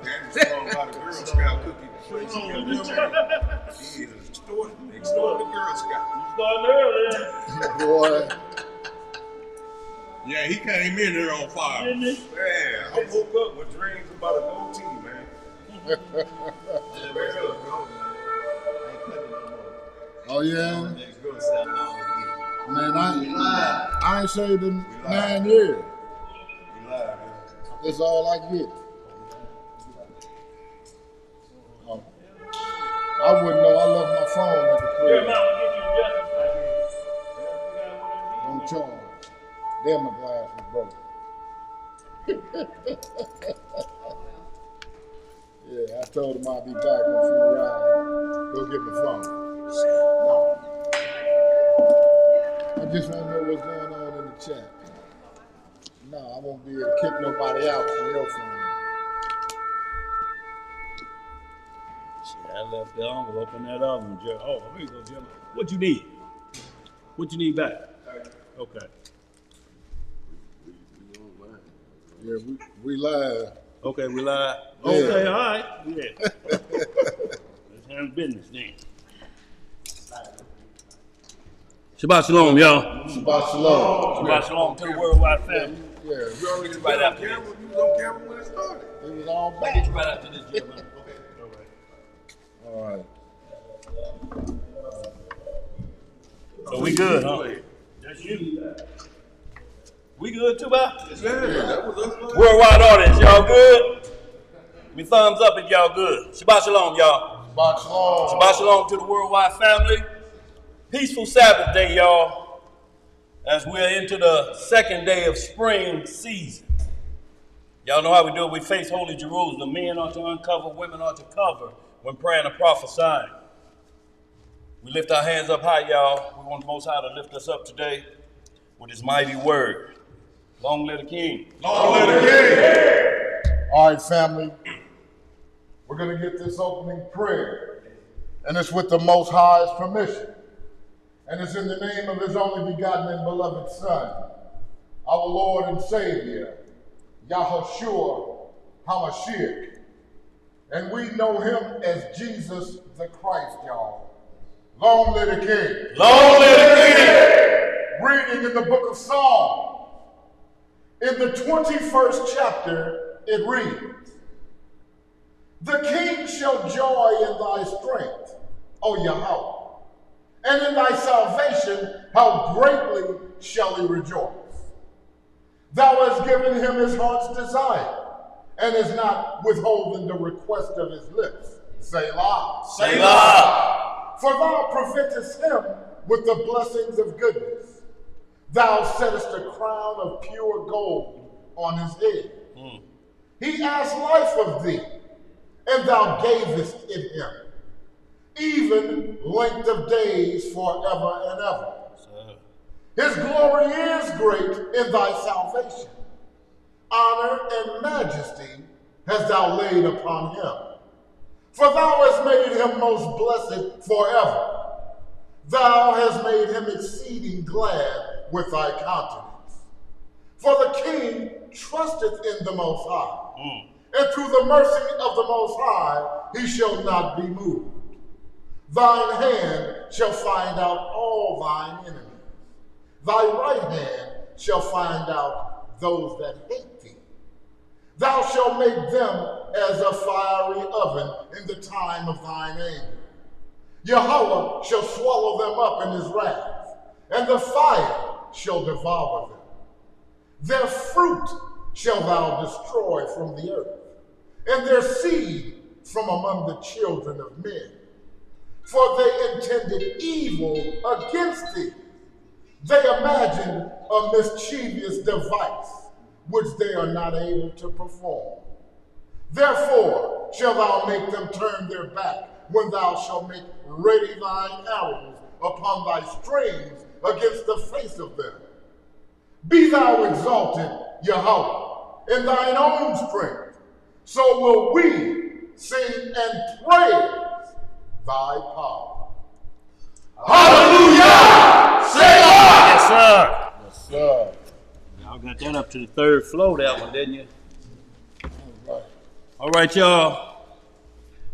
Daddy was about a Girl Scout cookie place he extorted the Girl Scout. You started early. Boy. Yeah, he came in there on fire. Didn't he? Yeah, I woke up with dreams about a goatee, man. Oh yeah? Man, I ain't shaved in 9 years. We live, man. That's all I get. I wouldn't know. I left my phone at the Your crib. mama get you justice. Don't charge. Then my glass was broke. Yeah, I told him I'd be back on free ride. Go get my phone. No. I just want to know what's going on in the chat. No, I won't be able to kick nobody out from your phone. Shit, I left the envelope in that other one, Jerry. Oh, here you go, Jim. What you need? What you need back? Okay. Yeah, we live. Okay, we live. Yeah. Okay, all right. Yeah. Let's handle business then. Shabbat shalom, y'all. Shabbat shalom. Shabbat shalom to the worldwide family. Yeah, You already Right right after camera. You was on camera when it started. it was all I'll back. get you right after this, Jim. Okay. All right. So we good, huh? That's you. We good too, Bob? Yeah, that was us. Worldwide audience, y'all good? Give me thumbs up if y'all good. Shabbat shalom, y'all. Shabbat shalom. Shabbat shalom to the worldwide family. Peaceful Sabbath day, y'all, as we're into the second day of spring season. Y'all know how we do it. We face Holy Jerusalem. Men are to uncover, women are to cover when praying and prophesying. We lift our hands up high, y'all. We want the Most High to lift us up today with his mighty word. Long live the King. Long live the King. All right, family. We're going to get this opening prayer. And it's with the Most High's permission. And it's in the name of his only begotten and beloved Son, our Lord and Savior, Yahushua HaMashiach. And we know him as Jesus the Christ, y'all. Long live the King. Long live the King. Reading in the book of Psalms. In the 21st chapter, it reads, "The king shall joy in thy strength, O Yahweh, and in thy salvation how greatly shall he rejoice. Thou hast given him his heart's desire, and is not withholding the request of his lips. Selah. Selah. For thou preventest him with the blessings of goodness. Thou settest a crown of pure gold on his head. He asked life of thee, and thou gavest it him, even length of days forever and ever. His glory is great in thy salvation. Honor and majesty hast thou laid upon him. For thou hast made him most blessed forever. Thou hast made him exceeding glad with thy countenance. For the king trusteth in the Most High, and through the mercy of the Most High he shall not be moved. Thine hand shall find out all thine enemies. Thy right hand shall find out those that hate thee. Thou shalt make them as a fiery oven in the time of thine anger. Yahweh shall swallow them up in his wrath, and the fire shall devour them. Their fruit shall thou destroy from the earth, and their seed from among the children of men. For they intended evil against thee. They imagined a mischievous device, which they are not able to perform. Therefore shalt thou make them turn their back, when thou shalt make ready thine arrows upon thy strings against the face of them. Be thou exalted, Yahweh, in thine own strength, so will we sing and praise thy power. Hallelujah! Selah! Yes, sir. Yes, sir. Y'all got that up to the third floor, that one, didn't you? All right. All right, y'all.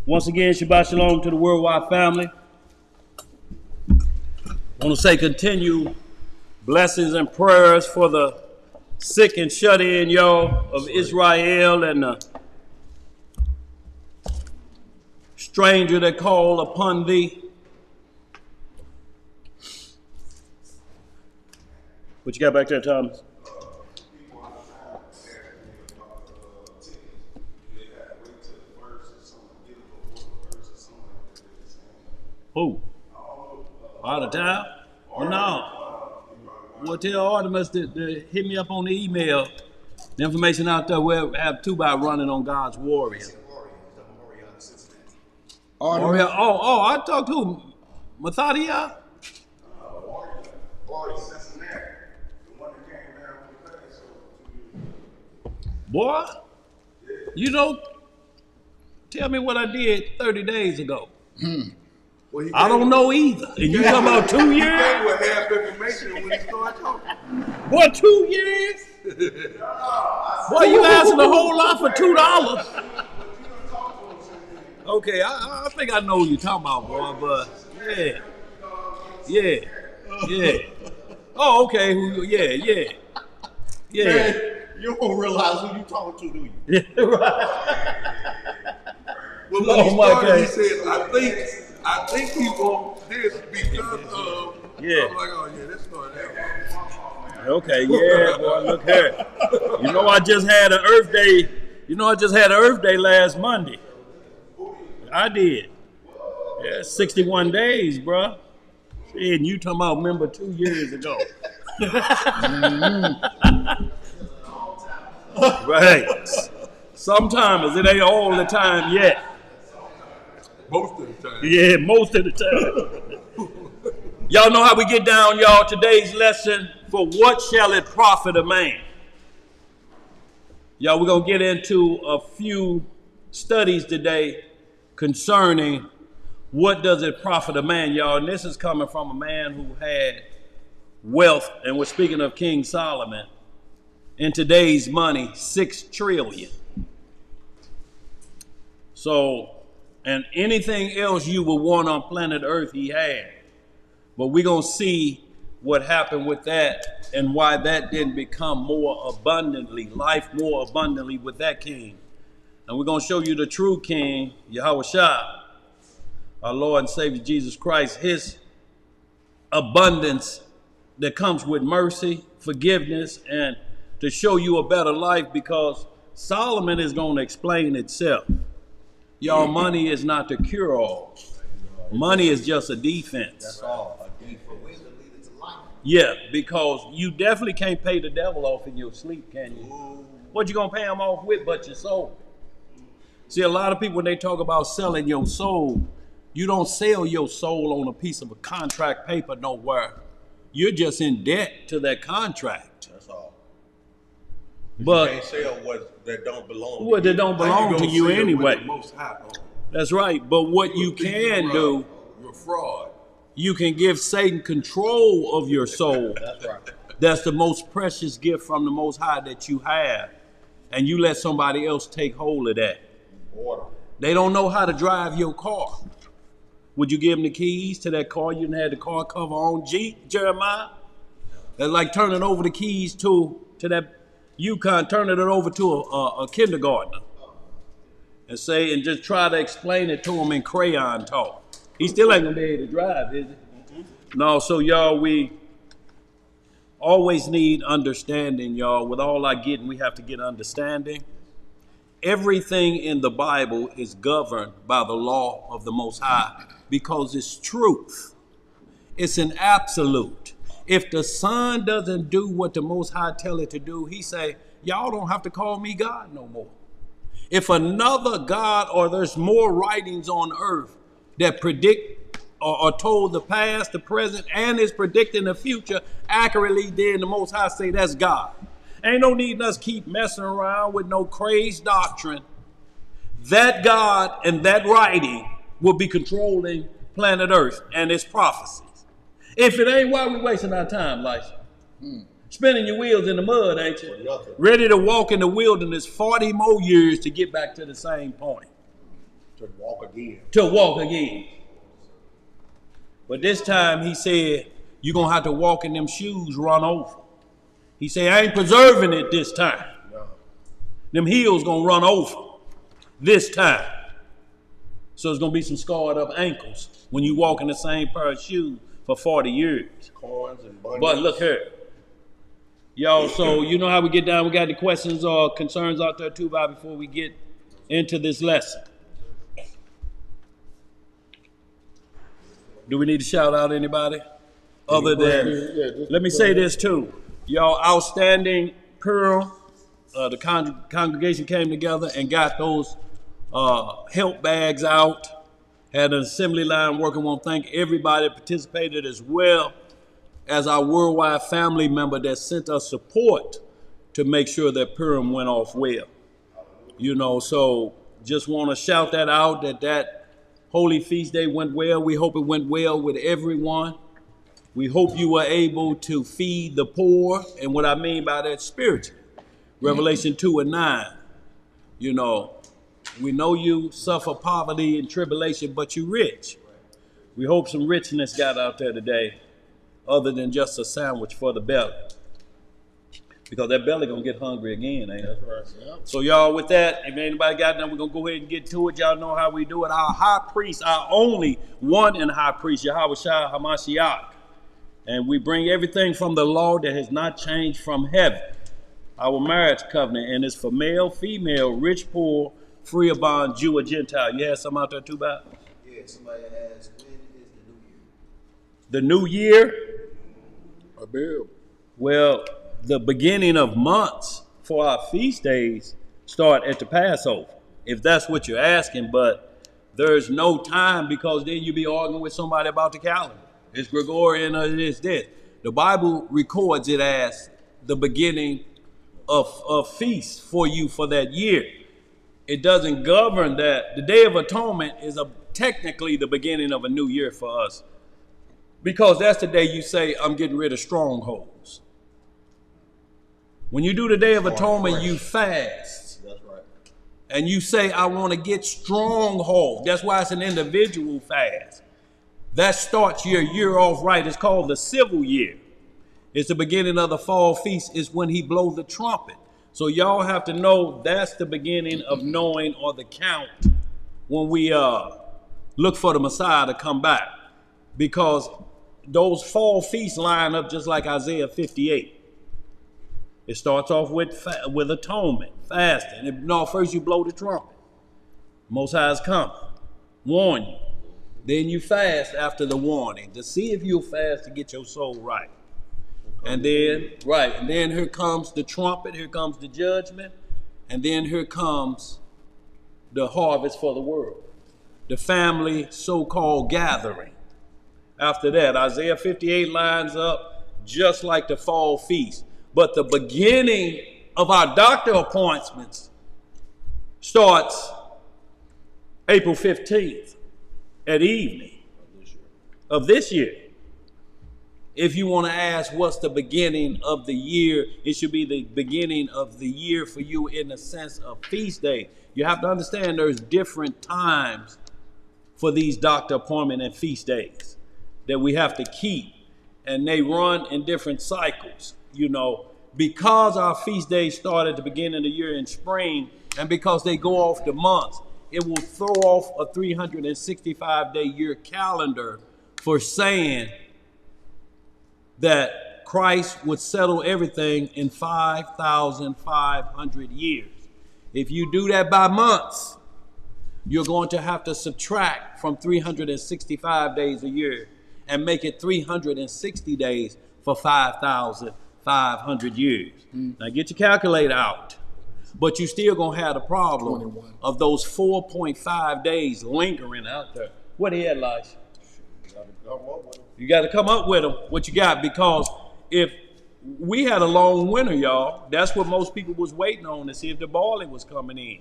Once again, Shabbat Shalom to the worldwide family. I want to say continue blessings and prayers for the sick and shut in, y'all, of Israel and the stranger that call upon thee. What you got back there, Thomas? Who? Out of town? Well, no. Well, tell Artemis to hit me up on the email. The information out there, we'll have two by running on God's warrior. Warrior. Oh, I talked to Mathadia. Boy, you know, tell me what I did 30 days ago. Well, I don't know either. And you talking about 2 years? He gave with half information when he started talking. What, 2 years? Boy, you asking a whole lot for $2. Okay, I think I know what you're talking about, boy, but yeah. Oh, okay, yeah. Man, you don't realize who you talking to, do you? Yeah, right. Well, when he started, he said, I think he wants this because of. Yeah. I'm like, oh yeah, this started that. Okay, yeah, boy, look here. You know, I just had an Earth Day. Last Monday. I did. Yeah, 61 days, bro. And you talking about remember 2 years ago. Right. Sometimes it ain't all the time yet. Most of the time. Yeah, most of the time. Y'all know how we get down, y'all. Today's lesson, for what shall it profit a man? Y'all, we're going to get into a few studies today concerning what does it profit a man, y'all. And this is coming from a man who had wealth, and we're speaking of King Solomon. In today's money, 6 trillion. So, and anything else you would want on planet Earth, he had. But we're going to see what happened with that and why that didn't become more abundantly, life more abundantly with that king. And we're going to show you the true king, Yahweh Shah, our Lord and Savior Jesus Christ, his abundance that comes with mercy, forgiveness, and to show you a better life, because Solomon is going to explain itself. Y'all, money is not the cure-all. Money is just a defense. That's all, a defense. Yeah, because you definitely can't pay the devil off in your sleep, can you? What you gonna pay him off with but your soul? See, a lot of people, when they talk about selling your soul, you don't sell your soul on a piece of a contract paper nowhere. You're just in debt to that contract. That's all. But you can't sell what that don't belong what that don't belong to you anyway. Most high on. That's right. But what you can do, you're a fraud. you can give Satan control of your soul. That's right. That's the most precious gift from the Most High that you have. And you let somebody else take hold of that. Order. They don't know how to drive your car. Would you give them the keys to that car? You didn't have the car cover on, Jeremiah? That's like turning over the keys to that Yukon, turning it over to a kindergartner. And just try to explain it to him in crayon talk. He still ain't gonna be able to drive, is he? No, so y'all, we always need understanding, y'all. With all our getting, we have to get understanding. Everything in the Bible is governed by the law of the Most High because it's truth. It's an absolute. If the Son doesn't do what the Most High tell it to do, he say, y'all don't have to call me God no more. If another God, or there's more writings on earth that predict or told the past, the present, and is predicting the future accurately, then the Most High say that's God. Ain't no need us keep messing around with no crazed doctrine. That God and that writing will be controlling planet Earth and its prophecies. If it ain't, why we wasting our time, Lisa? Spinning your wheels in the mud, ain't you? Nothing. Ready to walk in the wilderness 40 more years to get back to the same point. To walk again. To walk again. But this time he said, you're going to have to walk in them shoes run over. He said, I ain't preserving it this time. No. Them heels going to run over this time. So there's going to be some scarred up ankles when you walk in the same pair of shoes for 40 years. Corns and bunions. But look here. Y'all, so you know how we get down. We got the questions or concerns out there too, Bob, before we get into this lesson. Do we need to shout out anybody? Other than, let me say this too. Y'all, outstanding Purim. The congregation came together and got those help bags out. Had an assembly line working. I want to thank everybody that participated, as well as our worldwide family member that sent us support to make sure that Purim went off well. You know, so just want to shout that out, that Holy Feast Day went well. We hope it went well with everyone. We hope you were able to feed the poor, and what I mean by that, spiritually. Revelation 2:9. You know, we know you suffer poverty and tribulation, but you rich. We hope some richness got out there today, other than just a sandwich for the belly. Because that belly gonna get hungry again, ain't it? That's right. Yep. So y'all, with that, if anybody got that, we're gonna go ahead and get to it. Y'all know how we do it. Our high priest, our only one and high priest, Yahweh Shai HaMashiach. And we bring everything from the law that has not changed from heaven. Our marriage covenant, and it's for male, female, rich, poor, free or bond, Jew or Gentile. You had something out there too, Bob? Yeah, somebody asked, when is the new year? The new year? A bill. Well, the beginning of months for our feast days start at the Passover, if that's what you're asking, but there's no time, because then you'll be arguing with somebody about the calendar. It's Gregorian or it is this. The Bible records it as the beginning of feast for you for that year. It doesn't govern that. The Day of Atonement is technically the beginning of a new year for us, because that's the day you say, I'm getting rid of strongholds. When you do the Day of Atonement, you fast. That's right. And you say, I want to get stronghold. That's why it's an individual fast. That starts your year off right. It's called the civil year. It's the beginning of the fall feast. Is when he blows the trumpet. So y'all have to know that's the beginning of knowing, or the count, when we look for the Messiah to come back. Because those fall feasts line up just like Isaiah 58. It starts off with atonement, fasting. No, first you blow the trumpet. Most High is coming. Warn you. Then you fast after the warning to see if you'll fast to get your soul right. And then, and then here comes the trumpet, here comes the judgment, and then here comes the harvest for the world. The family so-called gathering. After that, Isaiah 58 lines up just like the fall feast. But the beginning of our doctor appointments starts April 15th at evening of this year. If you want to ask what's the beginning of the year, it should be the beginning of the year for you in the sense of feast day. You have to understand there's different times for these doctor appointment and feast days that we have to keep. And they run in different cycles, you know, because our feast days start at the beginning of the year in spring, and because they go off the months, it will throw off a 365-day year calendar for saying that Christ would settle everything in 5,500 years. If you do that by months, you're going to have to subtract from 365 days a year and make it 360 days for 5,500 years. Now get your calculator out. But you still going to have the problem 21. Of those 4.5 days lingering out there. What he had, Elijah? You got to come up with them, what you got, because if we had a long winter, y'all, that's what most people was waiting on, to see if the barley was coming in,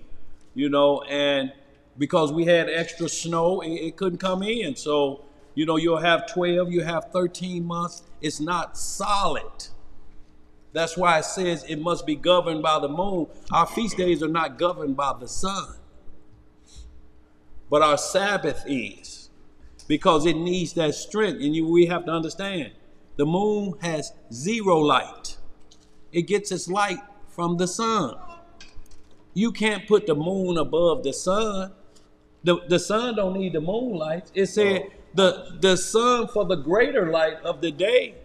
you know, and because we had extra snow, it couldn't come in. So, you know, you'll have 12, you have 13 months. It's not solid. That's why it says it must be governed by the moon. Our feast days are not governed by the sun. But our Sabbath is. Because it needs that strength. And we have to understand, the moon has zero light. It gets its light from the sun. You can't put the moon above the sun. The sun don't need the moonlight. It said the sun for the greater light of the day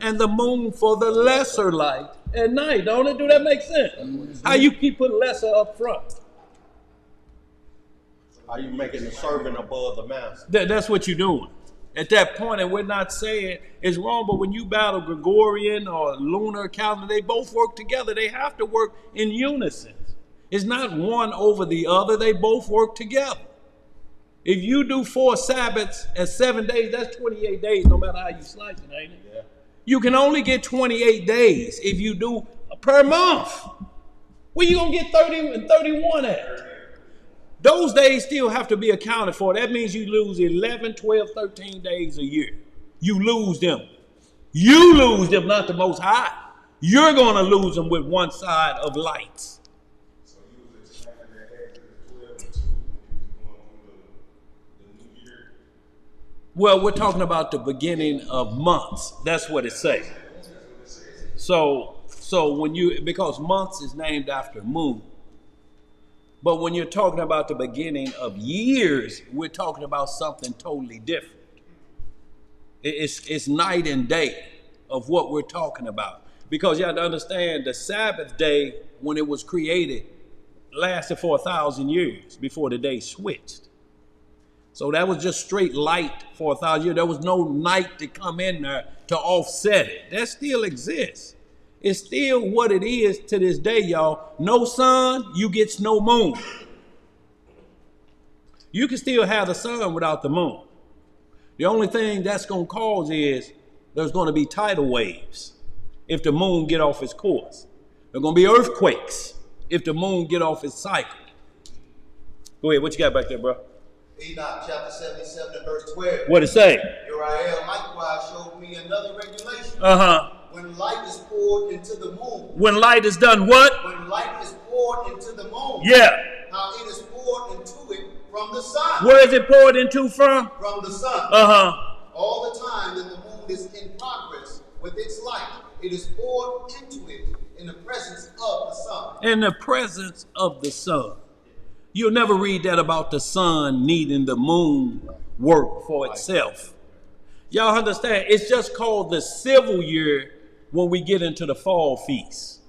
and the moon for the lesser light at night. Don't it? Do that make sense? How you keep putting lesser up front? Are you making the servant above the master? That's what you're doing. At that point, and we're not saying it's wrong, but when you battle Gregorian or lunar calendar, they both work together. They have to work in unison. It's not one over the other. They both work together. If you do 4 Sabbaths and 7 days, that's 28 days, no matter how you slice it, ain't it? Yeah. You can only get 28 days if you do per month. Where you going to get 30 and 31 at? Those days still have to be accounted for. That means you lose 11, 12, 13 days a year. You lose them. You lose them, not the Most High. You're going to lose them with one side of lights. So you was explaining that Exodus 12 and 2 when you was going through the new year? Well, we're talking about the beginning of months. That's what it says. So when because months is named after moon. But when you're talking about the beginning of years, we're talking about something totally different. It's night and day of what we're talking about. Because you have to understand the Sabbath day, when it was created, lasted for 1,000 years before the day switched. So that was just straight light for 1,000 years. There was no night to come in there to offset it. That still exists. It's still what it is to this day, y'all. No sun, you gets no moon. You can still have the sun without the moon. The only thing that's going to cause is there's going to be tidal waves if the moon get off its course. There's going to be earthquakes if the moon get off its cycle. Go ahead, what you got back there, bro? Enoch chapter 77 and verse 12. What it say? Uriel likewise showed me another regulation. When light is poured into the moon. When light is done what? When light is poured into the moon. Yeah. How it is poured into it from the sun. Where is it poured into from? From the sun. All the time that the moon is in progress with its light, it is poured into it in the presence of the sun. In the presence of the sun. You'll never read that about the sun needing the moon work for itself. Y'all understand? It's just called the civil year when we get into the fall feast.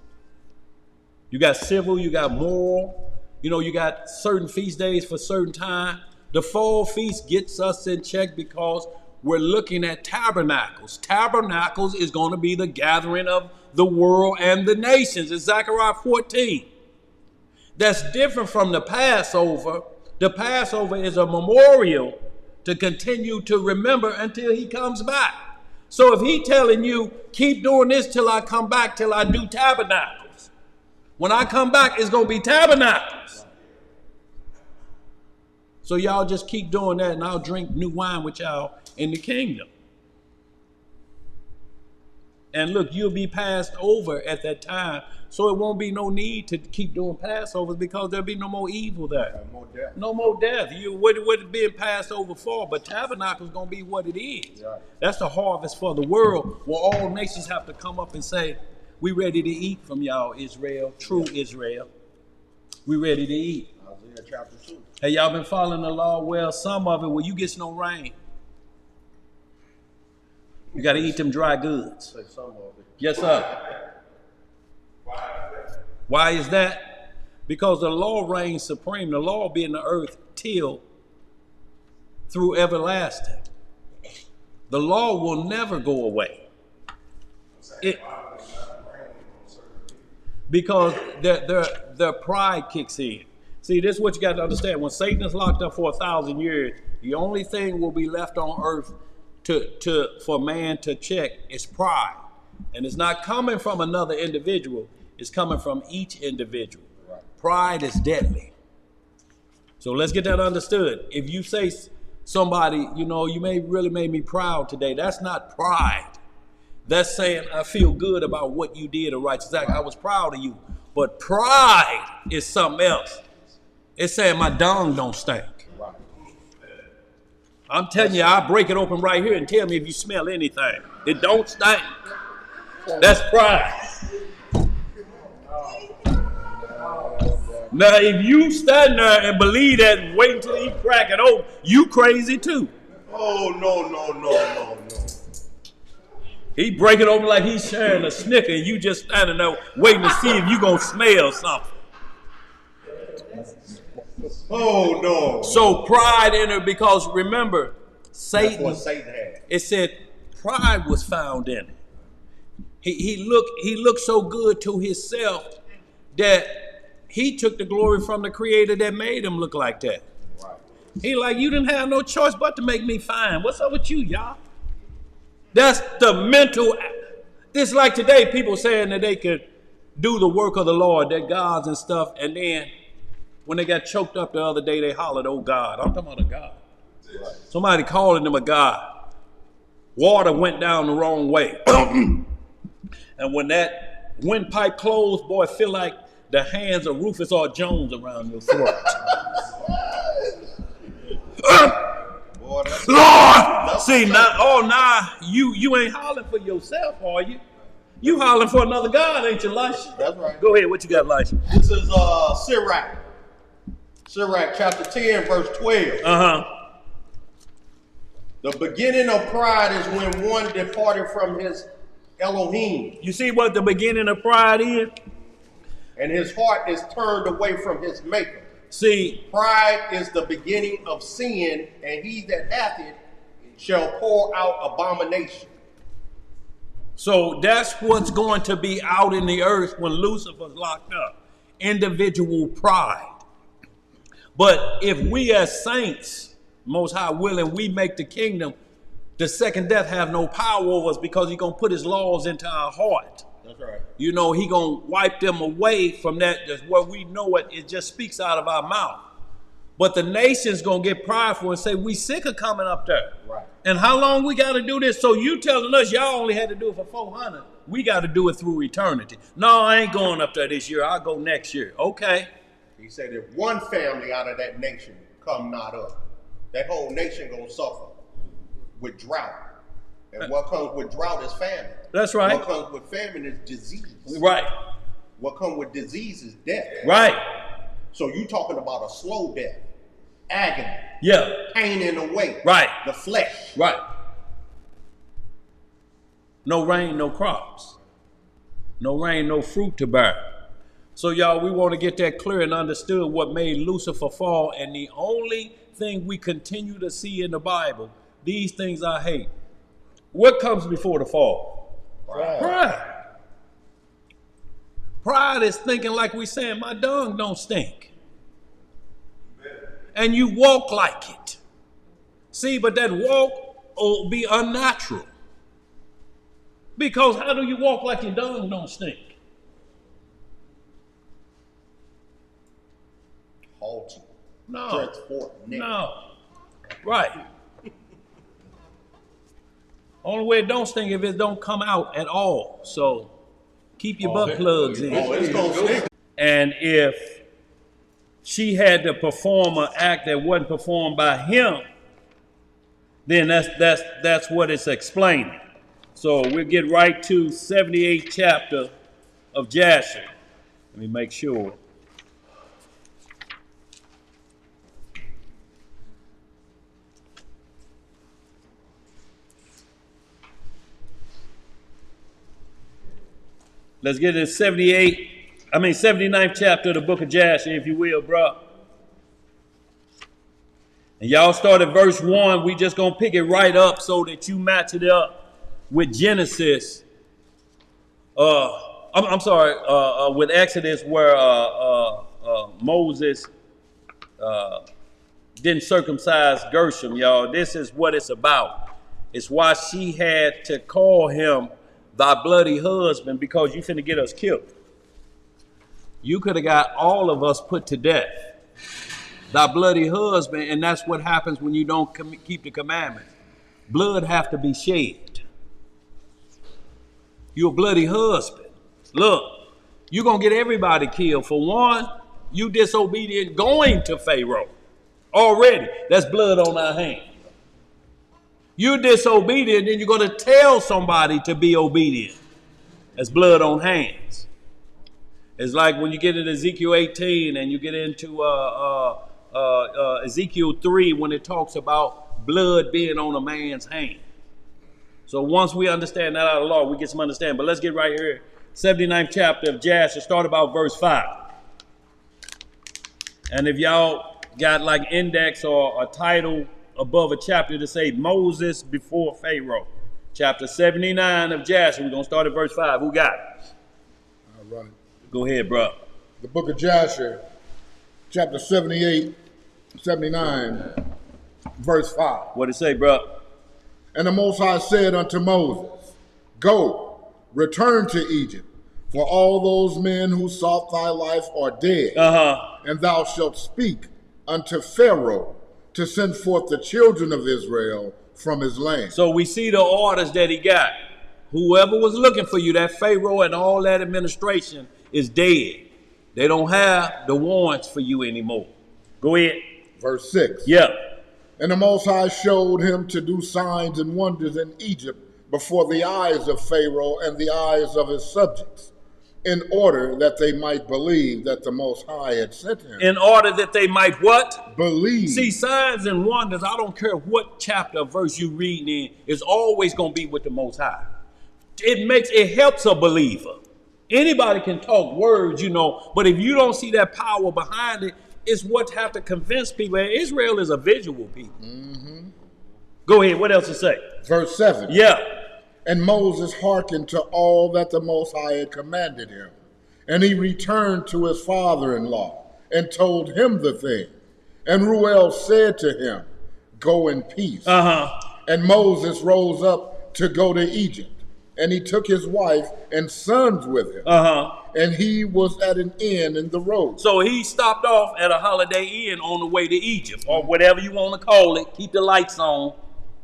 You got civil, you got moral, you got certain feast days for certain time. The fall feast gets us in check because we're looking at tabernacles. Tabernacles is going to be the gathering of the world and the nations. It's Zechariah 14. That's different from the Passover. The Passover is a memorial to continue to remember until he comes back. So if he telling you, keep doing this till I come back, till I do tabernacles. When I come back, it's going to be tabernacles. So y'all just keep doing that and I'll drink new wine with y'all in the kingdom. And look, you'll be passed over at that time. So it won't be no need to keep doing Passovers because there'll be no more evil there. No more death. What it being passed over for? But tabernacle is going to be what it is. Yeah. That's the harvest for the world where all nations have to come up and say, we ready to eat from y'all, Israel, true Israel. We ready to eat. Isaiah chapter 2. Hey, y'all been following the law? Well, some of it, well, you get no rain. You got to eat them dry goods. Say some of it. Yes, sir. Why is that? Because the law reigns supreme. The law be in the earth till through everlasting. The law will never go away. Because their pride kicks in. See, this is what you got to understand. When Satan is locked up for 1,000 years, the only thing will be left on earth for man to check is pride. And it's not coming from another individual. It's coming from each individual. Right. Pride is deadly. So let's get that understood. If you say somebody, you really made me proud today, that's not pride. That's saying I feel good about what you did, a righteous act. I was proud of you. But pride is something else. It's saying my dung don't stink. I'm telling you, I'll break it open right here and tell me if you smell anything. It don't stink. That's pride. Now, if you stand there and believe that and wait until he crack it open, you crazy too. Oh, no. He break it open like he's sharing a Snicker, and you just standing there waiting to see if you gonna smell something. Oh, no. So pride entered because remember, That's what Satan had. it said pride was found in it. He looked so good to himself that he took the glory from the creator that made him look like that. Right. He like, you didn't have no choice but to make me fine. What's up with you, y'all? That's the mental. It's like today, people saying that they could do the work of the Lord, their gods and stuff, and then when they got choked up the other day, they hollered, oh God. I'm talking about a God. Right. Somebody calling them a God. Water went down the wrong way. And when that windpipe closed, boy, it feel like the hands of Rufus R. Jones around your throat. Boy, Lord! See, now you ain't hollering for yourself, are you? You hollering for another God, ain't you, Elisha? That's right. Go ahead, what you got, Elisha? This is Sirach. Sirach chapter 10, verse 12. Uh-huh. The beginning of pride is when one departed from his Elohim, You see what the beginning of pride is? and his heart is turned away from his maker. See, Pride is the beginning of sin, and he that hath it shall pour out abomination. so that's what's going to be out in the earth when Lucifer's locked up. Individual pride. But if we as saints, Most High willing, we make the kingdom, the second death have no power over us because he's going to put his laws into our heart. That's right. You know, he going to wipe them away from that. Just where we know it, it just speaks out of our mouth. But the nation's going to get prideful and say, we sick of coming up there. Right. And how long we got to do this? So you telling us y'all only had to do it for 400. We got to do it through eternity. No, I ain't going up there this year. I'll go next year. Okay. He said if one family out of that nation come not up, that whole nation gonna suffer with drought. And what comes with drought is famine. That's right. What comes with famine is disease. Right. What comes with disease is death. Right. So you talking about a slow death, agony, Yeah. pain in the way, Right. the flesh. Right. No rain, no crops. No rain, no fruit to bear. So y'all, we want to get that clear and understood what made Lucifer fall. And the only thing we continue to see in the Bible, these things I hate. What comes before the fall? Pride. Pride is thinking like we saying, my dung don't stink. And you walk like it. See, but that walk will be unnatural. Because how do you walk like your dung don't stink? Haughty. No. Stretch forth neck. No. Right. Only way it don't stink if it don't come out at all. So keep your butt plugs in. Oh, it's gonna stink. And if she had to perform an act that wasn't performed by him, then that's what it's explaining. So we'll get right to 78th chapter of Jasher. Let me make sure. Let's get to 79th chapter of the book of Jasher, if you will, bro. And y'all start at verse 1. We just gonna pick it right up so that you match it up with Genesis. With Exodus, where Moses didn't circumcise Gershom, y'all. This is what it's about. It's why she had to call him thy bloody husband, because you finna get us killed. You could have got all of us put to death. Thy bloody husband, and that's what happens when you don't keep the commandments. Blood have to be shed. You're a bloody husband. Look, you're going to get everybody killed. For one, you disobedient going to Pharaoh. Already, that's blood on our hands. You're disobedient, then you're going to tell somebody to be obedient. That's blood on hands. It's like when you get into Ezekiel 18 and you get into Ezekiel 3 when it talks about blood being on a man's hand. So once we understand that out of the law, we get some understanding. But let's get right here. 79th chapter of Jasher, start about verse 5. And if y'all got like index or a title above a chapter to say Moses before Pharaoh. Chapter 79 of Jasher. We're going to start at verse 5. Who got it? All right. Go ahead, bro. The book of Jasher, chapter 78, 79, verse 5. What it say, bro? And the Most High said unto Moses, Go, return to Egypt, for all those men who sought thy life are dead. And thou shalt speak unto Pharaoh to send forth the children of Israel from his land. So we see the orders that he got. Whoever was looking for you, that Pharaoh and all that administration is dead. They don't have the warrants for you anymore. Go ahead. Verse 6. Yeah. And the Most High showed him to do signs and wonders in Egypt before the eyes of Pharaoh and the eyes of his subjects, in order that they might believe that the Most High had sent him. In order that they might what? Believe. See, signs and wonders, I don't care what chapter or verse you read in, is always going to be with the Most High. It helps a believer. Anybody can talk words, but if you don't see that power behind it, it's what have to convince people. And Israel is a visual people. Mm-hmm. Go ahead. What else to say? Verse 7. Yeah. And Moses hearkened to all that the Most High had commanded him. And he returned to his father-in-law and told him the thing. And Ruel said to him, Go in peace. And Moses rose up to go to Egypt. And he took his wife and sons with him. And he was at an inn in the road. So he stopped off at a Holiday Inn on the way to Egypt, or whatever you want to call it. Keep the lights on.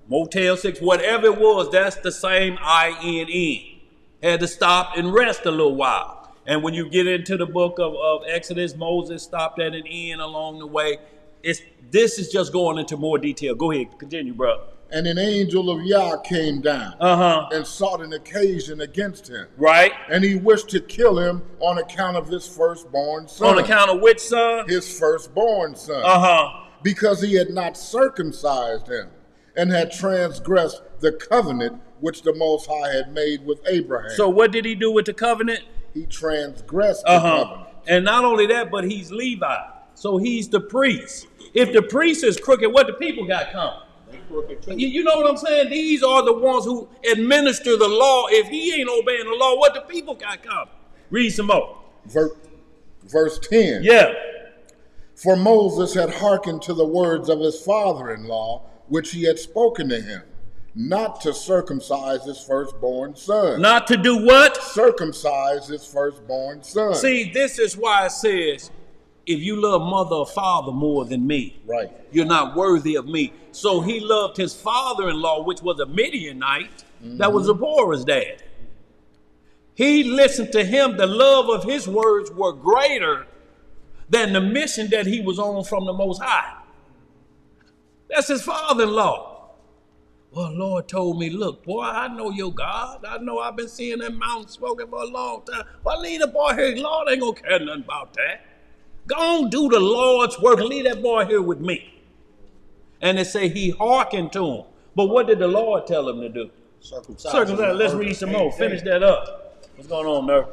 Motel 6, whatever it was, that's the same INN. Had to stop and rest a little while. And when you get into the book of Exodus, Moses stopped at an inn along the way. This is just going into more detail. Go ahead, continue, bro. And an angel of Yah came down and sought an occasion against him. Right. And he wished to kill him on account of his firstborn son. On account of which son? His firstborn son. Because he had not circumcised him and had transgressed the covenant which the Most High had made with Abraham. So what did he do with the covenant? He transgressed the covenant. And not only that, but he's Levi. So he's the priest. If the priest is crooked, what the people got coming? You know what I'm saying? These are the ones who administer the law. If he ain't obeying the law, what the people got coming? Read some more. Verse 10. Yeah. For Moses had hearkened to the words of his father-in-law, which he had spoken to him, not to circumcise his firstborn son. Not to do what? Circumcise his firstborn son. See, this is why it says, if you love mother or father more than me, right, you're not worthy of me. So he loved his father-in-law, which was a Midianite, that was Zipporah's dad. He listened to him. The love of his words were greater than the mission that he was on from the Most High. That's his father-in-law. Well, Lord told me, look, boy, I know your God. I know I've been seeing that mountain smoking for a long time. Well, leave the boy here. Lord ain't going to care nothing about that. Go on, do the Lord's work and leave that boy here with me. And they say he hearkened to him. But what did the Lord tell him to do? Circumcise. Let's read some more. Finish that up. What's going on there?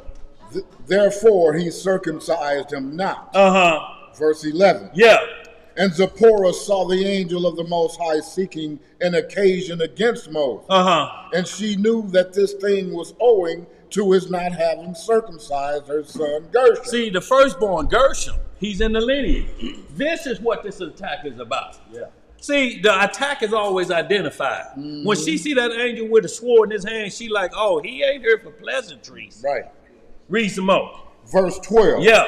Therefore he circumcised him not. Verse 11. Yeah. And Zipporah saw the angel of the Most High seeking an occasion against Moses. And she knew that this thing was owing to his not having circumcised her son Gershom. See, the firstborn Gershom, he's in the lineage. This is what this attack is about. Yeah. See, the attack is always identified. When she see that angel with a sword in his hand, she like, oh, he ain't here for pleasantries. Right. Read some more. Verse 12. Yeah.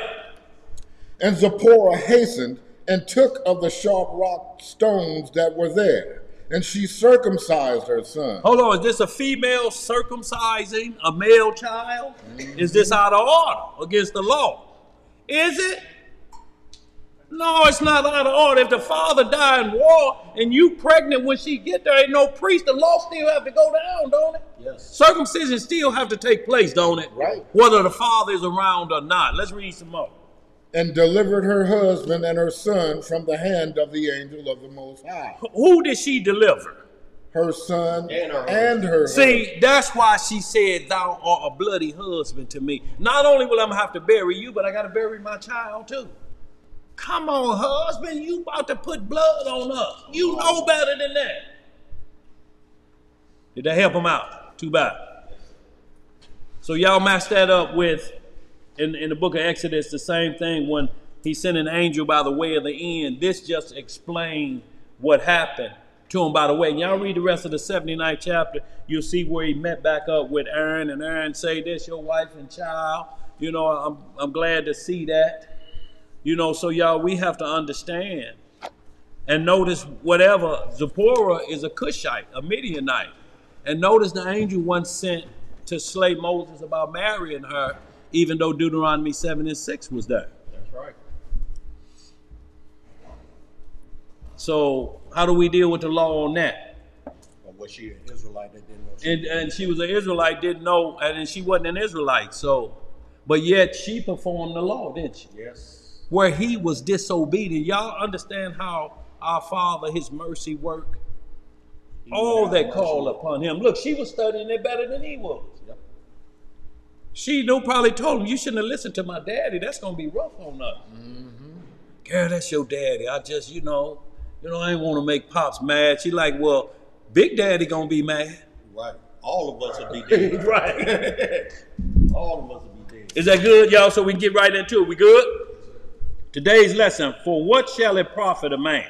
And Zipporah hastened and took of the sharp rock stones that were there, And she circumcised her son. Hold on, is this a female circumcising a male child? Is this out of order against the law? Is it? No, it's not out of order. If the father died in war and you pregnant when she get there, ain't no priest, the law still have to go down, don't it? Yes. Circumcision still have to take place, don't it? Right. Whether the father is around or not. Let's read some more. And delivered her husband and her son from the hand of the angel of the Most High. Who did she deliver? Her son And her and her See, husband. that's why she said, thou art a bloody husband to me. Not only will I have to bury you, but I got to bury my child too. Come on, husband, you about to put blood on us. You know better than that. Did that help him out? Too bad. So y'all match that up with, in the book of Exodus, the same thing when he sent an angel by the way of the end. This just explained what happened to him by the way. And y'all read the rest of the 79th chapter, you'll see where he met back up with Aaron, and Aaron say, this your wife and child. You know, I'm glad to see that. You know, so y'all, we have to understand and notice whatever. Zipporah is a Cushite, a Midianite. And notice the angel once sent to slay Moses about marrying her, even though Deuteronomy 7:6 was there. That's right. So how do we deal with the law on that? Or was she an Israelite that didn't know? And she was an Israelite, didn't know, and she wasn't an Israelite. So, but yet she performed the law, didn't she? Yes. Where he was disobedient. Y'all understand how our Father, his mercy work? All that call upon him. Look, she was studying it better than he was. Yep. She knew, probably told him, you shouldn't have listened to my daddy. That's going to be rough on us. Girl, that's your daddy. I just, I ain't want to make Pops mad. She like, well, Big Daddy going to be mad. Right. All of us will be dead. Right. All of us will be dead. Is that good, y'all? So we can get right into it. We good? Today's lesson, for what shall it profit a man?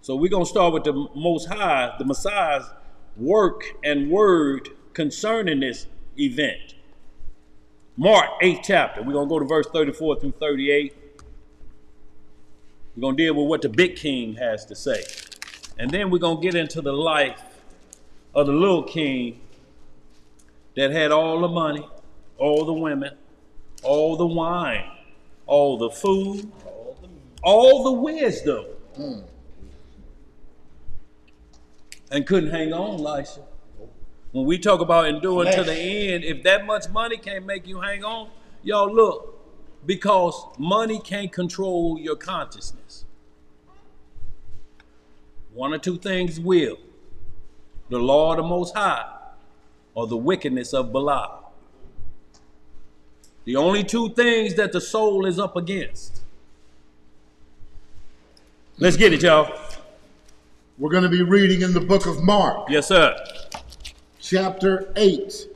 So we're going to start with the Most High, the Messiah's work and word concerning this event. Mark 8th chapter. We're going to go to verse 34 through 38. We're going to deal with what the big king has to say. And then we're going to get into the life of the little king that had all the money, all the women, all the wine, all the food, all the wisdom. And couldn't hang on, Elisha. When we talk about enduring to the end, if that much money can't make you hang on, y'all look, because money can't control your consciousness. One or two things will. The law of the Most High or the wickedness of Belial. The only two things that the soul is up against. Let's get it, y'all. We're going to be reading in the book of Mark. Yes, sir. Chapter 8.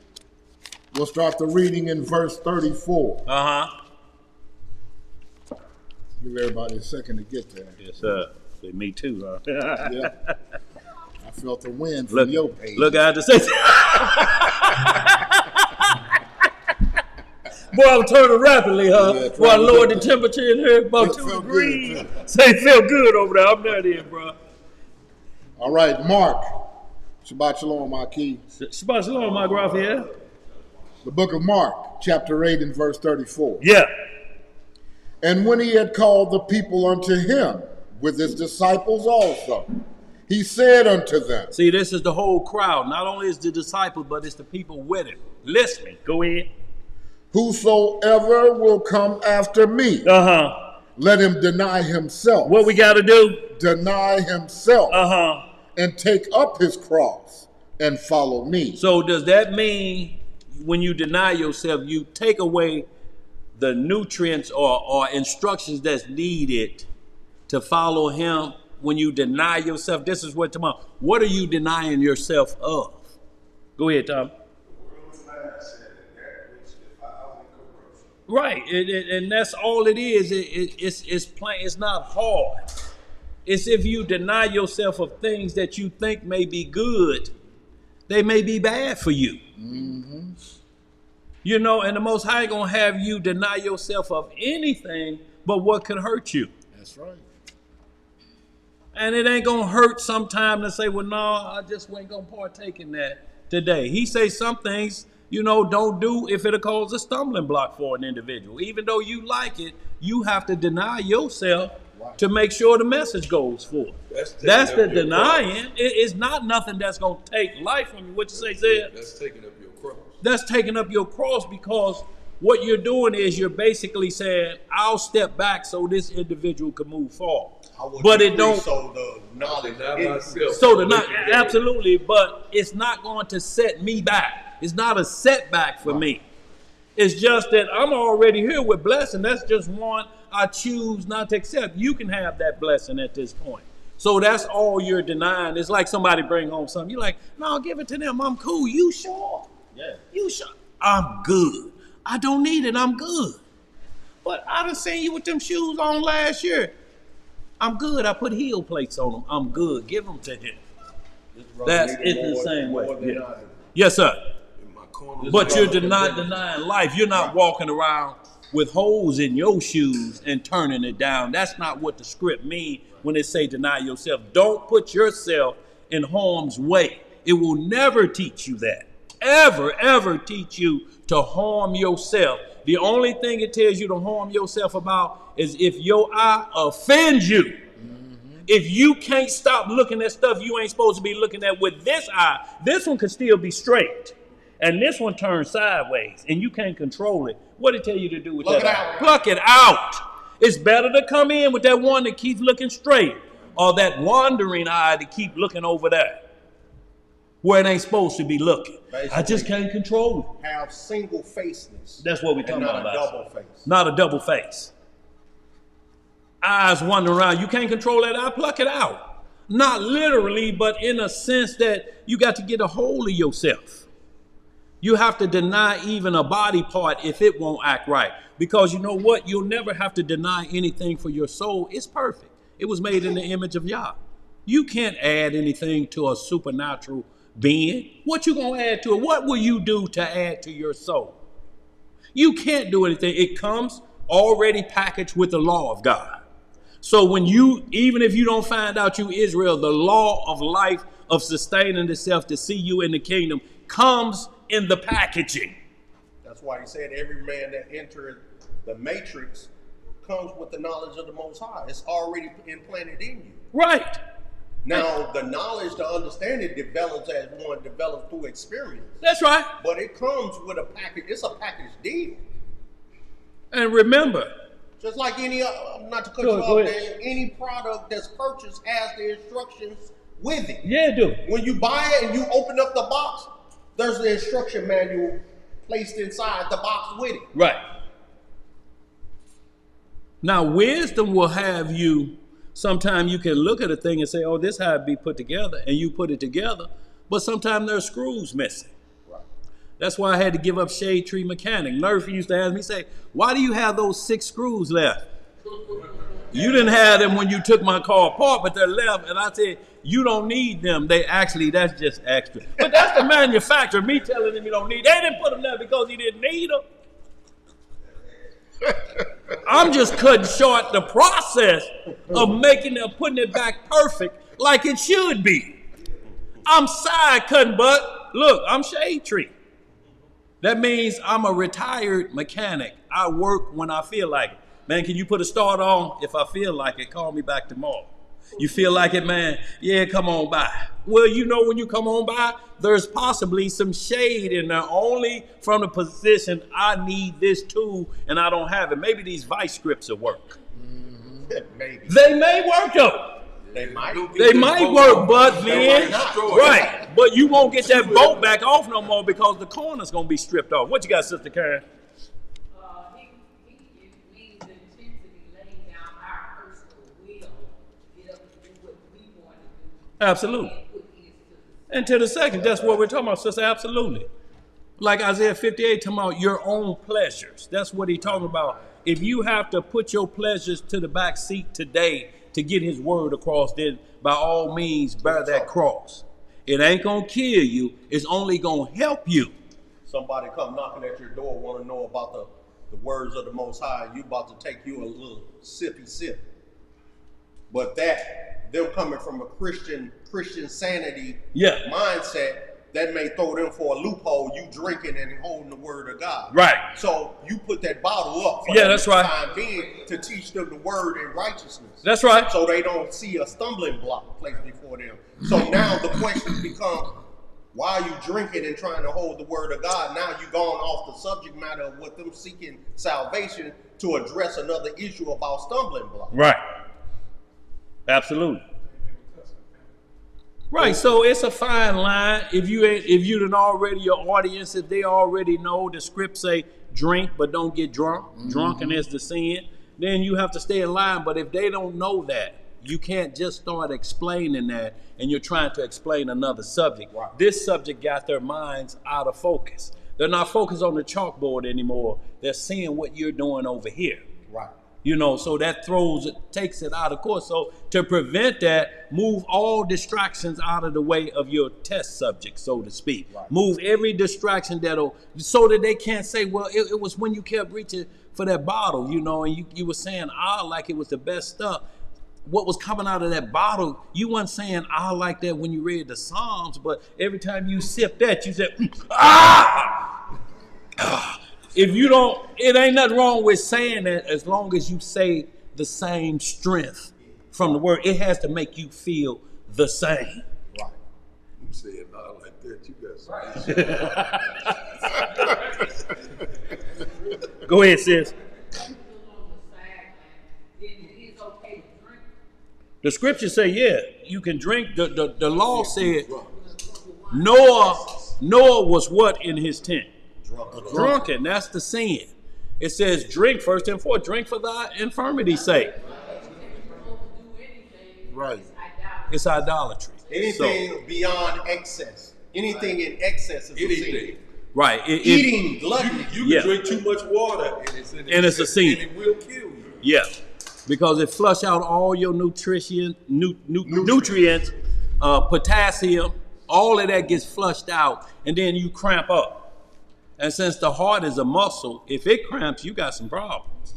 We'll start the reading in verse 34. Uh-huh. Give everybody a second to get there. Yes, sir. Me too, huh? Yeah. I felt the wind from your page. Look, I had to say boy, I'm turning rapidly, huh? Yeah, Boy, I lowered the temperature in here about 2 felt degrees. good, Say it felt good over there. I'm not in, bro. All right, Mark. Shabbat Shalom, Maki. Shabbat Shalom, my Raphael. The book of Mark, chapter 8 and verse 34. Yeah. And when he had called the people unto him, with his disciples also, he said unto them. See, this is the whole crowd. Not only is the disciples, but it's the people with him. Listening. Go ahead. Whosoever will come after me, let him deny himself. What we got to do? Deny himself. And take up his cross and follow me. So does that mean when you deny yourself, you take away the nutrients or instructions that's needed to follow him? When you deny yourself, this is what tomorrow. What are you denying yourself of? Go ahead, Tom. Right, and that's all it is. It's plain. It's not hard. It's if you deny yourself of things that you think may be good, they may be bad for you. You know, and the Most High gonna have you deny yourself of anything but what could hurt you. That's right. And it ain't gonna hurt sometime to say, well, no, I just ain't gonna partake in that today. He say some things, don't do if it'll cause a stumbling block for an individual. Even though you like it, you have to deny yourself to make sure the message goes forth. That's the denying. It's not nothing that's gonna take life from you. What you say, Zed? That's taking up your cross. That's taking up your cross, because what you're doing is you're basically saying, I'll step back so this individual can move forward. But it don't. So the knowledge. Absolutely, but it's not going to set me back. It's not a setback for me. It's just that I'm already here with blessing. That's just one I choose not to accept. You can have that blessing at this point. So that's all you're denying. It's like somebody bring home something. You're like, no, give it to them. I'm cool. You sure? Yeah. You sure? I'm good. I don't need it. I'm good. But I done seen you with them shoes on last year. I'm good. I put heel plates on them. I'm good. Give them to him. That's it the same way. Yeah. Yes, sir. But you're not denying life. You're not walking around with holes in your shoes and turning it down. That's not what the script means when it say deny yourself. Don't put yourself in harm's way. It will never teach you that. Ever teach you to harm yourself. The only thing it tells you to harm yourself about is if your eye offends you. Mm-hmm. If you can't stop looking at stuff you ain't supposed to be looking at with this eye, this one can still be straight. And this one turns sideways, and you can't control it. What did it tell you to do with that eye? Pluck it out. It's better to come in with that one that keeps looking straight, or that wandering eye to keep looking over there where it ain't supposed to be looking. Basically, I just can't control it. Have single faceness. That's what we're talking about. Not a double face. Not a double face. Eyes wandering around. You can't control that eye. Pluck it out. Not literally, but in a sense that you got to get a hold of yourself. You have to deny even a body part if it won't act right. Because you know what? You'll never have to deny anything for your soul. It's perfect. It was made in the image of Yah. You can't add anything to a supernatural being. What you gonna add to it? What will you do to add to your soul? You can't do anything. It comes already packaged with the law of God. So when even if you don't find out you Israel, the law of life, of sustaining itself to see you in the kingdom comes in the packaging. That's why he said every man that entered the matrix comes with the knowledge of the Most High. It's already implanted in you. Right. Now, the knowledge to understand it develops as one develops through experience. That's right. But it comes with a package. It's a package deal. And remember, just like any, not to cut you off, Daniel, any product that's purchased has the instructions with it. Yeah, it do. When you buy it and you open up the box, there's the instruction manual placed inside the box with it. Right. Now, wisdom will have you, sometimes you can look at a thing and say, oh, this how it be put together, and you put it together, but sometimes there's screws missing. Right. That's why I had to give up Shade Tree Mechanic. Murphy used to ask me, say, why do you have those 6 screws left? You didn't have them when you took my car apart, but they're left. And I said, you don't need them. That's just extra. But that's the manufacturer, me telling them you don't need them. They didn't put them there because he didn't need them. I'm just cutting short the process of putting it back perfect like it should be. I'm side cutting, but look, I'm Shade Tree. That means I'm a retired mechanic. I work when I feel like it. Man, can you put a start on? If I feel like it, call me back tomorrow. You feel like it, man? Yeah, come on by. Well, when you come on by, there's possibly some shade in there only from the position I need this tool and I don't have it. Maybe these vice grips will work. Maybe. They may work though. They might work, but then, right. But you won't get that bolt back off no more because the corner's going to be stripped off. What you got, Sister Karen? Absolutely. And to the second, that's what we're talking about, sister. Absolutely. Like Isaiah 58 talking about your own pleasures. That's what he's talking about. If you have to put your pleasures to the back seat today to get his word across, then by all means bear that cross. It ain't gonna kill you. It's only gonna help you. Somebody come knocking at your door, want to know about the words of the Most High. You about to take you a little sippy sip. But them coming from a Christian sanity mindset, that may throw them for a loophole. You drinking and holding the word of God. Right. So you put that bottle up for that's right. time being to teach them the word and righteousness. That's right. So they don't see a stumbling block placed before them. So now the question becomes, why are you drinking and trying to hold the word of God? Now you're going off the subject matter of what them seeking salvation to address another issue about stumbling blocks. Right. Absolutely. Right, so it's a fine line. If you done already, your audience, if they already know the script say drink but don't get drunk, drunkenness the sin, then you have to stay in line. But if they don't know that, you can't just start explaining that and you're trying to explain another subject. Right. This subject got their minds out of focus. They're not focused on the chalkboard anymore. They're seeing what you're doing over here. Right. So that takes it out of course. So to prevent that, move all distractions out of the way of your test subject, so to speak. Right. Move every distraction so that they can't say, well, it was when you kept reaching for that bottle, and you were saying, like it was the best stuff. What was coming out of that bottle, you weren't saying, like that when you read the Psalms, but every time you sip that, you said, If you don't, it ain't nothing wrong with saying that as long as you say the same strength from the word. It has to make you feel the same. Right. You saying not like that, you got some. Go ahead, sis. The scriptures say, you can drink. The law said Noah was what in his tent? Drunken. That's the sin. It says drink first and foremost. Drink for thy infirmity's sake. Right. It's idolatry. Anything beyond excess. Anything in excess is a sin. Right. Eating gluttony. You can drink too much water and it's a sin. And it will kill you. Yeah. Because it flush out all your nutrients, potassium, all of that gets flushed out, and then you cramp up. And since the heart is a muscle, if it cramps, you got some problems.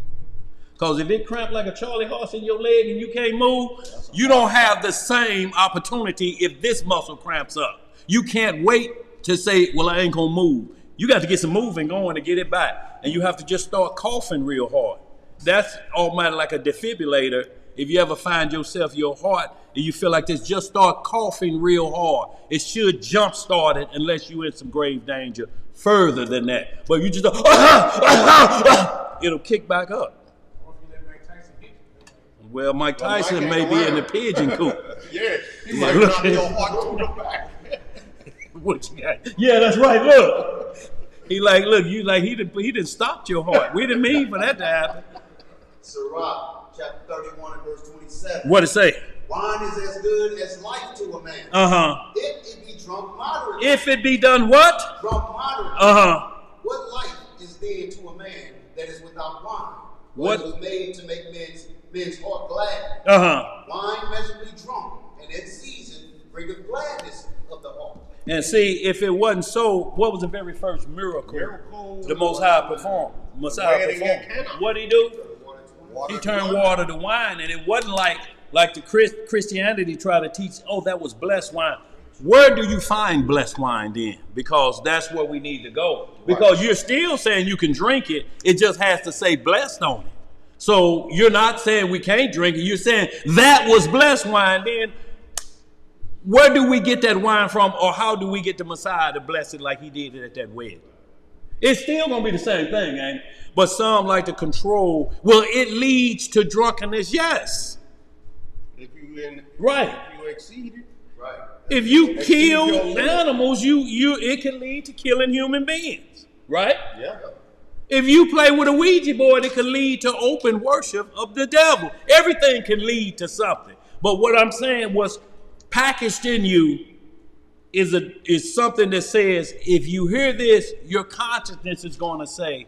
Because if it cramps like a Charlie horse in your leg and you can't move, you don't have the same opportunity if this muscle cramps up. You can't wait to say, well, I ain't going to move. You got to get some moving going to get it back. And you have to just start coughing real hard. That's almighty like a defibrillator. If you ever find yourself, your heart, and you feel like this, just start coughing real hard. It should jump start it unless you're in some grave danger further than that. But you just it'll kick back up. Well, Mike Tyson may be in the pigeon coop. Yeah, he might knock your heart to the back. What you got? Yeah, that's right. Look, he didn't stop your heart. We didn't mean for that to happen. Sirach, chapter 31 and verse 27. What it say? Wine is as good as life to a man. If it be drunk moderately. If it be done what? Drunk moderately. What life is there to a man that is without wine? What was made to make men's heart glad. Wine measurably drunk, and in season bringeth gladness of the heart. And see, if it wasn't so, what was the very first miracle the Most High performed? Messiah performed. What did he do? He turned water to wine, and it wasn't like the Christianity tried to teach, that was blessed wine. Where do you find blessed wine then? Because that's where we need to go. Because you're still saying you can drink it. It just has to say blessed on it. So you're not saying we can't drink it. You're saying that was blessed wine. Then where do we get that wine from? Or how do we get the Messiah to bless it like he did it at that wedding? It's still going to be the same thing, ain't it? But some like to control. Well, it leads to drunkenness, yes. If you exceed it. Right. If you kill animals, it can lead to killing human beings, right? Yeah. If you play with a Ouija board, it can lead to open worship of the devil. Everything can lead to something. But what I'm saying was packaged in you is something that says, if you hear this, your consciousness is going to say,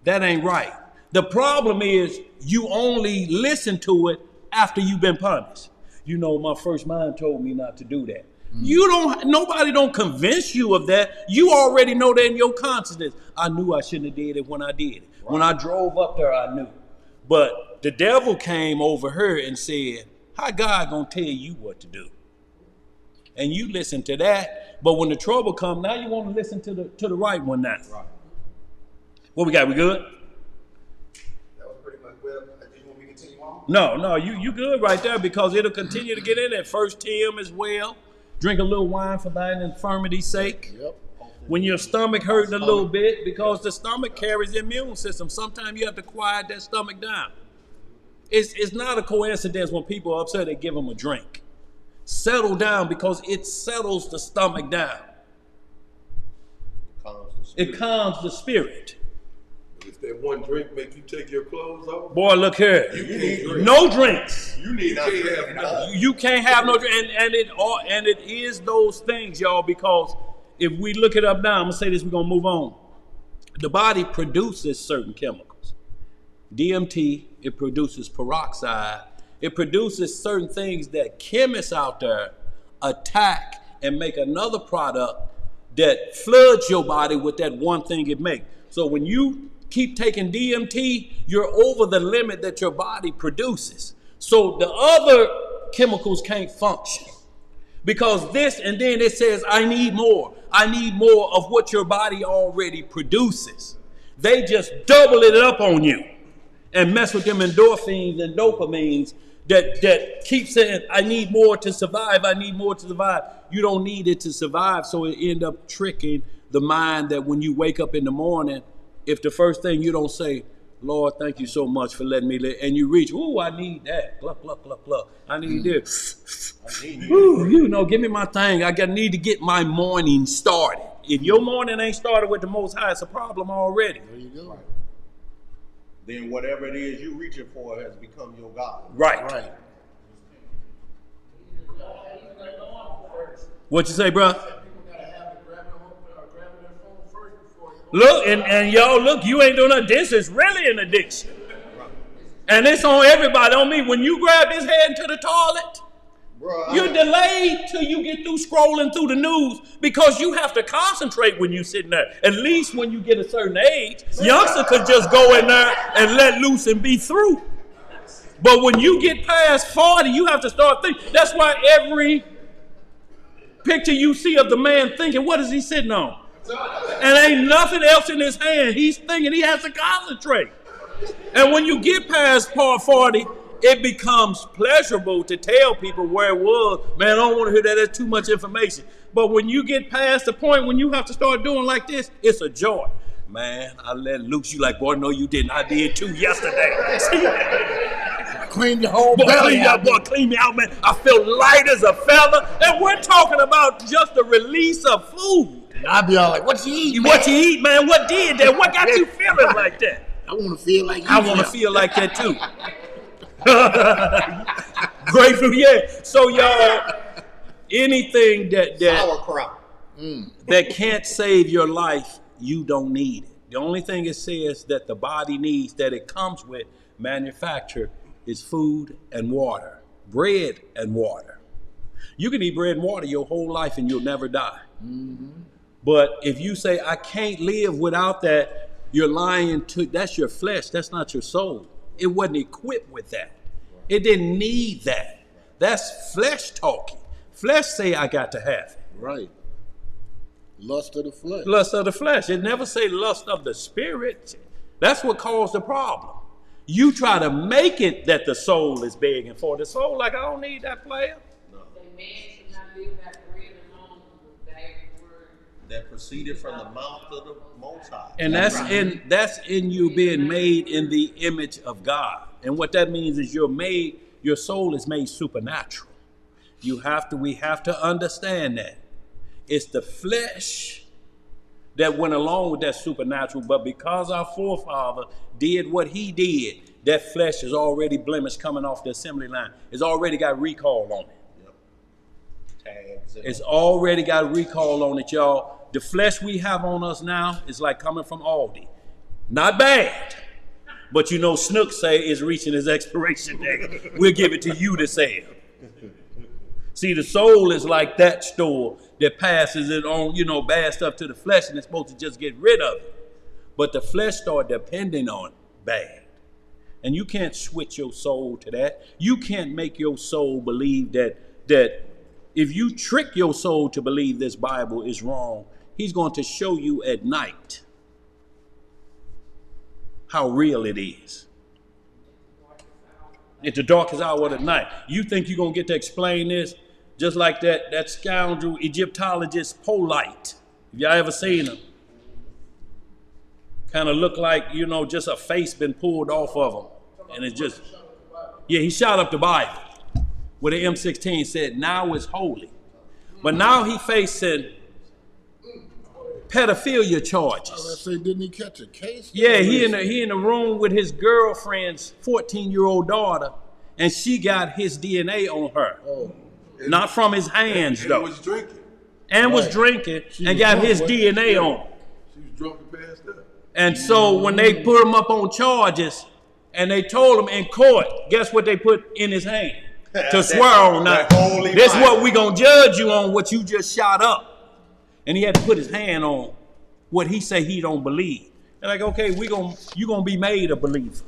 that ain't right. The problem is you only listen to it after you've been punished. My first mind told me not to do that. Nobody don't convince you of that. You already know that in your consciousness. I knew I shouldn't have did it when I did it. Right. When I drove up there, I knew. But the devil came over her and said, How God gonna tell you what to do? And you listen to that, but when the trouble comes, now you want to listen to the right one now. Right. What we got? We good? That was pretty much, well, do you want me to continue on? No, you good right there, because it'll continue to get in there. 1 Tim as well. Drink a little wine for thine infirmity's sake. Yep. When your stomach hurting a little bit, because the stomach carries the immune system. Sometimes you have to quiet that stomach down. It's not a coincidence when people are upset, they give them a drink. Settle down, because it settles the stomach down. It calms the spirit. If that one drink make you take your clothes off, Boy, look here. you can't drink. No drinks. You can't have nothing. You can't have no drink. And it is those things, y'all, because if we look it up now, I'm gonna say this, we're gonna move on. The body produces certain chemicals. DMT, it produces peroxide. It produces certain things that chemists out there attack and make another product that floods your body with that one thing it makes. So when you keep taking DMT, you're over the limit that your body produces. So the other chemicals can't function. Because this, and then it says, I need more. I need more of what your body already produces. They just double it up on you and mess with them endorphins and dopamines that keep saying, I need more to survive. I need more to survive. You don't need it to survive. So it end up tricking the mind that when you wake up in the morning, if the first thing you don't say, Lord, thank you so much for letting me live, and you reach, ooh, I need that. Gluck, gluck, gluck, gluck. I need this. Ooh, give me my thing. I need to get my morning started. If your morning ain't started with the Most High, it's a problem already. There you go. Then whatever it is you're reaching for has become your God. Right. What you say, bro? Look, and y'all, look, you ain't doing nothing. This is really an addiction. And it's on everybody, on me. When you grab this head into the toilet, you're delayed till you get through scrolling through the news, because you have to concentrate when you're sitting there. At least when you get a certain age, youngster could just go in there and let loose and be through. But when you get past 40, you have to start thinking. That's why every picture you see of the man thinking, what is he sitting on? And ain't nothing else in his hand. He's thinking, he has to concentrate. And when you get past part 40, it becomes pleasurable to tell people where it was. Man, I don't want to hear that. That's too much information. But when you get past the point when you have to start doing like this, it's a joy. Man, I let loose. You like, boy, no, you didn't. I did too yesterday. Clean your whole boy, belly out. Boy, clean me out, man. I feel light as a feather. And we're talking about just the release of food. And I be all like, what you eat, man? What you eat, man? What did that? What got you feeling like that? I want to feel like you. I want to feel like that too. Grapefruit, yeah. So y'all, anything that can't save your life, you don't need it. The only thing it says that the body needs, that it comes with, manufacture, is food and water. Bread and water. You can eat bread and water your whole life and you'll never die. Mm-hmm. But if you say, I can't live without that, you're lying to, that's your flesh, that's not your soul. It wasn't equipped with that. It didn't need that. That's flesh talking. Flesh say, I got to have it. Right. Lust of the flesh. Lust of the flesh. It never say lust of the spirit. That's what caused the problem. You try to make it that the soul is begging for. The soul, like, I don't need that player. No. Man should not live that bread alone, but that word that proceeded from the mouth of the Most High. And that's in you being made in the image of God. And what that means is your soul is made supernatural. We have to understand that. It's the flesh that went along with that supernatural, but because our forefather did what he did, that flesh is already blemished coming off the assembly line. It's already got recall on it. Yep. It's already got recall on it, y'all. The flesh we have on us now is like coming from Aldi. Not bad, but you know Snook say it's reaching its expiration date. We'll give it to you to sell. See, the soul is like that store that passes it on, bad stuff to the flesh, and it's supposed to just get rid of it. But the flesh start depending on bad. And you can't switch your soul to that. You can't make your soul believe that if you trick your soul to believe this Bible is wrong, he's going to show you at night how real it is. At the darkest hour of the night. You think you're going to get to explain this just like that scoundrel Egyptologist Polite. Have y'all ever seen him? Kind of look like, just a face been pulled off of him. And it's just, he shot up the Bible where the M16 said, now it's holy. But now he facing pedophilia charges. I was gonna say, didn't he catch a case? Yeah, he in the room with his girlfriend's 14-year-old daughter, and she got his DNA on her. Oh. Not from his hands, though. Was drinking and got his DNA on. She was drunk and passed up. And so when they put him up on charges, and they told him in court, guess what they put in his hand? To swear on now. This is what we gonna judge you on, what you just shot up. And he had to put his hand on what he say he don't believe. They're like, okay, you gonna be made a believer.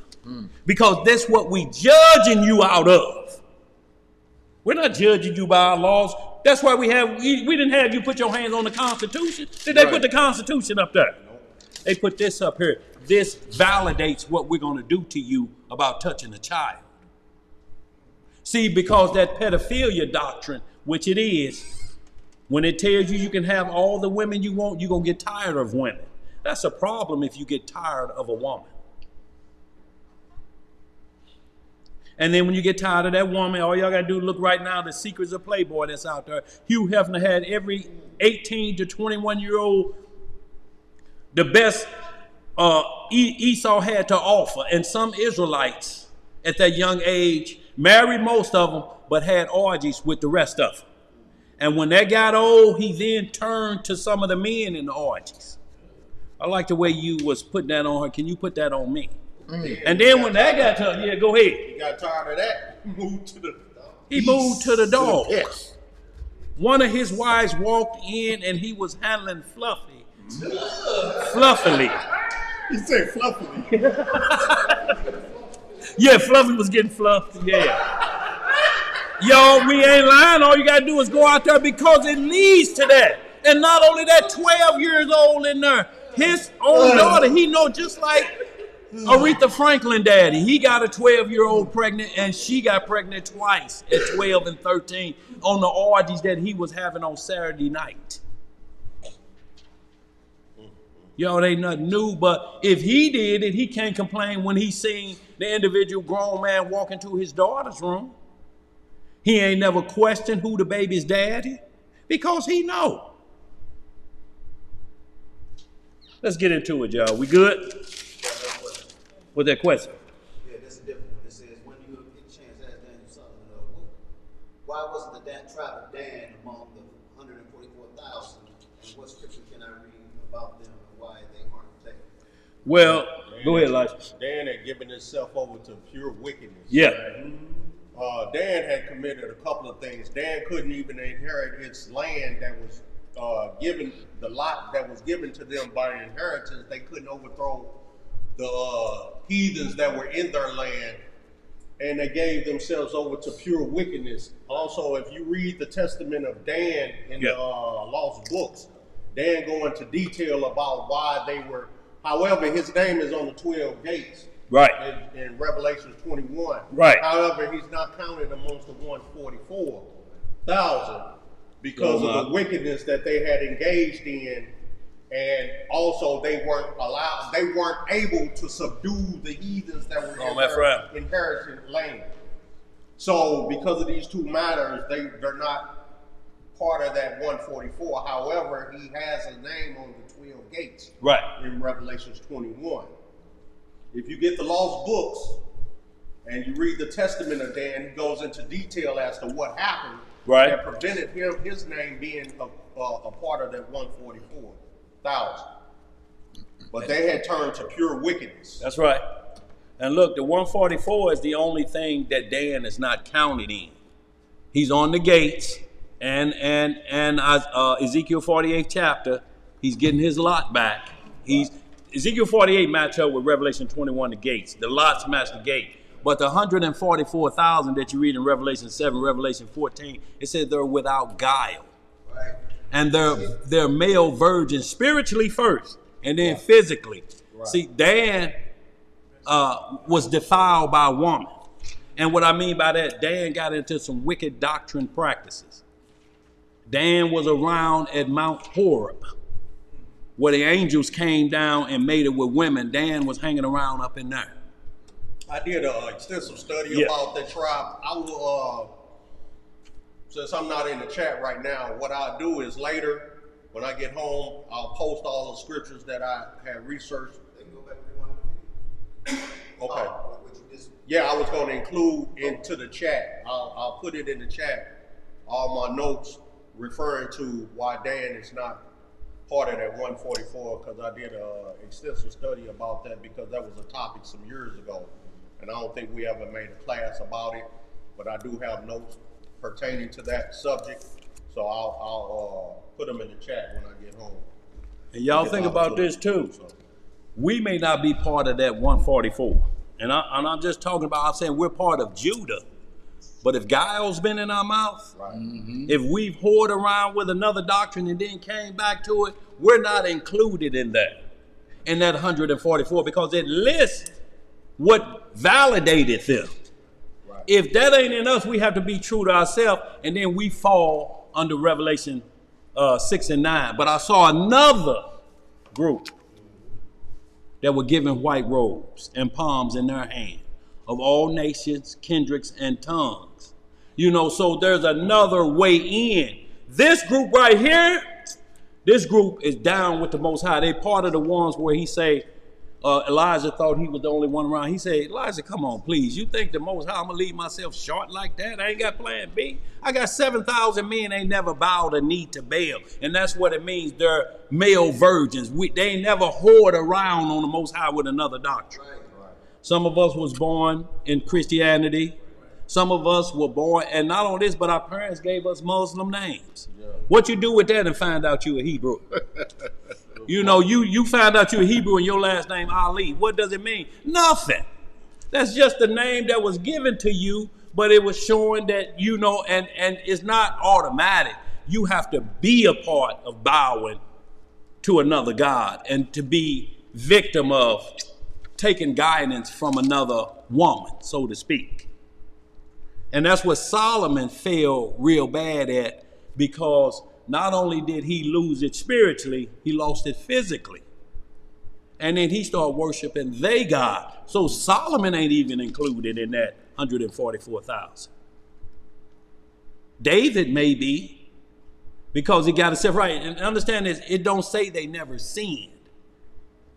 Because that's what we judging you out of. We're not judging you by our laws. That's why we didn't have you put your hands on the Constitution. Did they put the Constitution up there? They put this up here. This validates what we're going to do to you about touching a child. See, because that pedophilia doctrine, which it is, when it tells you can have all the women you want, you're going to get tired of women. That's a problem if you get tired of a woman. And then when you get tired of that woman, all y'all got to do is look right now, the Secrets of Playboy that's out there. Hugh Hefner had every 18 to 21-year-old, the best Esau had to offer. And some Israelites at that young age married most of them, but had orgies with the rest of them. And when that got old, he then turned to some of the men in the orgies. I like the way you was putting that on her. Can you put that on me? And then when that got tough, go ahead. He got tired of that. Moved to the dog. Yes. One of his wives walked in and he was handling Fluffy. Fluffily. He said fluffily. Yeah, Fluffy was getting fluffed. Yeah. Y'all, we ain't lying. All you got to do is go out there because it leads to that. And not only that, 12 years old in there. His own daughter, he know just like Aretha Franklin daddy. He got a 12-year-old pregnant and she got pregnant twice at 12 and 13 on the orgies that he was having on Saturday night. Y'all, it ain't nothing new, but if he did it, he can't complain when he seen the individual grown man walk into his daughter's room. He ain't never questioned who the baby's daddy because he know. Let's get into it, y'all. We good? With that question? Yeah, that's a different one. It says, when you get a chance, ask Daniel something. Why wasn't the tribe of Dan among the 144,000? And what scripture can I read about them and why they aren't protected? Well, go ahead, Elijah. Dan had given himself over to pure wickedness. Yeah. Dan had committed a couple of things. Dan couldn't even inherit its land that was given, the lot that was given to them by inheritance. They couldn't overthrow the heathens that were in their land, and they gave themselves over to pure wickedness. Also, if you read the testament of Dan in the lost books, Dan go into detail about why they were, however, his name is on the 12 gates. Right. In Revelation 21. Right. However, he's not counted amongst the 144,000 because of the wickedness that they had engaged in. And also they weren't able to subdue the heathens that were in their inherited land. So because of these two matters, they're not part of that 144. However, he has a name on the 12 gates. Right. In Revelation 21. If you get the lost books and you read the testament of Dan, he goes into detail as to what happened that prevented his name being a part of that 144,000. But they had turned to pure wickedness. That's right. And look, the 144 is the only thing that Dan is not counted in. He's on the gates, and Ezekiel 48th chapter, he's getting his lot back. Ezekiel 48 match up with Revelation 21, the gates. The lots match the gate. But the 144,000 that you read in Revelation 7, Revelation 14, it says they're without guile. Right. And they're male virgins spiritually first, and then physically. Right. See, Dan was defiled by a woman. And what I mean by that, Dan got into some wicked doctrine practices. Dan was around at Mount Horeb, where the angels came down and mated with women. Dan was hanging around up in there. I did an extensive study about that tribe. I will, since I'm not in the chat right now, what I'll do is later, when I get home, I'll post all the scriptures that I had researched. Okay. Yeah, I was going to include into the chat. I'll put it in the chat, all my notes referring to why Dan is not part of that 144, because I did an extensive study about that, because that was a topic some years ago. And I don't think we ever made a class about it, but I do have notes pertaining to that subject. So I'll put them in the chat when I get home. And y'all think about this too. We may not be part of that 144. And I'm just talking about, I'm saying we're part of Judah. But if guile's been in our mouth, right. If we've whored around with another doctrine and then came back to it, we're not included in that 144, because it lists what validated them. Right. If that ain't in us, we have to be true to ourselves, and then we fall under Revelation 6 and 9. But I saw another group that were given white robes and palms in their hand, of all nations, kindreds, and tongues. You know, so there's another way in. This group right here, this group is down with the Most High. They part of the ones where he say, Elijah thought he was the only one around. He said, Elijah, come on, please. You think the Most High, I'm going to leave myself short like that? I ain't got plan B. I got 7,000 men ain't never bowed a knee to Baal. And that's what it means. They're male virgins. They ain't never whored around on the Most High with another doctrine. Right. Some of us was born in Christianity. Some of us were born, and not only this, but our parents gave us Muslim names. Yeah. What you do with that and find out you a Hebrew? You know, you found out you're a Hebrew and your last name Ali. What does it mean? Nothing. That's just the name that was given to you, but it was showing that, you know, and it's not automatic. You have to be a part of bowing to another God and to be victim of taking guidance from another woman, so to speak. And that's what Solomon fell real bad at, because not only did he lose it spiritually, he lost it physically. And then he started worshiping they God. So Solomon ain't even included in that 144,000. David may be, because he got himself right. And understand this, it don't say they never sinned.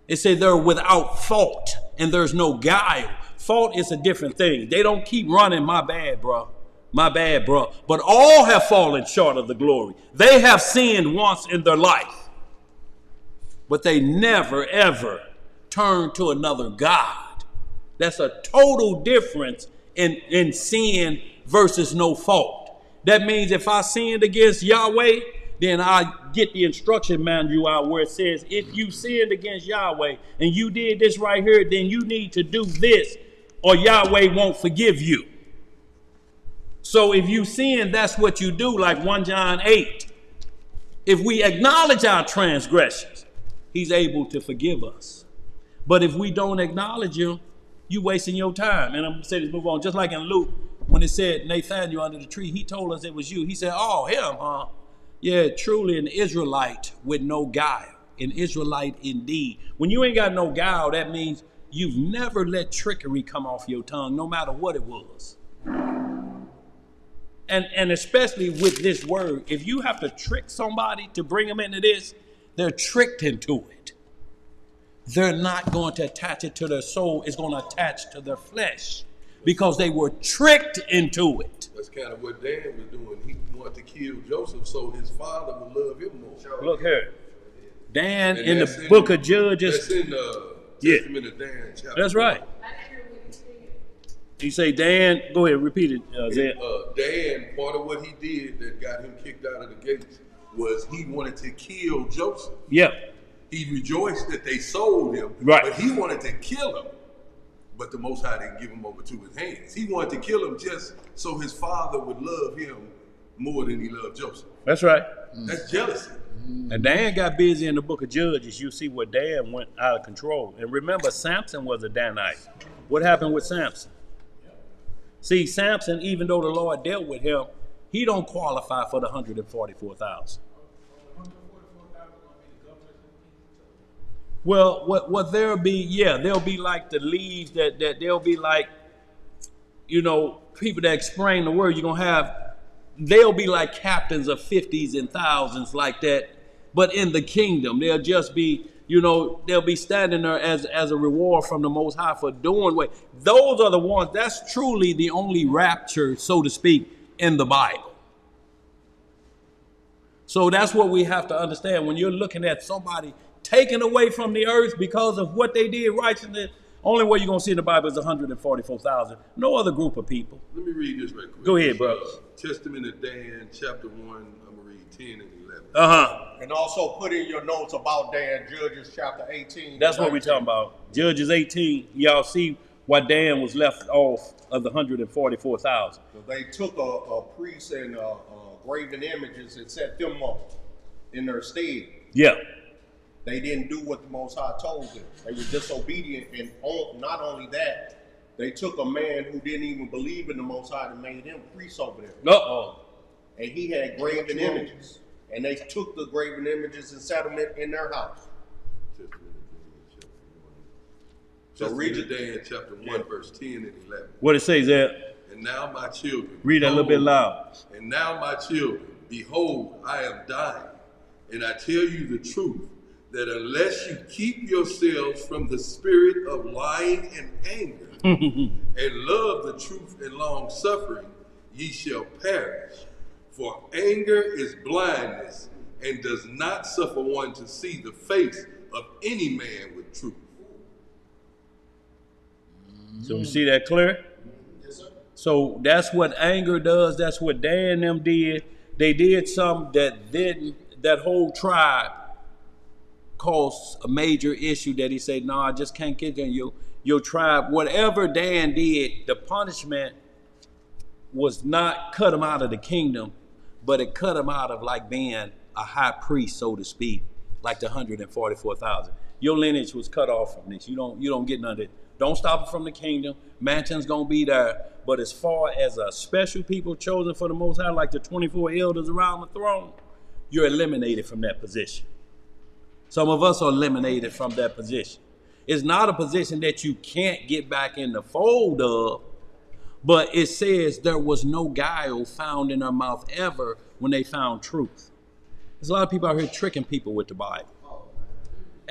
It says they're without fault and there's no guile. Fault is a different thing. They don't keep running, my bad, bro. My bad, bro. But all have fallen short of the glory. They have sinned once in their life, but they never, ever turn to another God. That's a total difference in sin versus no fault. That means if I sinned against Yahweh, then I get the instruction manual out where it says, if you sinned against Yahweh and you did this right here, then you need to do this or Yahweh won't forgive you. So if you sin, that's what you do, like 1 John 8. If we acknowledge our transgressions, he's able to forgive us. But if we don't acknowledge him, you wasting your time. And I'm going to say this, move on. Just like in Luke, when it said Nathanael under the tree, he told us it was you. He said, oh, him, huh? Yeah, truly an Israelite with no guile. An Israelite indeed. When you ain't got no guile, that means you've never let trickery come off your tongue, no matter what it was. And especially with this word, if you have to trick somebody to bring them into this, they're tricked into it. They're not going to attach it to their soul. It's going to attach to their flesh because they were tricked into it. That's kind of what Dan was doing. He wanted to kill Joseph so his father would love him more. Look here. Dan in the book of Judges. That's in the Testament of Dan chapter. That's right. You say Dan, go ahead, repeat it, Zed. Dan, part of what he did that got him kicked out of the gates was he wanted to kill Joseph. Yeah. He rejoiced that they sold him, right. But he wanted to kill him. But the Most High didn't give him over to his hands. He wanted to kill him just so his father would love him more than he loved Joseph. That's right. That's jealousy. And Dan got busy in the book of Judges. You see where Dan went out of control. And remember, Samson was a Danite. What happened with Samson? See, Samson, even though the Lord dealt with him, he don't qualify for the 144,000. Well, what there'll be like the leaves that they'll be like, you know, people that explain the word. You're gonna have, they'll be like captains of 50s and thousands like that. But in the kingdom, they'll just be, you know, they'll be standing there as a reward from the Most High for doing what. Those are the ones, that's truly the only rapture, so to speak, in the Bible. So that's what we have to understand. When you're looking at somebody taken away from the earth because of what they did righteousness, only way you're going to see in the Bible is 144,000. No other group of people. Let me read this right quick. Go ahead, bro. Testament of Dan, chapter 1, I'm going to read 10 and 11. And also put in your notes about Dan, Judges chapter 18. That's what we're talking about. Judges 18, y'all see why Dan was left off of the 144,000. So they took a priest and graven images and set them up in their stead. Yeah. They didn't do what the Most High told them. They were disobedient, and not only that, they took a man who didn't even believe in the Most High and made him priest over there. Uh-oh. And he had graven images, and they took the graven images and set them in their house. So read it, Dan, chapter 1, verse 10 and 11. What it says there? And now my children. Read that a little bit loud. And now my children, behold, I am dying, and I tell you the truth, that unless you keep yourselves from the spirit of lying and anger, and love the truth and long suffering, ye shall perish. For anger is blindness, and does not suffer one to see the face of any man with truth. So you see that clear? Yes, sir. So that's what anger does. That's what Dan and them did. They did something that didn't, that whole tribe caused a major issue that he said, no, I just can't get in your tribe. Whatever Dan did, the punishment was not cut him out of the kingdom, but it cut him out of like being a high priest, so to speak, like the 144,000. Your lineage was cut off from this. You don't get none of it. Don't stop it from the kingdom. Mansion's gonna be there. But as far as a special people chosen for the Most High, like the 24 elders around the throne, you're eliminated from that position. Some of us are eliminated from that position. It's not a position that you can't get back in the fold of, but it says there was no guile found in their mouth ever when they found truth. There's a lot of people out here tricking people with the Bible.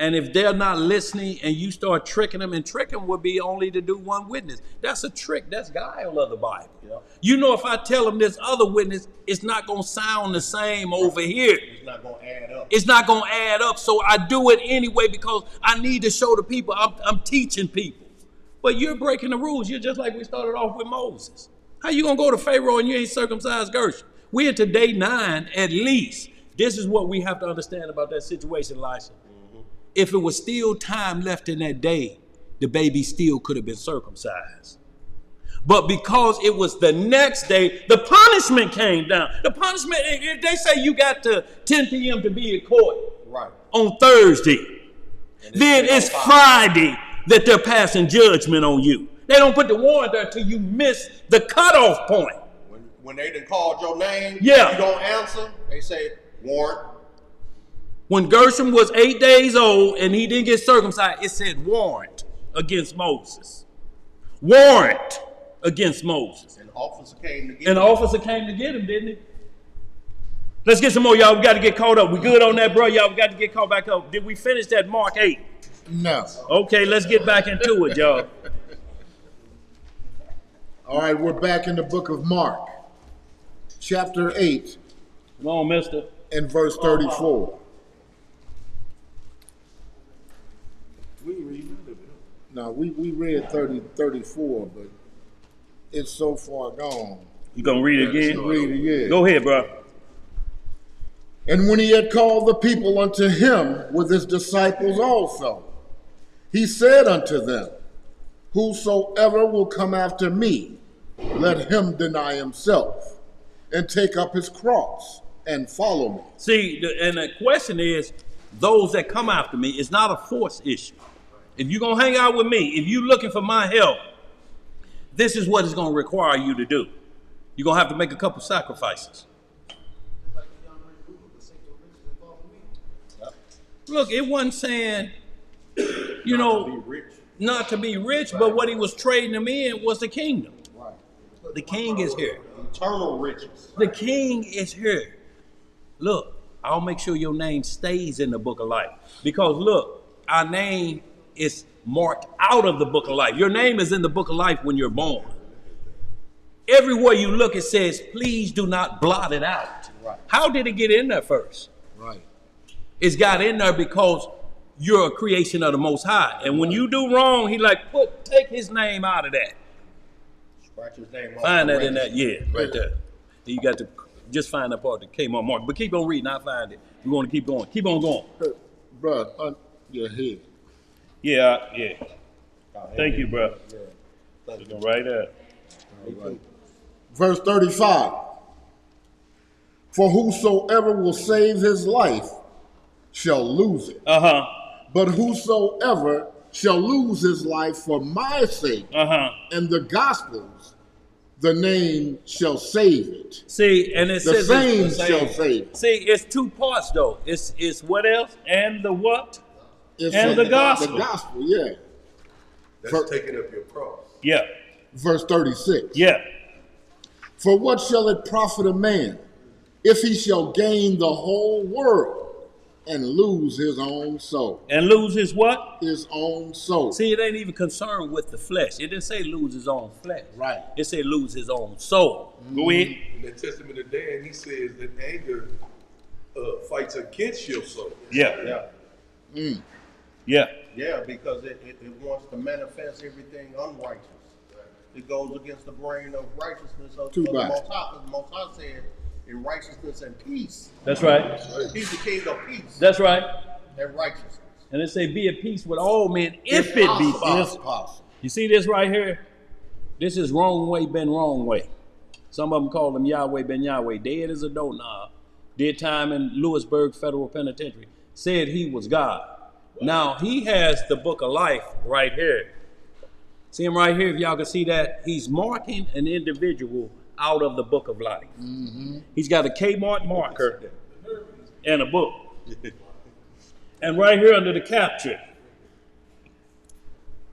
And if they're not listening and you start tricking them, and tricking would be only to do one witness. That's a trick. That's guile of the Bible. Yeah. You know, if I tell them this other witness, it's not going to sound the same over here. It's not going to add up. It's not going to add up. So I do it anyway because I need to show the people I'm teaching people. But you're breaking the rules. You're just like we started off with Moses. How you going to go to Pharaoh and you ain't circumcised Gershon? We're into day 9 at least. This is what we have to understand about that situation, Elisha. If it was still time left in that day, the baby still could have been circumcised. But because it was the next day, the punishment came down. The punishment, if they say you got to 10 p.m. to be in court on Thursday, then it's Friday that they're passing judgment on you. They don't put the warrant there till you miss the cutoff point. When they done called your name, yeah, you don't answer, they say warrant. When Gershom was 8 days old and he didn't get circumcised, it said warrant against Moses. Warrant against Moses. An officer came to get him. An officer came to get him, didn't he? Let's get some more, y'all. We got to get caught up. We good on that, bro? Y'all, we got to get caught back up. Did we finish that Mark 8? No. Okay, let's get back into it, y'all. All right, we're back in the book of Mark, chapter 8. Come on, mister. And verse 34. No, we read 34, but it's so far gone. You gonna read it again? Read it again. Go ahead, bro. And when he had called the people unto him with his disciples also, he said unto them, whosoever will come after me, let him deny himself and take up his cross and follow me. See, and the question is, those that come after me, it's not a force issue. If you're going to hang out with me, if you're looking for my help, this is what it's going to require you to do. You're going to have to make a couple sacrifices. Look, it wasn't saying, not to be rich, but what he was trading them in was the kingdom. The king is here. Eternal riches. The king is here. Look, I'll make sure your name stays in the book of life. Because look, our name is marked out of the book of life. Your name is in the book of life when you're born. Everywhere you look, it says, please do not blot it out. Right. How did it get in there first? Right. It's got in there because you're a creation of the Most High. And when you do wrong, he like, take his name out of that. Scratch his name off. Find that in that, right there. You got to just find that part that came on Mark. But keep on reading, I'll find it. We're going to keep going. Keep on going. Bro, your head. Yeah. Thank you, bro. Go right there. Right. Verse 35. For whosoever will save his life shall lose it. But whosoever shall lose his life for my sake and the gospel's, the name shall save it. See, and it says the same shall save it. See, it's two parts though. It's what else? And the what? And the gospel. The gospel, yeah. That's taking up your cross. Yeah. Verse 36. Yeah. For what shall it profit a man if he shall gain the whole world and lose his own soul? And lose his what? His own soul. See, it ain't even concerned with the flesh. It didn't say lose his own flesh. Right. It said lose his own soul. Go ahead. In the Testament of Dan, he says that anger fights against your soul. Yeah. Yeah, because it wants to manifest everything unrighteous. It goes against the brain of righteousness of the Most High. The Most High said, in righteousness and peace. That's right. He's the king of peace. That's right. And righteousness. And it say be at peace with all men if it be possible. You see this right here? This is wrong way been wrong way. Some of them call him Yahweh ben Yahweh. Dead as a doorknob. Did time in Lewisburg Federal Penitentiary. Said he was God. Now he has the book of life right here. See him right here, if y'all can see that? He's marking an individual out of the book of life. He's got a Kmart marker and a book. And right here under the capture,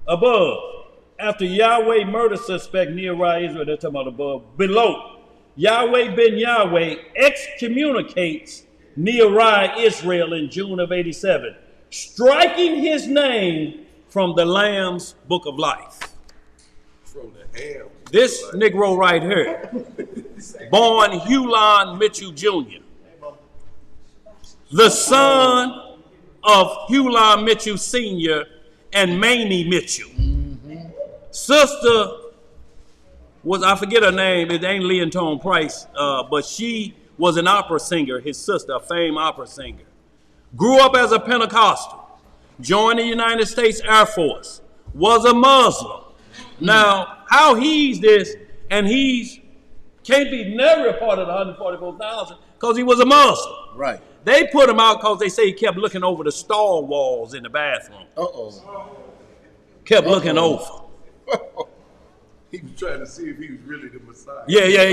above, after Yahweh murder suspect Nehemiah Israel, they're talking about above, below, Yahweh ben Yahweh excommunicates Nehemiah Israel in June of 87, striking his name from the Lamb's book of life. From the ham. This Negro right here, born Hulon Mitchell Jr., the son of Hulon Mitchell Sr. and Mamie Mitchell. Sister was, I forget her name, it ain't Leontone Price, but she was an opera singer, his sister, a famed opera singer. Grew up as a Pentecostal. Joined the United States Air Force, was a Muslim. Now, how he's this, and he's can't be never a part of the 144,000 because he was a Muslim. Right. They put him out because they say he kept looking over the stall walls in the bathroom. Kept looking over. He was trying to see if he was really the Messiah. Yeah.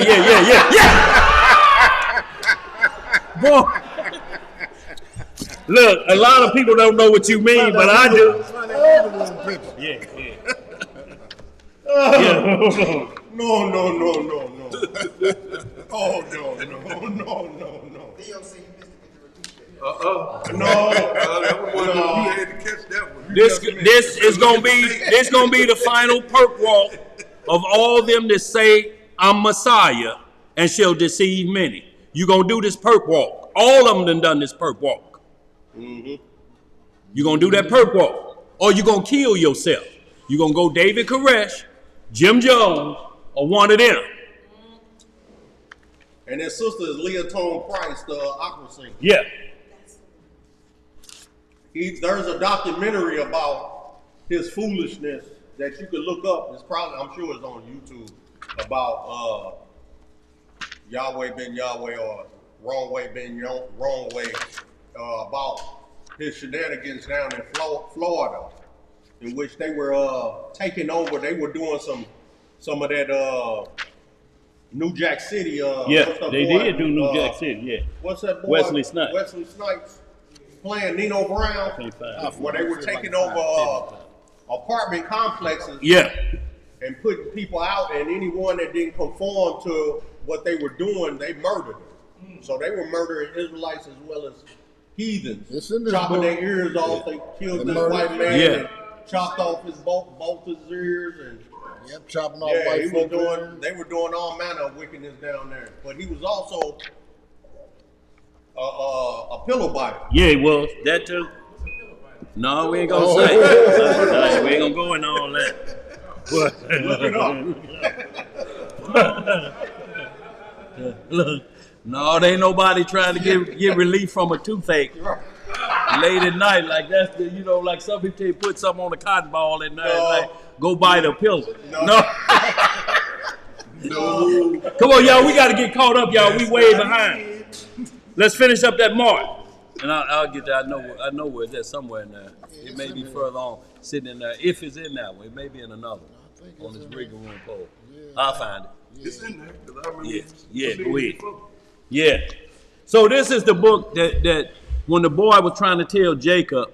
Boy. Look, a lot of people don't know what you mean, but I do. Yeah. No. Oh, no. You had to catch that one. This is gonna be the final perk walk of all them that say I'm Messiah and shall deceive many. You gonna do this perk walk. All of them done this perk walk. You're going to do that perk walk, or you're going to kill yourself. You're going to go David Koresh, Jim Jones, or one of them. And his sister is Leotone Price, the opera singer. Yeah. There's a documentary about his foolishness that you could look up. It's probably, I'm sure it's on YouTube, about Yahweh ben Yahweh or wrong way ben wrong way, about his shenanigans down in Florida, in which they were taking over. They were doing some of that New Jack City. They did do New Jack City. Yeah. What's that boy? Wesley Snipes. Wesley Snipes playing Nino Brown, where they were taking over apartment complexes. Yeah. And putting people out, and anyone that didn't conform to what they were doing, they murdered them. So they were murdering Israelites as well as heathens, chopping their ears off. They killed this white man and chopped off his both his ears, and chopping off white folk. They were doing all manner of wickedness down there. But he was also a pillow biter. Yeah, he was. That too. No, we ain't gonna say. We ain't gonna go into all that. Look it up. Look, no, there ain't nobody trying to get relief from a toothache late at night. Like that's the, like some people tell you put something on a cotton ball at night, like go bite a pillow. No. Come on, y'all, we got to get caught up, y'all. We way behind. Let's finish up that mark. And I'll get that. I know where it's at somewhere in there. It may be further on, sitting in there. If it's in that one, it may be in another one on this rigging room pole. I'll find it. It's in there. I remember Go ahead. Yeah. So this is the book that when the boy was trying to tell Jacob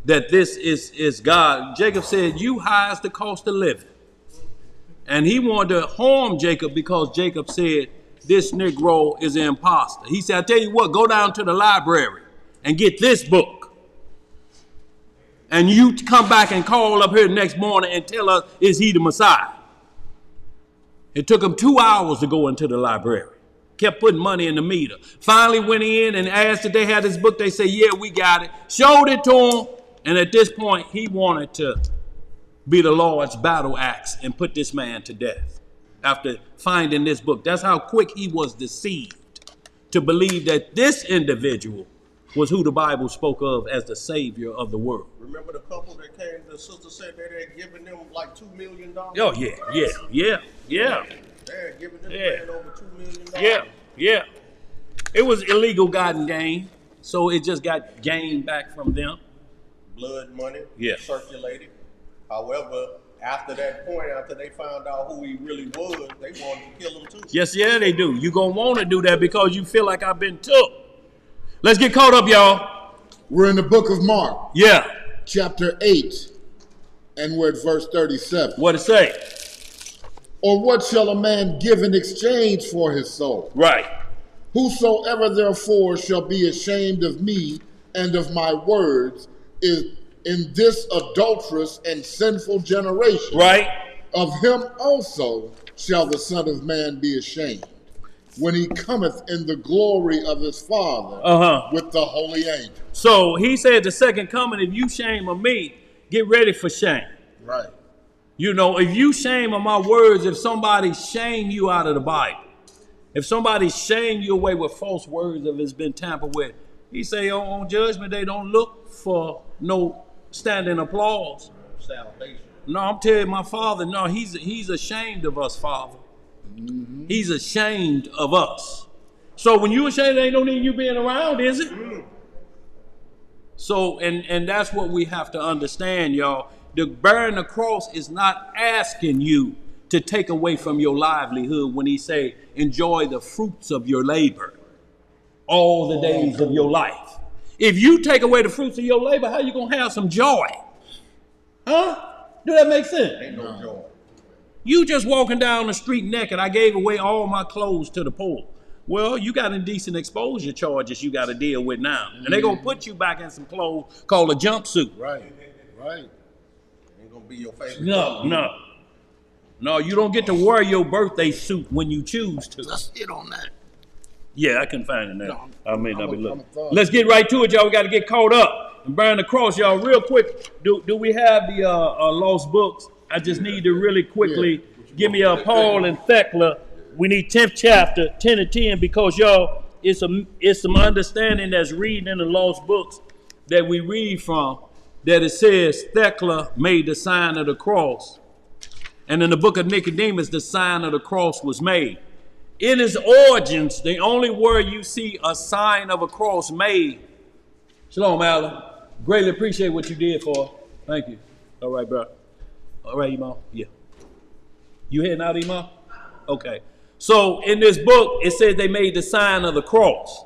that this is God, Jacob said, "You highest the cost of living." And he wanted to harm Jacob because Jacob said, "This Negro is an imposter." He said, "I tell you what, go down to the library and get this book. And you come back and call up here the next morning and tell us, is he the Messiah?" It took him 2 hours to go into the library. Kept putting money in the meter. Finally went in and asked if they had this book. They said, "Yeah, we got it." Showed it to him. And at this point, he wanted to be the Lord's battle axe and put this man to death after finding this book. That's how quick he was deceived to believe that this individual was who the Bible spoke of as the Savior of the world. Remember the couple that came, the sister said that they had given them like $2 million? Oh, yeah. They had given this man over $2 million. Yeah. It was illegal gotten gain, so it just got gain back from them. Blood money circulated. However, after that point, after they found out who he really was, they wanted to kill him too. Yes, they do. You're going to want to do that because you feel like I've been took. Let's get caught up, y'all. We're in the book of Mark. Yeah. Chapter 8, and we're at verse 37. What it say? Or what shall a man give in exchange for his soul? Right. Whosoever therefore shall be ashamed of me and of my words is in this adulterous and sinful generation. Right. Of him also shall the Son of Man be ashamed, when he cometh in the glory of his Father with the holy angels. So he said the second coming, if you shame of me, get ready for shame. Right. If you shame of my words, if somebody shame you out of the Bible, if somebody shame you away with false words, if it's been tampered with, he say on judgment day, don't look for no standing applause. Salvation. No, I'm telling you, my Father, no, he's ashamed of us, Father. Mm-hmm. He's ashamed of us. So when you ashamed, there ain't no need you being around, is it? So, and that's what we have to understand, y'all. The bearing the cross is not asking you to take away from your livelihood when he say, enjoy the fruits of your labor all the days of your life. If you take away the fruits of your labor, how you going to have some joy? Huh? Do that make sense? Ain't no joy. You just walking down the street naked. I gave away all my clothes to the poor. Well, you got indecent exposure charges you got to deal with now. And they're going to put you back in some clothes called a jumpsuit. Right. Ain't going to be your favorite. No, you don't get to wear your birthday suit when you choose to. Let's hit on that. Yeah, I can find it now. I may not be looking. Let's get right to it, y'all. We got to get caught up and burn the cross, y'all. Real quick, do we have the lost books? I just need to really quickly give me a Paul and Thecla We need 10th chapter, 10 and 10, because y'all, it's some understanding that's reading in the lost books that we read from, that it says Thecla made the sign of the cross. And in the book of Nicodemus, the sign of the cross was made. In its origins, the only word you see a sign of a cross made. Shalom, Alan. Greatly appreciate what you did for us. Thank you. All right, bro. All right, Imam. Yeah. You heading out, Imam? Okay. So in this book, it says they made the sign of the cross.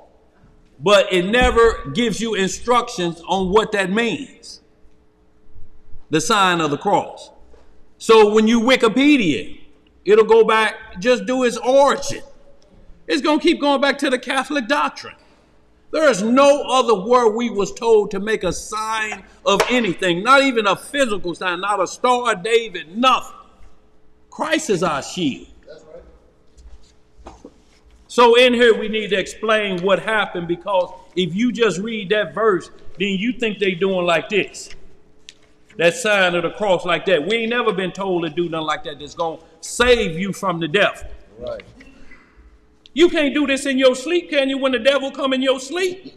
But it never gives you instructions on what that means. The sign of the cross. So when you Wikipedia, it'll go back, just do its origin. It's going to keep going back to the Catholic doctrine. There is no other word we was told to make a sign of anything, not even a physical sign, not a Star of David, nothing. Christ is our shield. That's right. So in here we need to explain what happened, because if you just read that verse, then you think they doing like this. That sign of the cross like that. We ain't never been told to do nothing like that that's going to save you from the devil. Right. You can't do this in your sleep, can you, when the devil come in your sleep?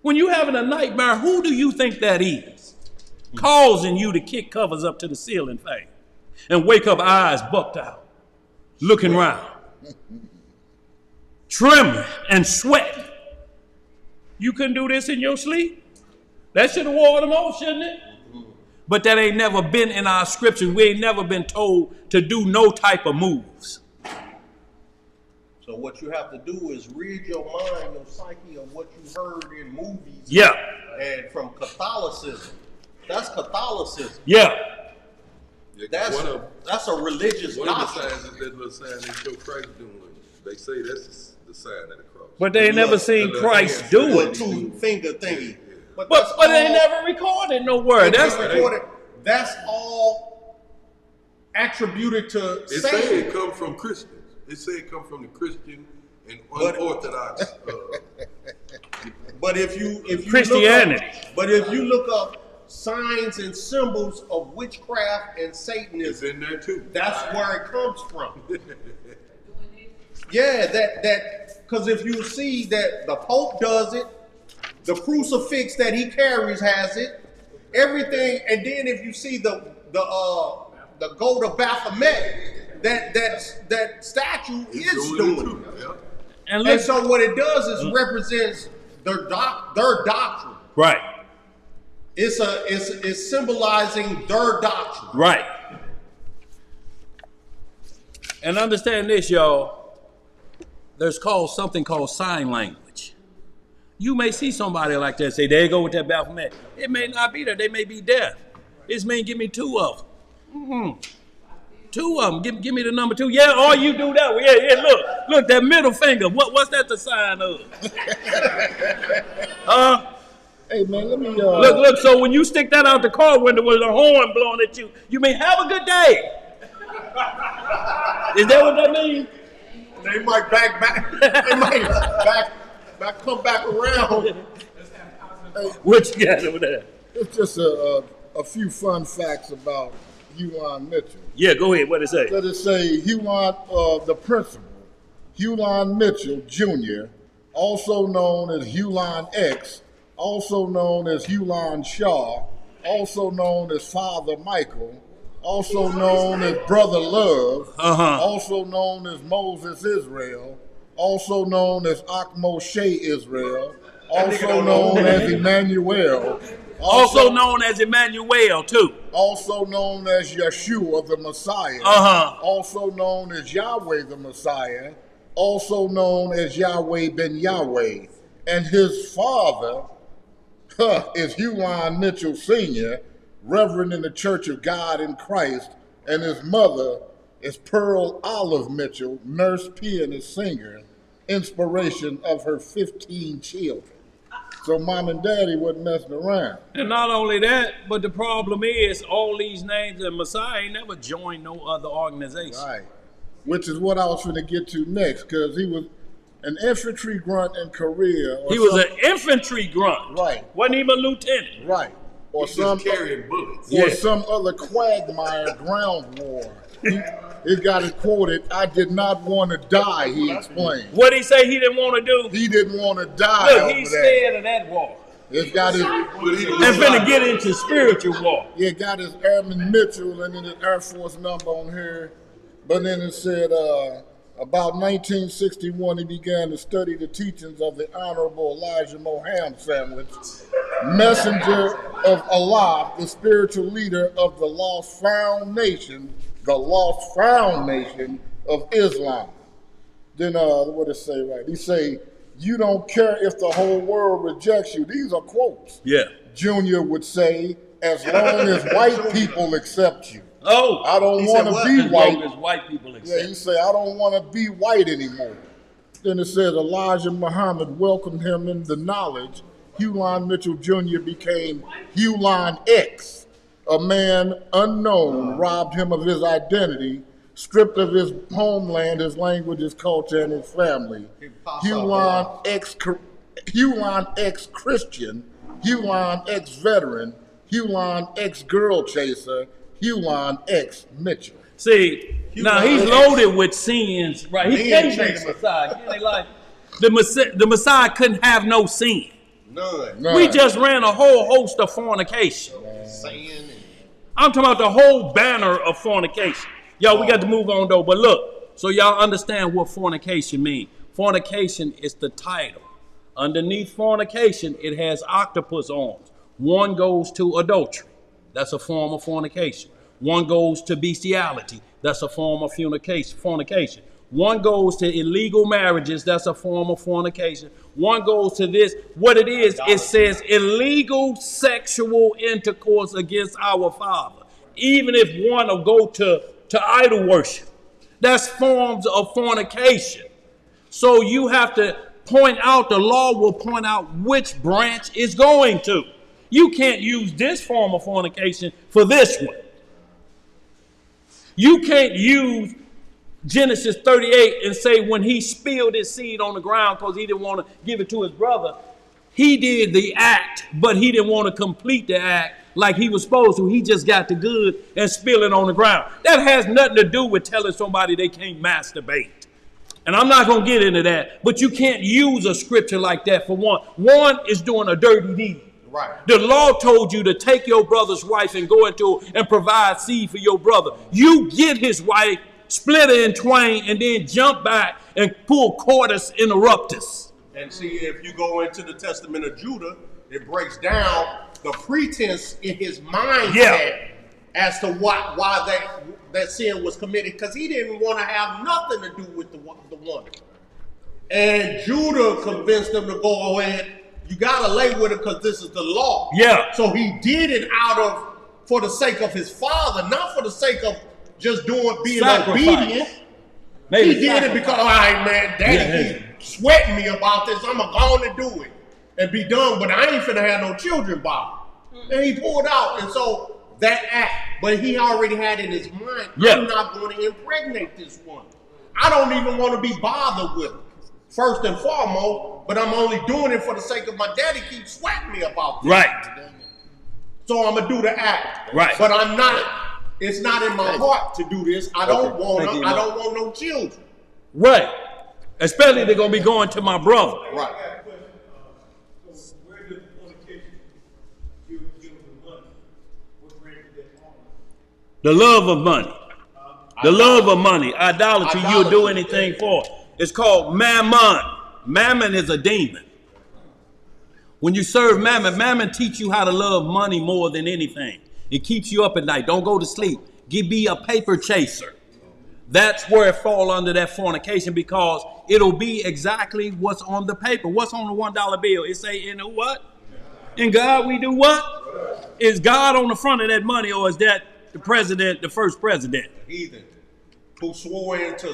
When you having a nightmare, who do you think that is? Causing you to kick covers up to the ceiling fan and wake up eyes bucked out, looking around, trembling and sweating. You couldn't do this in your sleep? That should have wore them off, shouldn't it? But that ain't never been in our scripture. We ain't never been told to do no type of moves. So what you have to do is rid your mind, your psyche of what you heard in movies. Yeah. And from Catholicism. That's Catholicism. Yeah. That's a religious One of the doctrine. signs is that little sign they show Christ doing. They say that's the sign of the cross. But they ain't never seen Christ do With it. two finger thingy. But they ain't never recorded no word. That's all attributed to It say Satan. it come from Christians. It say it come from the Christian and unorthodox. But if you Christianity. if you look up signs and symbols of witchcraft and Satanism, It's in there too. that's where it comes from. Yeah, that because if you see that the Pope does it, the crucifix that he carries has it, everything, and then if you see the goat of Baphomet, that statue is doing it. Yeah. And So what it does is represents their doctrine. right, It's symbolizing their doctrine. right. And understand this, y'all. There's something called sign language. You may see somebody like that, say, there you go with that Baphomet. It may not be there. They may be deaf. This man give me two of them. Mm-hmm. Two of them. Give me the number 2. Yeah, or you do that. Yeah, look, that middle finger. What's that the sign of? Hey man, let me Look, so when you stick that out the car window with a horn blowing at you, you mean have a good day. Is that what that means? They might they might come back around. What you got over there? It's just a few fun facts about Hulon Mitchell. Yeah, go ahead. What it say? Let it say Hulon, the principal, Hulon Mitchell Jr., also known as Hulon X, also known as Hulon Shaw, also known as Father Michael, also known as Brother Love, also known as Moses Israel, also known as Moshe Israel, also known as Emmanuel, Also known as Emmanuel, too. also known as Yeshua the Messiah, also known as Yahweh the Messiah, also known as Yahweh ben Yahweh. And his father is Hulon Mitchell Sr., Reverend in the Church of God in Christ, and his mother is Pearl Olive Mitchell, nurse, pianist, singer, inspiration of her 15 children. So mom and daddy wasn't messing around. And not only that, but the problem is all these names of Messiah ain't never joined no other organization. Right. Which is what I was going to get to next, because he was an infantry grunt in Korea. He was an infantry grunt. Right. Wasn't even a lieutenant. Right. Or He's some just carrying bullets. or some other quagmire ground war. It got it quoted, I did not want to die, he explained. What did he say he didn't want to do? He didn't want to die. Look, he's scared of that war. It's got his, and finna get into spiritual war. Yeah, it got his Airman Mitchell and then his Air Force number on here. But then it said, about 1961, he began to study the teachings of the Honorable Elijah Moham Sandwich, messenger of Allah, the spiritual leader of the lost found nation of Islam. Then what did it say right? He say, you don't care if the whole world rejects you. These are quotes. Yeah. Junior would say, as long as white people accept you. Oh, I don't want to be white. As long as white people accept. Yeah, he say, I don't want to be white anymore. Then it says Elijah Muhammad welcomed him in the knowledge. Huline Mitchell Jr. became Huline X. A man unknown robbed him of his identity, stripped of his homeland, his language, his culture, and his family. Huline X Christian, Huline X veteran, Huline X girl chaser, Huline X Mitchell. See, now he's loaded with sins, right? He can't be the Messiah. Like, the Messiah couldn't have no sin. None. We just ran a whole host of fornication. I'm talking about the whole banner of fornication. Y'all, we got to move on though. But look, so y'all understand what fornication means. Fornication is the title. Underneath fornication, it has octopus arms. One goes to adultery. That's a form of fornication. One goes to bestiality. That's a form of fornication. One goes to illegal marriages. That's a form of fornication. One goes to this. What it is, it says illegal sexual intercourse against our Father. Even if one will go to idol worship. That's forms of fornication. So you have to point out, the law will point out which branch is going to. You can't use this form of fornication for this one. You can't use Genesis 38 and say when he spilled his seed on the ground because he didn't want to give it to his brother, he did the act, but he didn't want to complete the act like he was supposed to. He just got the good and spill it on the ground. That has nothing to do with telling somebody they can't masturbate. And I'm not going to get into that, but you can't use a scripture like that for one. One is doing a dirty deed. Right. The law told you to take your brother's wife and go into and provide seed for your brother. You get his wife, split her in twain, and then jump back and pull cordus interruptus. And see, if you go into the Testament of Judah, it breaks down the pretense in his mindset as to why that sin was committed, because he didn't want to have nothing to do with the woman. And Judah convinced him to go ahead. You got to lay with her because this is the law. Yeah. So he did it for the sake of his father, not for the sake of just being obedient. Maybe he did it because, all right, man, daddy keeps sweating me about this. I'm going to do it and be done, but I ain't finna have no children by it. And he pulled out. And so that act, but he already had in his mind, I'm not going to impregnate this one. I don't even want to be bothered with it, first and foremost, but I'm only doing it for the sake of my daddy keeps sweating me about this. Right. So I'm going to do the act. Right. But it's not in my heart to do this. I don't want no children. Right. Especially they're going to be going to my brother. Right. The love of money. The love of money. Idolatry, you'll do anything for. It's called mammon. Mammon is a demon. When you serve mammon, mammon teach you how to love money more than anything. It keeps you up at night. Don't go to sleep. Be a paper chaser. That's where it fall under that fornication, because it'll be exactly what's on the paper. What's on the $1 bill? It say in the what? In God we do what? Is God on the front of that money, or is that the president, the first president? Heathen who swore in to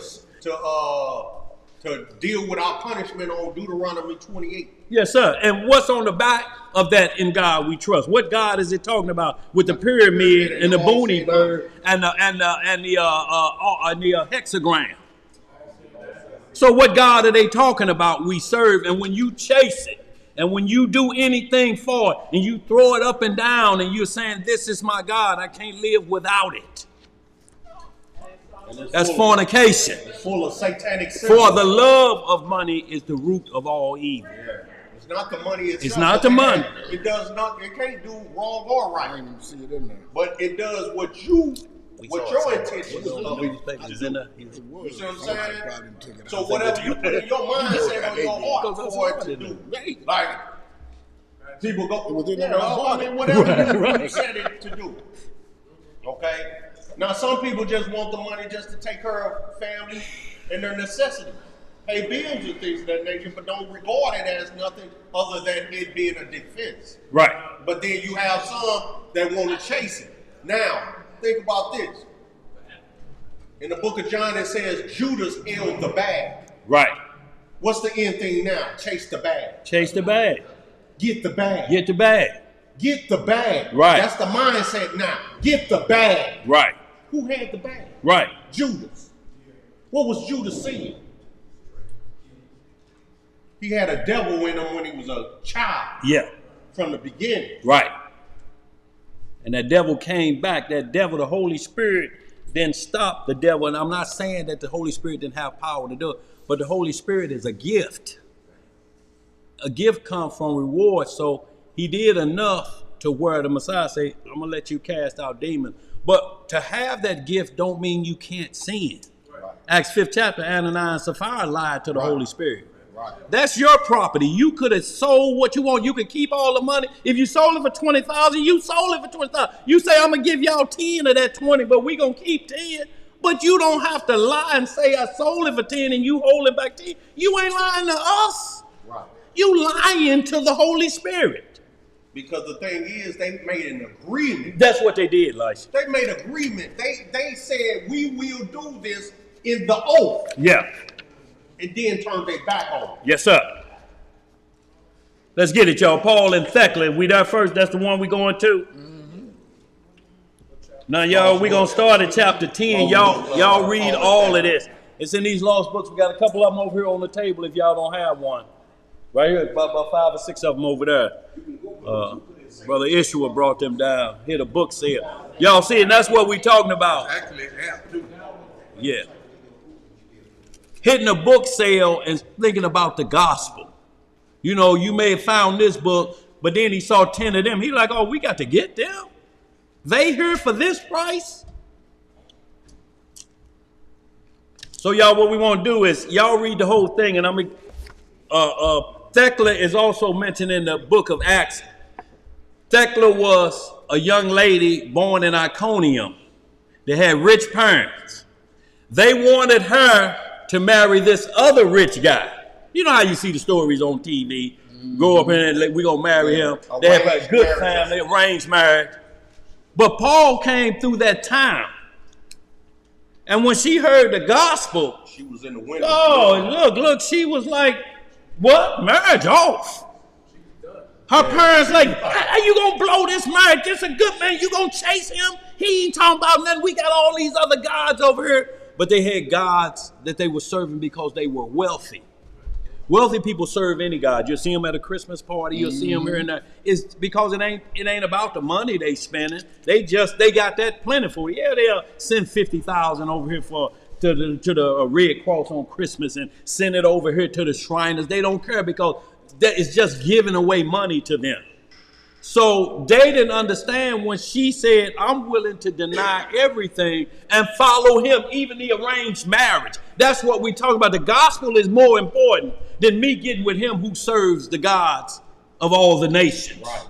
deal with our punishment on Deuteronomy 28. Yes, sir. And what's on the back of that in God we trust? What God is it talking about with the pyramid and the booty bird and the hexagram? So what God are they talking about we serve? And when you chase it, and when you do anything for it, and you throw it up and down, and you're saying, this is my God, I can't live without it. That's fornication. Full of satanic symbols. For the love of money is the root of all evil. Yeah. It's not the money itself. It's not the money. It does not. It can't do wrong or right. I didn't even see it in there. But it does what your intentions are. You see what I'm saying? So whatever you put in your mindset or your heart for it to do, like people go, whatever you set it to do. Okay. Now some people just want the money just to take care of family and their necessities, pay bills and things of that nature, but don't regard it as nothing other than it being a defense. Right. But then you have some that want to chase it. Now, think about this. In the book of John, it says Judas held the bag. Right. What's the end thing now? Chase the bag. Chase the bag. Get the bag. Get the bag. Get the bag. Right. That's the mindset now. Get the bag. Right. Who had the bag? Right. Judas. What was Judas saying? He had a devil in him when he was a child. Yeah. From the beginning. Right. And that devil came back. That devil, the Holy Spirit, then stopped the devil. And I'm not saying that the Holy Spirit didn't have power to do it, but the Holy Spirit is a gift. A gift comes from reward. So he did enough to where the Messiah say, I'm going to let you cast out demons. But to have that gift don't mean you can't sin. Right. Acts 5th chapter, Ananias and Sapphira lied to the Holy Spirit. Right. That's your property. You could have sold what you want. You could keep all the money. If you sold it for $20,000, you sold it for $20,000. You say, I'm going to give y'all 10 of that 20, but we going to keep 10. But you don't have to lie and say I sold it for 10 and you hold it back 10. You ain't lying to us. Right. You lying to the Holy Spirit. Because the thing is, they made an agreement. That's what they did, Lisha. They made an agreement. They said, we will do this in the oath. Yeah. And then turned their back on it. Yes, sir. Let's get it, y'all. Paul and Thecla. We there first. That's the one we going to. Mm-hmm. Now, y'all, we going to start at chapter 10. Y'all read all of this. It's in these lost books. We got a couple of them over here on the table if y'all don't have one. Right here, about 5 or 6 of them over there. Brother Ishua brought them down. Here the book said. Y'all see, and that's what we talking about. Actually, have to. Yeah. Hitting a book sale and thinking about the gospel. You know, you may have found this book, but then he saw 10 of them. He like, oh, we got to get them? They here for this price? So y'all, what we want to do is, y'all read the whole thing, and I'm going to, Thecla is also mentioned in the book of Acts. Thecla was a young lady born in Iconium. They had rich parents. They wanted her to marry this other rich guy. You know how you see the stories on TV. Go up and we're going to marry him. They have a good family, arranged marriage. But Paul came through that time. And when she heard the gospel, she was in the window. Oh, look, she was like, what? Marriage off. Her parents like, how you going to blow this marriage? This a good man. You going to chase him? He ain't talking about nothing. We got all these other gods over here. But they had gods that they were serving because they were wealthy. Wealthy people serve any god. You'll see them at a Christmas party. You'll see them here and there. It's because it ain't about the money they spending. They got that plentiful. Yeah, they'll send 50,000 over here to the Red Cross on Christmas and send it over here to the Shriners. They don't care because that is just giving away money to them. So they didn't understand when she said, I'm willing to deny everything and follow him, even the arranged marriage. That's what we talk about. The gospel is more important than me getting with him who serves the gods of all the nations. Right.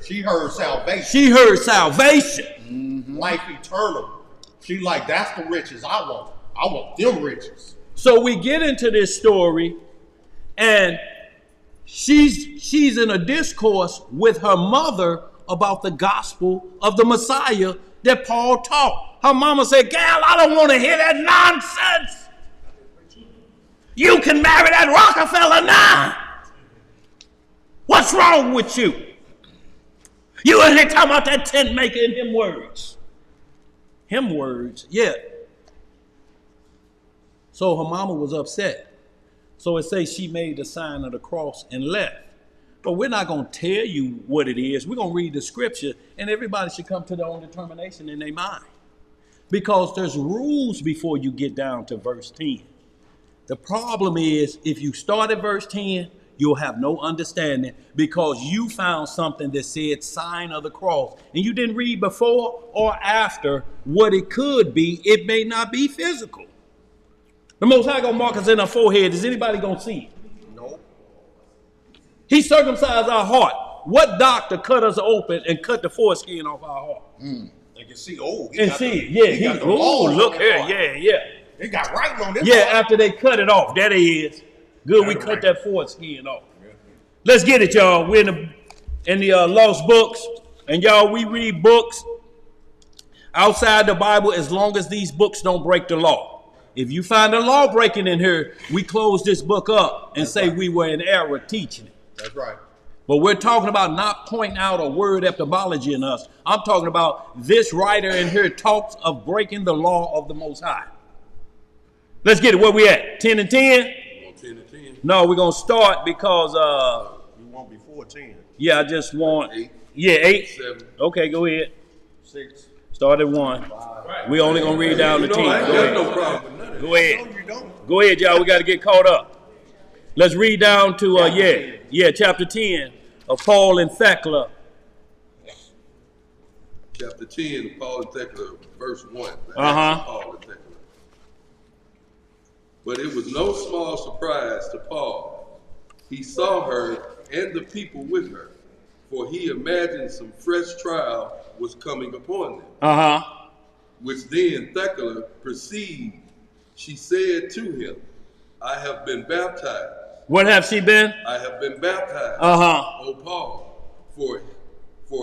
She heard salvation. Mm-hmm. Life eternal. She like, that's the riches I want. I want them riches. So we get into this story, and she's in a discourse with her mother about the gospel of the Messiah that Paul taught. Her mama said, gal, I don't want to hear that nonsense. You can marry that Rockefeller now. What's wrong with you? You in here talking about that tent maker and him words. Him words, yeah. So her mama was upset. So it says she made the sign of the cross and left. But we're not going to tell you what it is. We're going to read the scripture, and everybody should come to their own determination in their mind. Because there's rules before you get down to verse 10. The problem is, if you start at verse 10, you'll have no understanding because you found something that said sign of the cross. And you didn't read before or after what it could be. It may not be physical. The Most High gonna mark us in our forehead. Is anybody gonna see it? No. He circumcised our heart. What doctor cut us open and cut the foreskin off our heart? They can see, oh, And see, yeah, look here, yeah. They got writing on this. Yeah, after they cut it off, there it is. Good, we cut that foreskin off. Let's get it, y'all. We're in the lost books, and y'all, we read books outside the Bible as long as these books don't break the law. If you find a law breaking in here, we close this book up and say we were in error teaching it. That's right. But we're talking about not pointing out a word etymology in us. I'm talking about this writer in here talks of breaking the law of the Most High. Let's get it. Where we at? 10 and 10? 10 and 10. No, we're going to start because... you want before 10. Yeah, I just want... 8. Yeah, 8. 7. Okay, go ahead. 6. Start at 1. We only going to read down to 10. I ain't Go got ahead. no problem with none of that. Go ahead. No, you don't. Go ahead, y'all. We got to get caught up. Let's read down to, chapter 10 of Paul and Thecla. Chapter 10 of Paul and Thecla, verse 1. Paul and Thecla. But it was no small surprise to Paul. He saw her and the people with her, for he imagined some fresh trial was coming upon them. Which then Thecla perceived. She said to him, I have been baptized. What have she been? I have been baptized, O Paul, for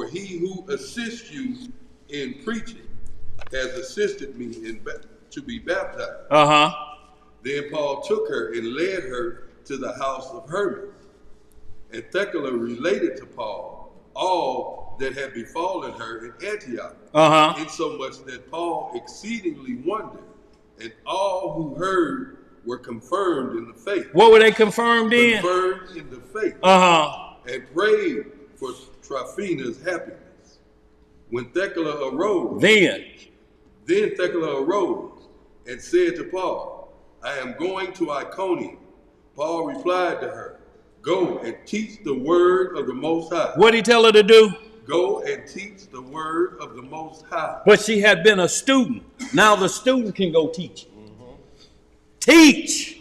he who assists you in preaching has assisted me to be baptized. Then Paul took her and led her to the house of Hermas. And Thecla related to Paul all that had befallen her in Antioch, insomuch that Paul exceedingly wondered, and all who heard were confirmed in the faith. What were they confirmed in? Confirmed in the faith. And prayed for Trophima's happiness. When Thecla arose, then Thecla arose and said to Paul, I am going to Iconium. Paul replied to her, go and teach the word of the Most High. What did he tell her to do? Go and teach the word of the Most High. But she had been a student. Now the student can go teach. Teach,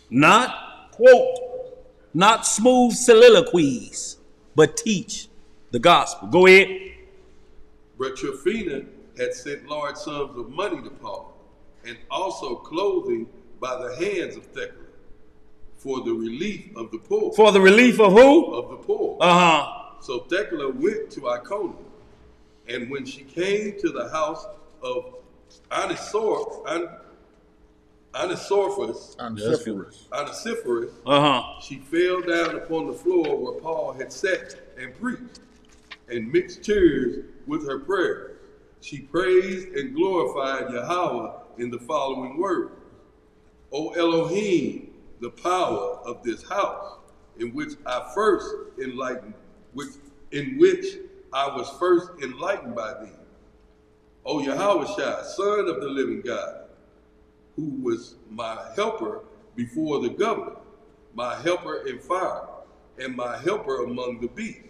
not quote, not smooth soliloquies, but teach the gospel. Go ahead. But Trophimus had sent large sums of money to Paul, and also clothing by the hands of Thecla, for the relief of the poor. For the relief of who? Of the poor. So Thecla went to Iconium, and when she came to the house of Onesiphorus, she fell down upon the floor where Paul had sat and preached, and mixed tears with her prayer. She praised and glorified Yahweh in the following words: O Elohim, the power of this house, in which I was first enlightened by thee. O Yahushua, Son of the living God, who was my helper before the governor, my helper in fire, and my helper among the beasts.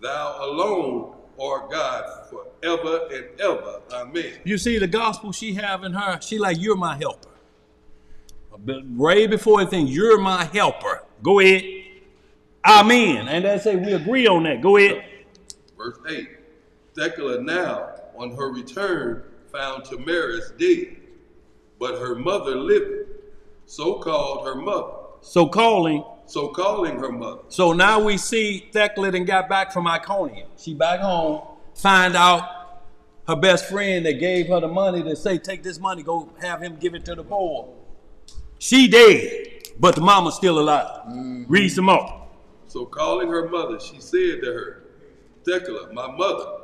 Thou alone art God forever and ever. Amen. You see the gospel she have in her? She like, you're my helper. Right before anything, you're my helper. Go ahead. Amen. And they say we agree on that. Go ahead. Verse 8. Thecla now, on her return, found Tamaris dead, but her mother living. So called her mother. So calling her mother. So now we see Thecla and got back from Iconium. She back home, find out her best friend that gave her the money to say, take this money, go have him give it to the poor. She dead, but the mama's still alive. Read some more. So calling her mother, she said to her, Thecla, my mother,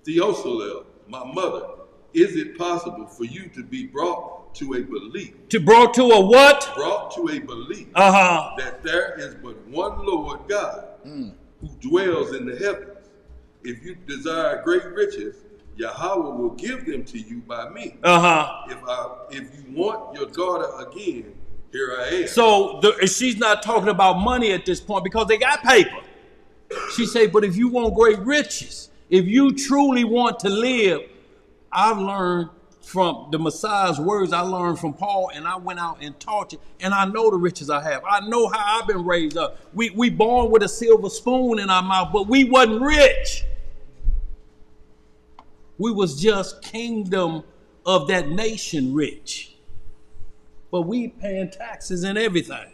Theophilus, my mother, is it possible for you to be brought to a belief? Brought to a what? Brought to a belief that there is but one Lord God who dwells in the heavens. If you desire great riches, Yahweh will give them to you by me. If you want your daughter again, here I am. So she's not talking about money at this point because they got paper. She say, but if you want great riches, if you truly want to live, I've learned from the Messiah's words, I learned from Paul, and I went out and taught you, and I know the riches I have. I know how I've been raised up. We born with a silver spoon in our mouth, but we wasn't rich. We was just kingdom of that nation rich. But we paying taxes and everything.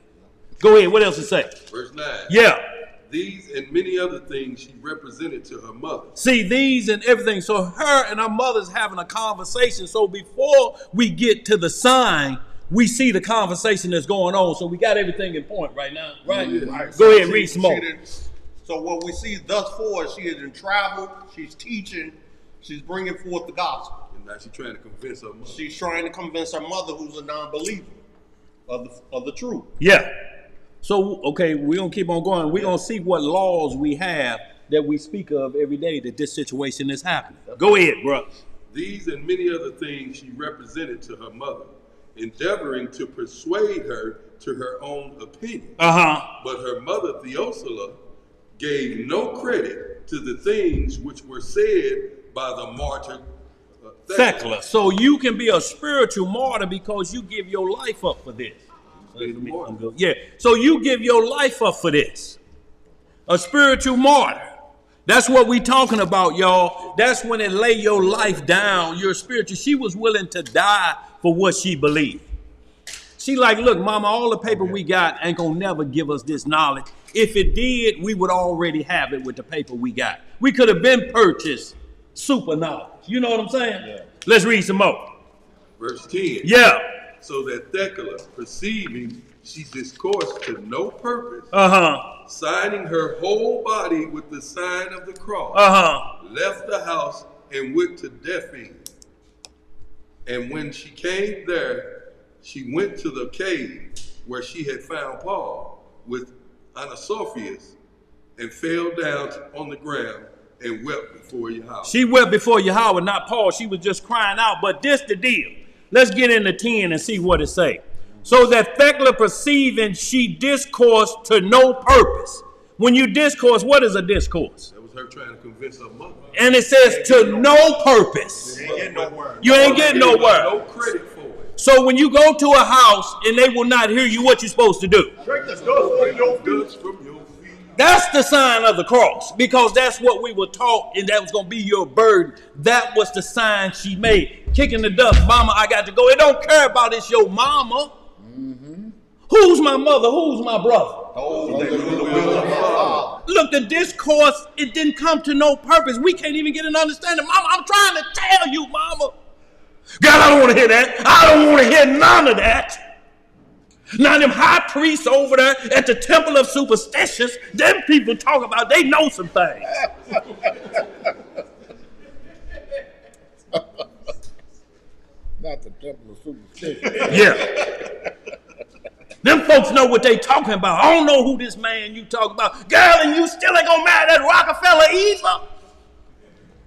Go ahead, what else to say? Verse 9. Yeah. These and many other things she represented to her mother. See, these and everything. So her and her mother's having a conversation. So before we get to the sign, we see the conversation that's going on. So we got everything in point right now. Right? Yeah. Right. Go So ahead, read some more. So what we see thus far is she has traveled, she's teaching, she's bringing forth the gospel. And now she's trying to convince her mother. She's trying to convince her mother, who's a non-believer, of the truth. Yeah. So, okay, we're going to keep on going. We're going to see what laws we have that we speak of every day that this situation is happening. Go ahead, bro. These and many other things she represented to her mother, endeavoring to persuade her to her own opinion. But her mother, Theosula, gave no credit to the things which were said by the martyr Thecla. So you can be a spiritual martyr because you give your life up for this. Yeah, so you give your life up for this. A spiritual martyr. That's what we talking about, y'all. That's when it lay your life down. You're spiritual. She was willing to die for what she believed. She like, look, mama, all the paper we got ain't gonna never give us this knowledge. If it did, we would already have it with the paper we got. We could have been purchased super knowledge. You know what I'm saying? Yeah. Let's read some more. Verse 10. Yeah. So that Thecla, perceiving she discoursed to no purpose, signing her whole body with the sign of the cross, left the house and went to Dephene. And when she came there, she went to the cave where she had found Paul with Anasophius and fell down on the ground and wept before Yahweh. She wept before Yahweh, not Paul. She was just crying out. But this the deal. Let's get into 10 and see what it say. So that Thecla perceiving she discoursed to no purpose. When you discourse, what is a discourse? That was her trying to convince her mother. And it says to no purpose. You ain't getting no word. You ain't getting no word. No credit for it. So when you go to a house and they will not hear you, what you supposed to do? Shake the dust From your feet. That's the sign of the cross, because that's what we were taught, and that was going to be your burden. That was the sign she made. Kicking the dust, mama, I got to go. It don't care about it's your mama. Mm-hmm. Who's my mother? Who's my brother? Look, the discourse, it didn't come to no purpose. We can't even get an understanding. Mama, I'm trying to tell you, mama. God, I don't want to hear that. I don't want to hear none of that. Now, them high priests over there at the temple of superstitions, them people talk about, they know some things. Not the temple of superstition. Yeah. Them folks know what they talking about. I don't know who this man you talking about. Girl, and you still ain't gonna marry that Rockefeller either.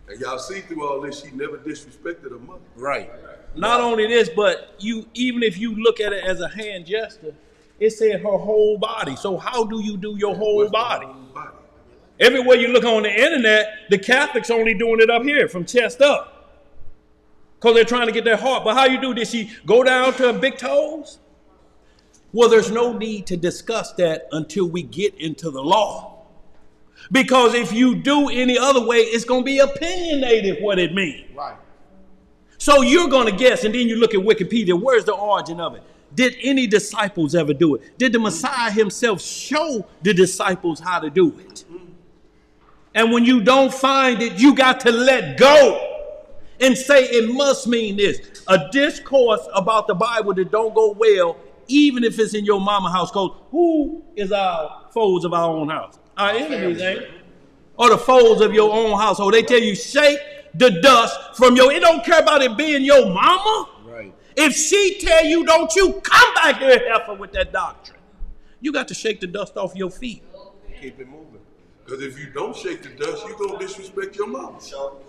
And y'all see through all this, she never disrespected her mother. Right. Not only this, but you, even if you look at it as a hand gesture, it said her whole body. So how do you do your whole body? Everywhere you look on the internet, the Catholics only doing it up here from chest up, because they're trying to get their heart. But how you do this? She go down to her big toes? Well, there's no need to discuss that until we get into the law. Because if you do any other way, it's going to be opinionated what it means. Right. So you're going to guess, and then you look at Wikipedia. Where's the origin of it? Did any disciples ever do it? Did the Messiah himself show the disciples how to do it? And when you don't find it, you got to let go and say it must mean this. A discourse about the Bible that don't go well, even if it's in your mama house, because who is our foes of our own house? Our enemies, ain't it? Or the foes of your own household. They tell you, shake the dust from your, it don't care about it being your mama. Right. If she tell you, don't you come back here, heifer, with that doctrine. You got to shake the dust off your feet. Keep it moving. Because if you don't shake the dust, you're going to disrespect your mama.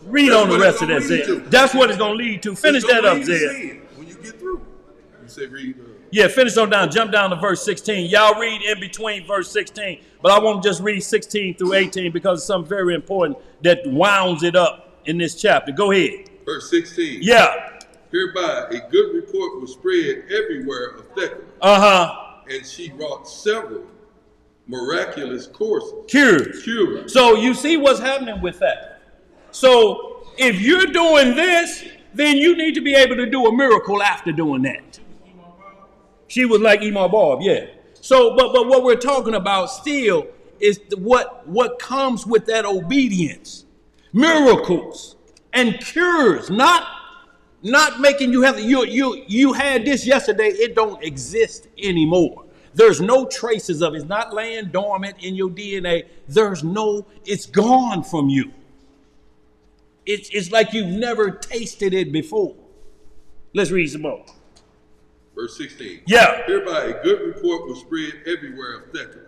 Read on the rest of that, Zay. That's what it's going to lead to. Finish that up, Zay. When you get through. You say read. Yeah, finish on down. Jump down to verse 16. Y'all read in between verse 16. But I won't just read 16 through 18 because it's something very important that wounds it up in this chapter. Go ahead. Verse 16. Yeah. Hereby a good report was spread everywhere of Thecla. And she wrought several miraculous cures. So you see what's happening with that. So if you're doing this, then you need to be able to do a miracle after doing that. She was like Emar Barb, yeah. So, but what we're talking about still is what comes with that obedience. Miracles and cures, not making you have you had this yesterday, it don't exist anymore. There's no traces of it. It's not laying dormant in your DNA. It's gone from you. It's like you've never tasted it before. Let's read some more. Verse 16. Yeah. Hereby a good report was spread everywhere of Thecla,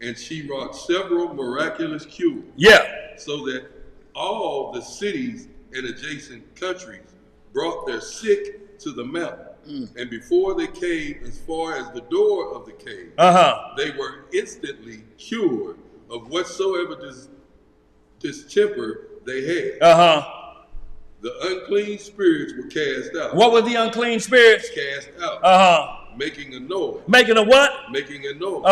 and she wrought several miraculous cures. Yeah. So that all the cities and adjacent countries brought their sick to the mountain. And before they came as far as the door of the cave, they were instantly cured of whatsoever distemper they had. The unclean spirits were cast out. What were the unclean spirits? Cast out. Making a noise. Making a what? Making a noise.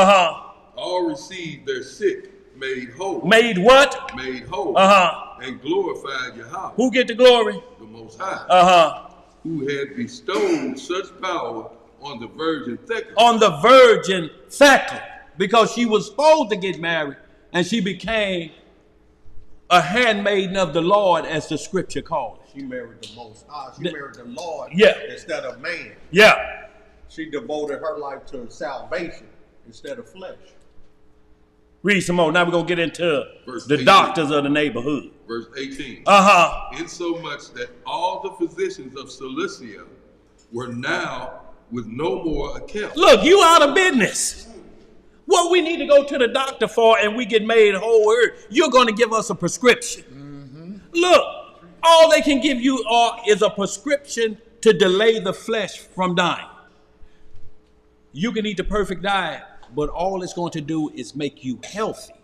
All received their sick made whole. Made what? Made whole. And glorified Yahweh. Who get the glory? The Most High. Who had bestowed such power on the virgin Thecla. On the virgin Thecla. Because she was supposed to get married and she became a handmaiden of the Lord, as the scripture calls it. She married the Most High. She married the Lord instead of man. Yeah. She devoted her life to salvation instead of flesh. Read some more. Now we're going to get into the 18. Doctors of the neighborhood. Verse 18. Insomuch that all the physicians of Cilicia were now with no more account. Look, you out of business. What we need to go to the doctor for and we get made whole, you're going to give us a prescription. Look, all they can give you is a prescription to delay the flesh from dying. You can eat the perfect diet, but all it's going to do is make you healthy.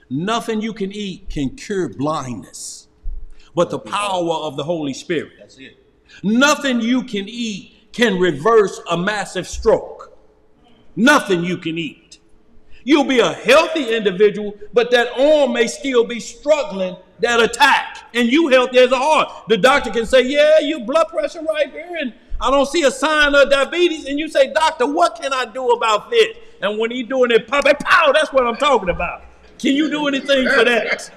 Nothing you can eat can cure blindness, but the power of the Holy Spirit. That's it. Nothing you can eat can reverse a massive stroke. Nothing you can eat. You'll be a healthy individual, but that arm may still be struggling that attack. And you healthy as a heart. The doctor can say, yeah, your blood pressure right here, and I don't see a sign of diabetes. And you say, doctor, what can I do about this? And when he's doing it, pow, that's what I'm talking about. Can you do anything for that?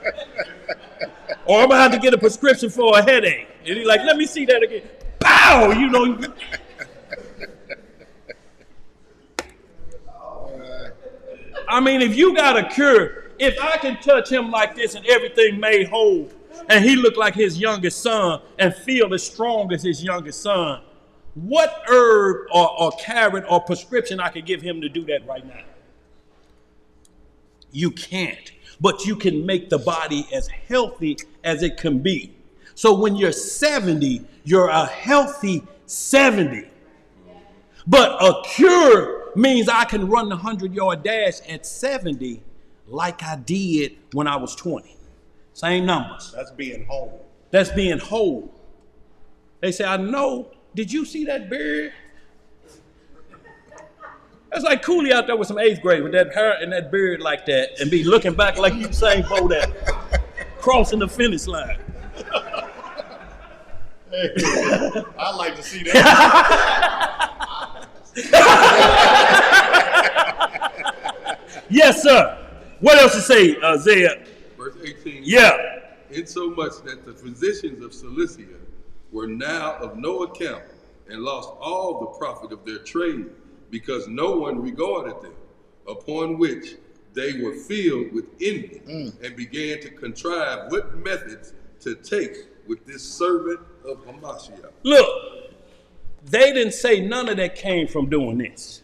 Or I'm going to have to get a prescription for a headache. And he's like, let me see that again. Pow! You know. I mean, if you got a cure, if I can touch him like this and everything made whole, and he looked like his youngest son and feel as strong as his youngest son, what herb or carrot or prescription I could give him to do that right now? You can't, but you can make the body as healthy as it can be. So when you're 70, you're a healthy 70. But a cure means I can run the 100-yard dash at 70 like I did when I was 20. Same numbers. That's being whole. That's being whole. They say, I know. Did you see that beard? That's like Cooley out there with some 8th grade with that hair and that beard like that and be looking back like Usain Bolt that crossing the finish line. Hey, I'd like to see that. Yes, sir. What else to say, Isaiah? Verse 18. Yeah. Insomuch that the physicians of Cilicia were now of no account and lost all the profit of their trade because no one regarded them, upon which they were filled with envy and began to contrive what methods to take with this servant of Hamashiach. Look, they didn't say none of that came from doing this.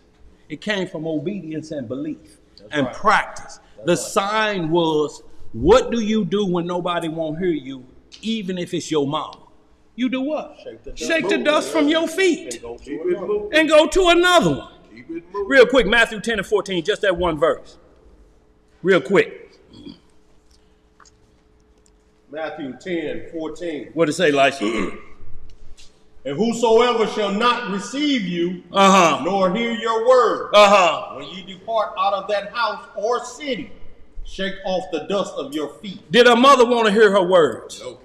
It came from obedience and belief and practice. The sign was, what do you do when nobody won't hear you, even if it's your mom? You do what? Shake the dust from your feet and go to another one. Real quick, Matthew 10 and 14, just that one verse. Real quick. Matthew 10, 14. What does it say, Elisha? And whosoever shall not receive you, nor hear your word, when ye depart out of that house or city, shake off the dust of your feet. Did her mother want to hear her words? No.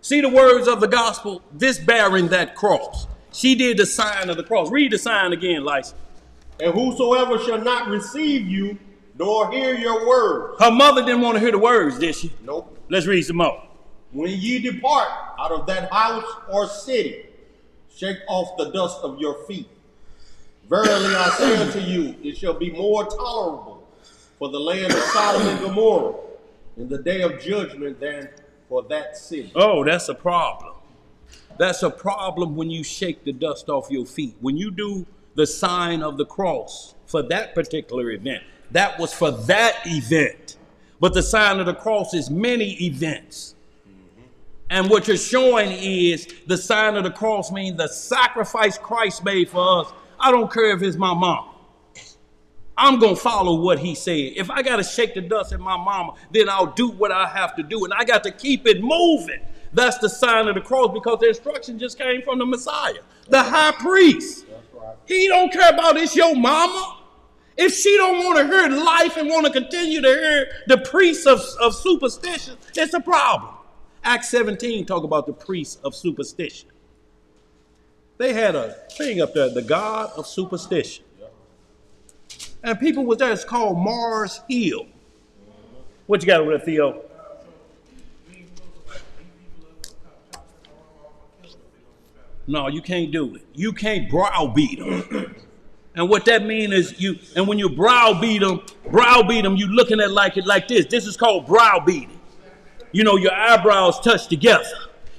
See the words of the gospel? This bearing that cross. She did the sign of the cross. Read the sign again, Elisha. And whosoever shall not receive you, nor hear your words. Her mother didn't want to hear the words, did she? Nope. Let's read some more. When ye depart out of that house or city, shake off the dust of your feet. Verily I say unto you, it shall be more tolerable for the land of Sodom and Gomorrah in the day of judgment than for that city. Oh, that's a problem. That's a problem when you shake the dust off your feet. When you do the sign of the cross for that particular event, that was for that event. But the sign of the cross is many events. And what you're showing is the sign of the cross means the sacrifice Christ made for us. I don't care if it's my mom. I'm going to follow what he said. If I got to shake the dust at my mama, then I'll do what I have to do. And I got to keep it moving. That's the sign of the cross, because the instruction just came from the Messiah, the high priest. That's right. He don't care about it's your mama. If she don't want to hear life and want to continue to hear the priests of superstition, it's a problem. Acts 17 talk about the priests of superstition. They had a thing up there, the God of superstition. And people was there, it's called Mars Hill. What you got over there, Theo? No, you can't do it. You can't browbeat them. And what that means is and when you browbeat them, you looking at it like this. This is called browbeating. You know, your eyebrows touch together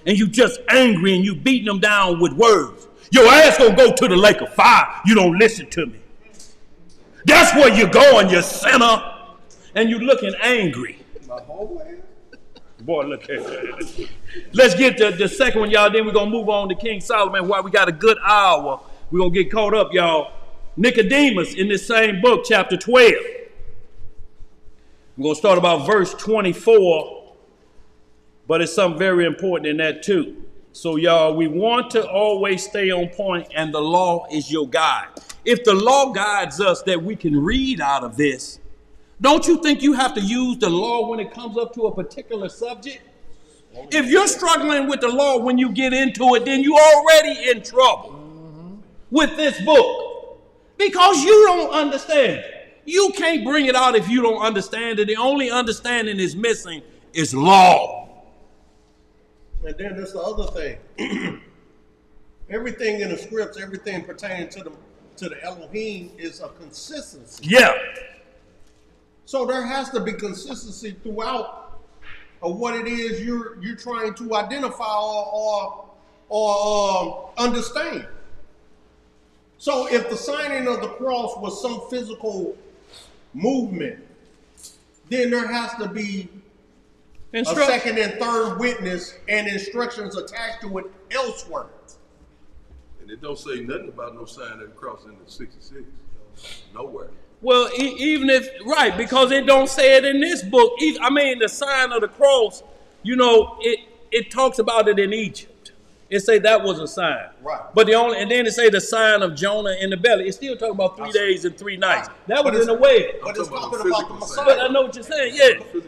and you just angry and you beating them down with words. Your ass gonna go to the lake of fire. You don't listen to me. That's where you're going, you sinner. And you looking angry. Boy, look at that. Let's get to the second one, y'all. Then we're going to move on to King Solomon. While we got a good hour, we're going to get caught up, y'all. Nicodemus in this same book, chapter 12. We're going to start about verse 24. But it's something very important in that too. So, y'all, we want to always stay on point, and the law is your guide. If the law guides us that we can read out of this, don't you think you have to use the law when it comes up to a particular subject? If you're struggling with the law when you get into it, then you're already in trouble with this book, because you don't understand it. You can't bring it out if you don't understand it. The only understanding is missing is law. And then there's the other thing. Everything in the scripts, everything pertaining to the Elohim is a consistency. Yeah. So there has to be consistency throughout of what it is you're trying to identify or understand. So if the signing of the cross was some physical movement, then there has to be a second and third witness and instructions attached to it elsewhere. And it don't say nothing about no sign of the cross in the 66. Nowhere. Well, even if, right, because it don't say it in this book. I mean, the sign of the cross, you know, it talks about it in Egypt. It say that was a sign. Right. But and then it say the sign of Jonah in the belly. It's still talking about 3 days and 3 nights. That was in a way. But it's talking about the Messiah. But I know what you're saying, yeah.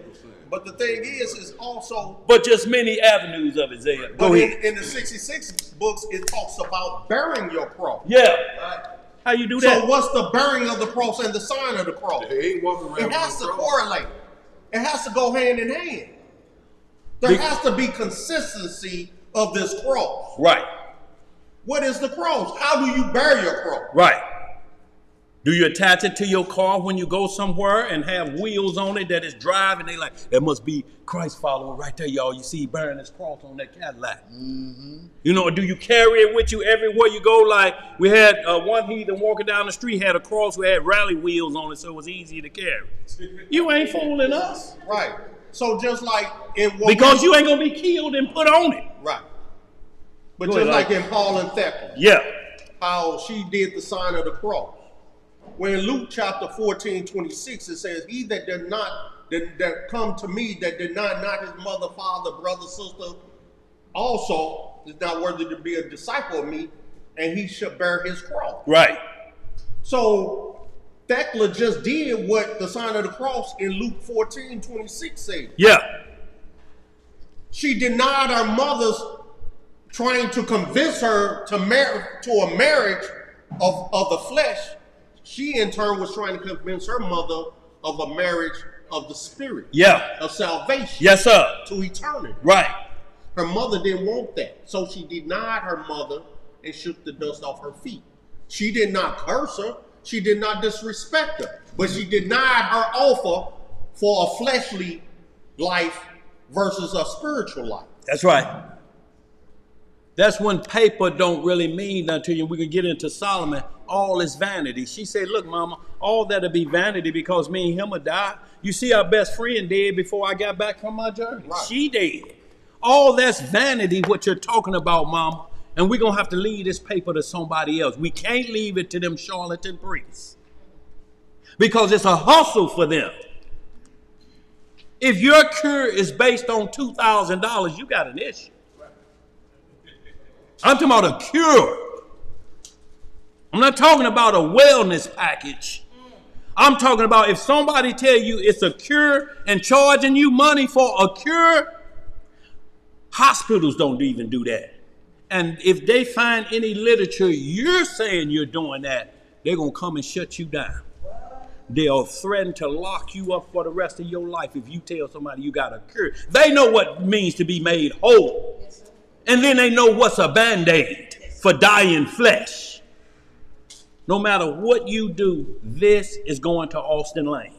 But the thing is also... But just many avenues of Isaiah. Go ahead. In the 66 books, it talks about bearing your cross. Yeah. Right. How you do that? So what's the bearing of the cross and the sign of the cross? They ain't walking around. It has to correlate. It has to go hand in hand. There has to be consistency of this cross. Right. What is the cross? How do you bear your cross? Right. Do you attach it to your car when you go somewhere and have wheels on it that is driving? They like, that must be Christ follower right there, y'all. You see he bearing his cross on that Cadillac. Mm-hmm. You know, do you carry it with you everywhere you go? Like we had one heathen walking down the street, had a cross, we had rally wheels on it, so it was easy to carry. You ain't fooling us. Right. So just like in what because you ain't going to be killed and put on it. Right. But just like in Paul and Thecla. Yeah. How she did the sign of the cross. When in Luke chapter 14:26, it says, he that did not, that come to me, that deny not his mother, father, brother, sister, also is not worthy to be a disciple of me, and he shall bear his cross. Right. So Thecla just did what the sign of the cross in Luke 14:26 said. Yeah. She denied her mother's trying to convince her to marry to a marriage of the flesh. She in turn was trying to convince her mother of a marriage of the spirit. Yeah. Of salvation. Yes, sir. To eternity. Right. Her mother didn't want that. So she denied her mother and shook the dust off her feet. She did not curse her. She did not disrespect her. But she denied her offer for a fleshly life versus a spiritual life. That's right. That's when paper don't really mean nothing to you. We can get into Solomon. All is vanity. She said, look, mama, all that'll be vanity because me and him will die. You see our best friend dead before I got back from my journey. Right. She dead. All that's vanity, what you're talking about, mama. And we're going to have to leave this paper to somebody else. We can't leave it to them charlatan priests. Because it's a hustle for them. If your cure is based on $2,000, you got an issue. I'm talking about a cure. I'm not talking about a wellness package. I'm talking about if somebody tell you it's a cure and charging you money for a cure, hospitals don't even do that. And if they find any literature you're saying you're doing that, they're going to come and shut you down. They'll threaten to lock you up for the rest of your life if you tell somebody you got a cure. They know what it means to be made whole. And then they know what's a Band-Aid for dying flesh. No matter what you do, this is going to Austin Lane.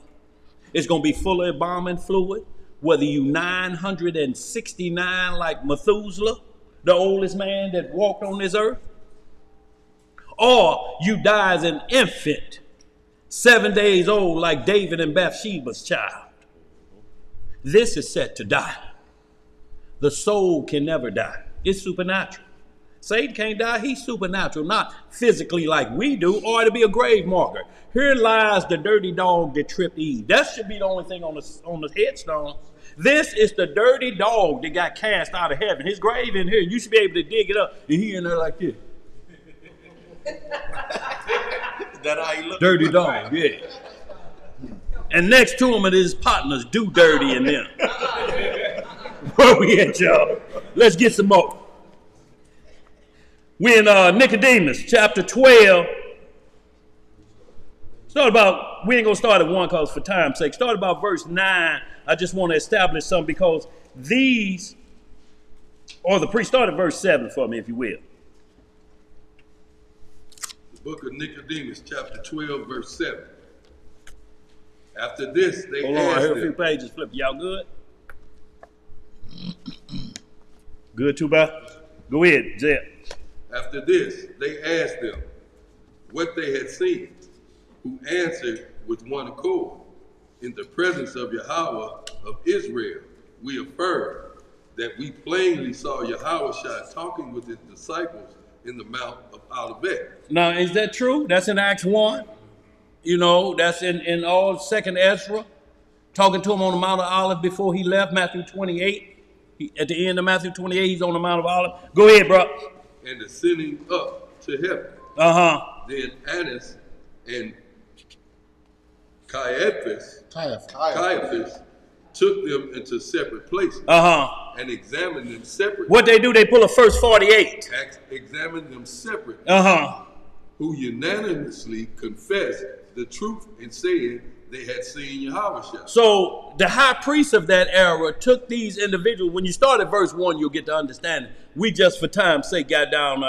It's going to be full of embalming fluid, whether you 969 like Methuselah, the oldest man that walked on this earth, or you die as an infant, 7 days old like David and Bathsheba's child. This is set to die. The soul can never die. It's supernatural. Satan can't die. He's supernatural, not physically like we do, or to be a grave marker. Here lies the dirty dog that tripped Eve. That should be the only thing on the headstone. This is the dirty dog that got cast out of heaven. His grave in here. You should be able to dig it up. And he in there like this. Is that how he looks? Dirty dog, yeah. And next to him are his partners, Do Dirty and them. Where we at, y'all? Let's get some more. We in Nicodemus, chapter 12. We ain't going to start at 1 because for time's sake. Start about verse 9. I just want to establish something because these, or the priest, start at verse 7 for me, if you will. The book of Nicodemus, chapter 12, verse 7. After this, they Hold on, I heard a few pages flip. Y'all good? Good, Tuba? Go ahead, Zeb. After this, they asked them what they had seen, who answered with one accord, in the presence of Yahweh of Israel, we affirm that we plainly saw Yahweh talking with his disciples in the Mount of Olivet. Now, is that true? That's in Acts 1. You know, that's in all 2nd Ezra, talking to him on the Mount of Olives before he left, Matthew 28. At the end of Matthew 28, he's on the Mount of Olives. Go ahead, bro. And ascending up to heaven. Then Annas and Caiaphas took them into separate places and examined them separately. What they do, they pull a first 48. Examined them separately. Who unanimously confessed the truth and said they had seen Yahweh. So the high priest of that era took these individuals. When you start at verse 1, you'll get to understand it. We just for time's sake got down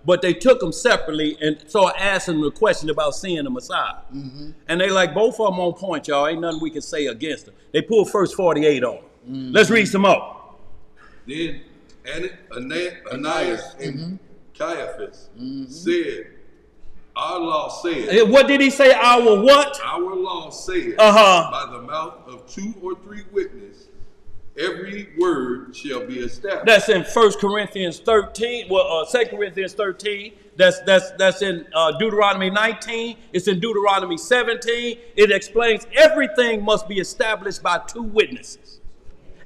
but they took them separately and started asking them a question about seeing the Messiah. And they like, both of them on point, y'all. Ain't nothing we can say against them. They pulled first 48 on them. Let's read some more. Then Ananias and Caiaphas said, our law said. What did he say? Our what? Our law said, by the mouth of 2 or 3 witnesses, every word shall be established. That's in 1 Corinthians 13. Well, 2 Corinthians 13. That's in Deuteronomy 19. It's in Deuteronomy 17. It explains everything must be established by 2 witnesses.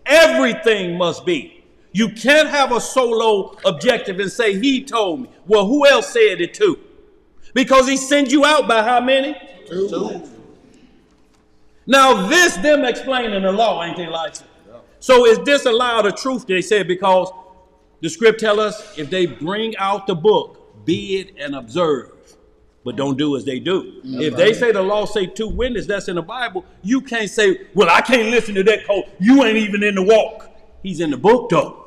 Everything must be. You can't have a solo objective and say, he told me. Well, who else said it too? Because he sends you out by how many? 2. Now this them explaining the law, ain't they, like? So is this a lie of the truth? They said, because the script tell us if they bring out the book, be it and observe, but don't do as they do. If they say the law say 2 witnesses, that's in the Bible, you can't say, well, I can't listen to that code. You ain't even in the walk. He's in the book though.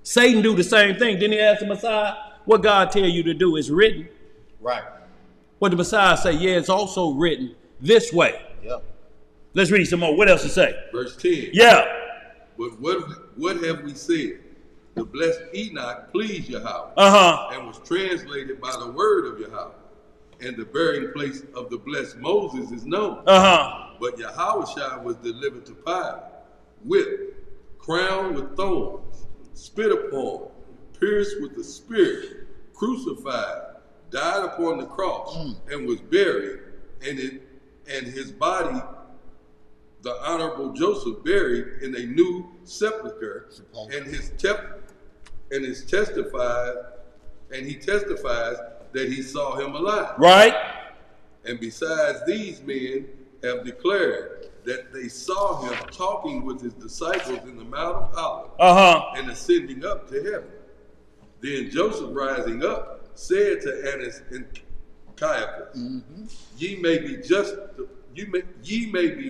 Satan do the same thing. Didn't he ask the Messiah, what God tell you to do is written? Right. What the Messiah say? Yeah, it's also written this way. Yep. Let's read some more. What else to say? Verse 10. Yeah. But what have we said? The blessed Enoch pleased Yahweh, and was translated by the word of Yahweh, and the burying place of the blessed Moses is known. But Yahushua was delivered to Pilate, whipped, crowned with thorns, spit upon, pierced with the spear, crucified, died upon the cross, and was buried, and his body the honorable Joseph buried in a new sepulchre, and he testifies that he saw him alive. Right. And besides, these men have declared that they saw him talking with his disciples in the Mount of Olives and ascending up to heaven. Then Joseph, rising up, said to Annas and Caiaphas, ye may be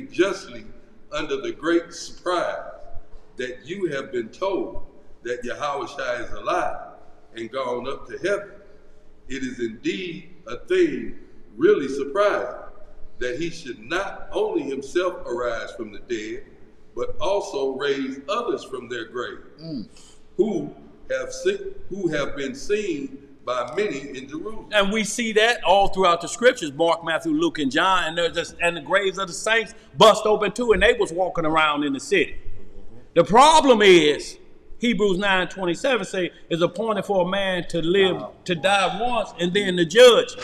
justly under the great surprise that you have been told that Yahushua is alive and gone up to heaven. It is indeed a thing really surprising that he should not only himself arise from the dead, but also raise others from their grave, who have been seen by many in Jerusalem. And we see that all throughout the scriptures, Mark, Matthew, Luke, and John, and the graves of the saints bust open too, and they was walking around in the city. The problem is, Hebrews 9:27 say, is appointed for a man to live, to die once, and then to judge.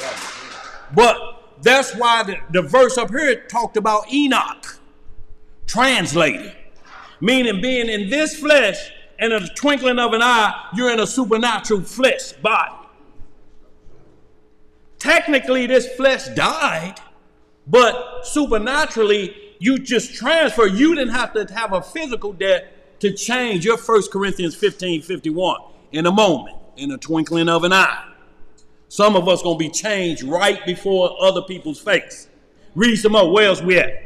But that's why the verse up here talked about Enoch, translated, meaning being in this flesh, and in the twinkling of an eye, you're in a supernatural flesh body. Technically, this flesh died, but supernaturally, you just transfer. You didn't have to have a physical death to change your 1 Corinthians 15:51 in a moment, in a twinkling of an eye. Some of us going to be changed right before other people's face. Read some more. Where else we at?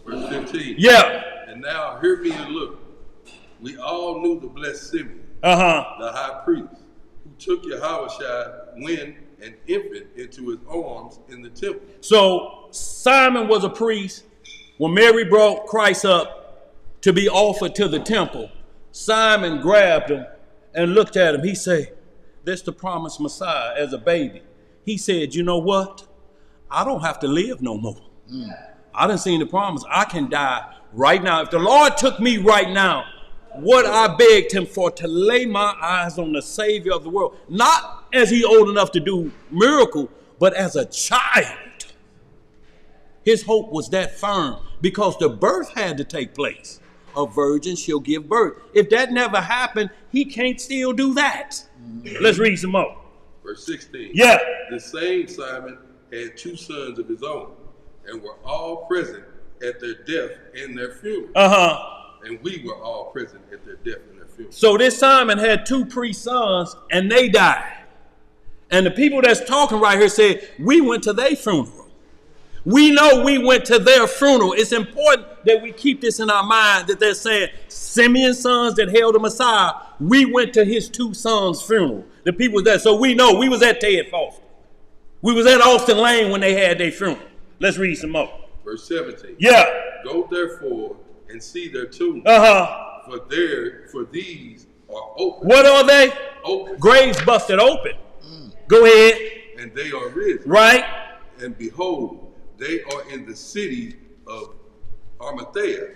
Verse 15. Yeah. And now hear me and look. We all knew the blessed Simeon, the high priest, who took Yahushua when an infant into his arms in the temple. So Simon was a priest. When Mary brought Christ up to be offered to the temple, Simon grabbed him and looked at him. He said, this the promised Messiah as a baby. He said, you know what? I don't have to live no more. I done seen the promise. I can die right now. If the Lord took me right now, what I begged him for, to lay my eyes on the Savior of the world, not as he old enough to do miracle, but as a child. His hope was that firm because the birth had to take place. A virgin shall give birth. If that never happened, he can't still do that. Let's read some more. Verse 16. Yeah. The same Simon had 2 sons of his own, and were all present at their death and their funeral. And we were all present at their death and their funeral. So this Simon had 2 priest sons, and they died. And the people that's talking right here said, we went to their funeral. We know we went to their funeral. It's important that we keep this in our mind, that they're saying Simeon's sons that held the Messiah, we went to his 2 sons' funeral. The people there. So we know we was at Ted Foster. We was at Austin Lane when they had their funeral. Let's read some more. Verse 17. Yeah. Go therefore and see their tombs. For these are open. What are they? Open. Graves busted open. Go ahead. And they are risen. Right. And behold, they are in the city of Arimathea,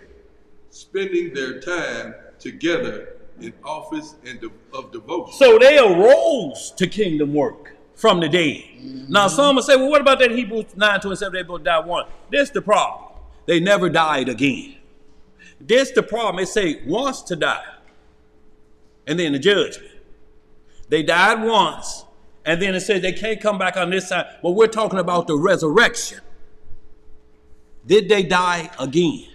spending their time together in office and of devotion. So they arose to kingdom work from the dead. Now some will say, well, what about that Hebrews 9:27? They both died one. This the problem. They never died again. This the problem. It say once to die, and then the judgment. They died once, and then it says they can't come back on this side. But we're talking about the resurrection. Did they die again?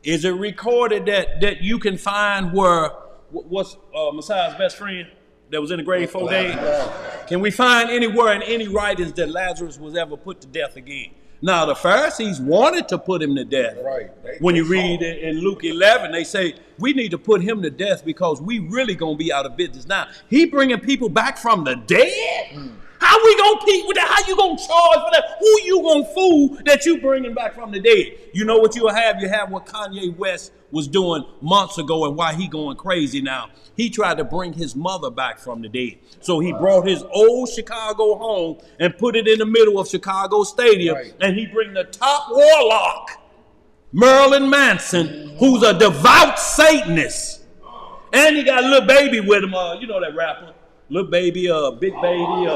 Is it recorded that you can find where what's Messiah's best friend that was in the grave 4 days? Can we find anywhere in any writings that Lazarus was ever put to death again? Now, the Pharisees wanted to put him to death. Right. When you read it in Luke 11, they say, we need to put him to death because we really going to be out of business. Now, he bringing people back from the dead? How we going to compete with that? How you going to charge for that? Who you going to fool that you bringing back from the dead? You know what you'll have? You have what Kanye West was doing months ago and why he going crazy now. He tried to bring his mother back from the dead. So he brought his old Chicago home and put it in the middle of Chicago Stadium. Right. And he bring the top warlock, Marilyn Manson, who's a devout Satanist. And he got a little baby with him. You know that rapper? Little baby, big baby,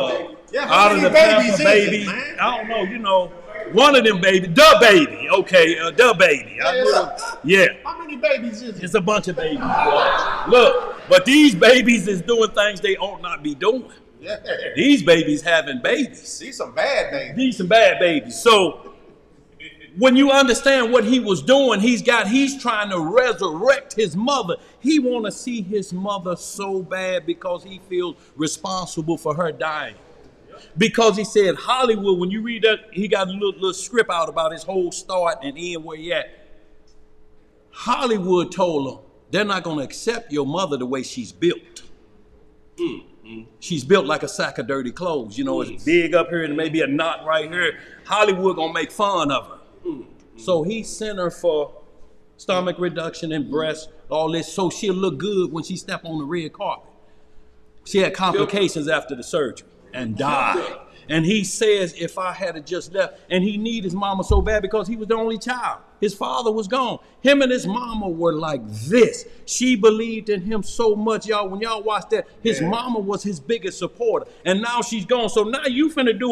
out of the pamper baby. I don't know, you know, one of them baby, the baby. Okay, the baby. Yeah. How many babies is it? It's a bunch of babies. Boy. Look, but these babies is doing things they ought not be doing. Yeah. These babies having babies. These some bad babies. These some bad babies. So when you understand what he was doing, he's trying to resurrect his mother. He want to see his mother so bad because he feels responsible for her dying. Because he said Hollywood, when you read that, he got a little script out about his whole start and end where he at. Hollywood told him, they're not going to accept your mother the way she's built. She's built like a sack of dirty clothes. You know, it's big up here and maybe a knot right here. Hollywood going to make fun of her. So he sent her for stomach reduction and breast, all this, so she'll look good when she step on the red carpet. She had complications after the surgery and died. And he says, if I had just left, and he needed his mama so bad because he was the only child. His father was gone. Him and his mama were like this. She believed in him so much, y'all. When y'all watch that, his mama was his biggest supporter. And now she's gone. So now you finna do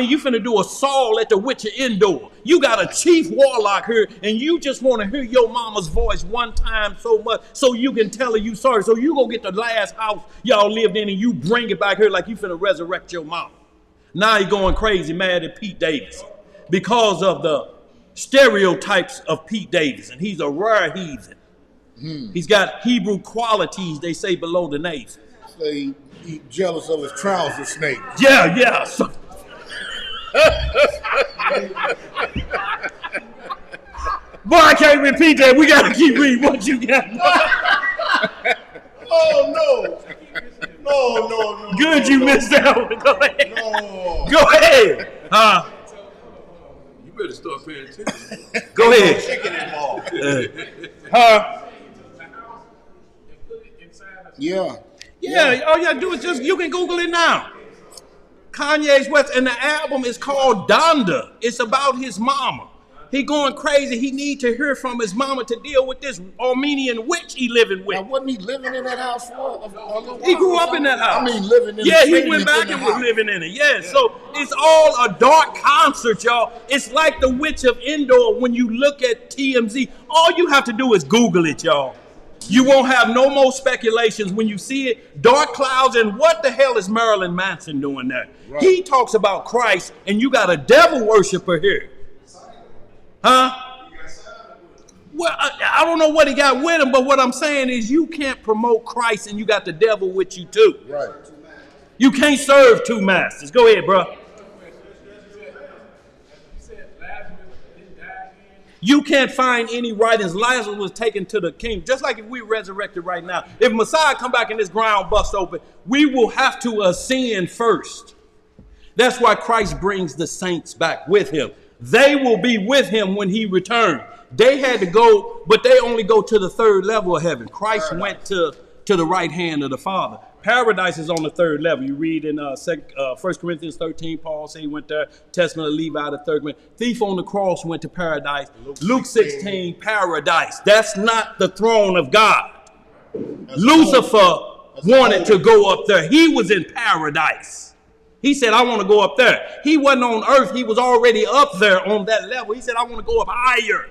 you finna do a Saul at the Witcher Endor. You got a chief warlock here, and you just want to hear your mama's voice one time so much so you can tell her you sorry. So you go get the last house y'all lived in and you bring it back here like you finna resurrect your mama. Now he going crazy mad at Pete Davidson because of the stereotypes of Pete Davidson. He's a rare heathen. He's got Hebrew qualities, they say, below the navel. Say he jealous of his trouser snake. Yeah. So, boy, I can't repeat that. We got to keep reading what you got. Oh, no. Good, you missed that one. Go ahead. No. Go ahead. You better start paying attention. Go ahead. Chicken involved. Yeah. All you got to do is you can Google it now. Kanye's West, and the album is called Donda. It's about his mama. He going crazy. He need to hear from his mama to deal with this Armenian witch he living with. Now, wasn't he living in that house for a little while? He grew up in that house. I mean, living in he went back and was living in it. Yeah, so it's all a dark concert, y'all. It's like the Witch of Endor when you look at TMZ. All you have to do is Google it, y'all. You won't have no more speculations when you see it. Dark clouds, and what the hell is Marilyn Manson doing there? Right. He talks about Christ, and you got a devil worshiper here. Huh? Well, I don't know what he got with him, but what I'm saying is you can't promote Christ and you got the devil with you too. Right. You can't serve two masters. Go ahead, bro. You can't find any writings. Lazarus was taken to the king. Just like if we resurrected right now. If Messiah come back and this ground bust open, we will have to ascend first. That's why Christ brings the saints back with him. They will be with him when he returns. They had to go, but they only go to the third level of heaven. Christ went to the right hand of the Father. Paradise is on the third level. You read in 1 Corinthians 13, Paul said he went there. Testament of Levi, the third one. Thief on the cross went to paradise. Luke 16, paradise. That's not the throne of God. Lucifer wanted to go up there. He was in paradise. He said, I want to go up there. He wasn't on earth. He was already up there on that level. He said, I want to go up higher.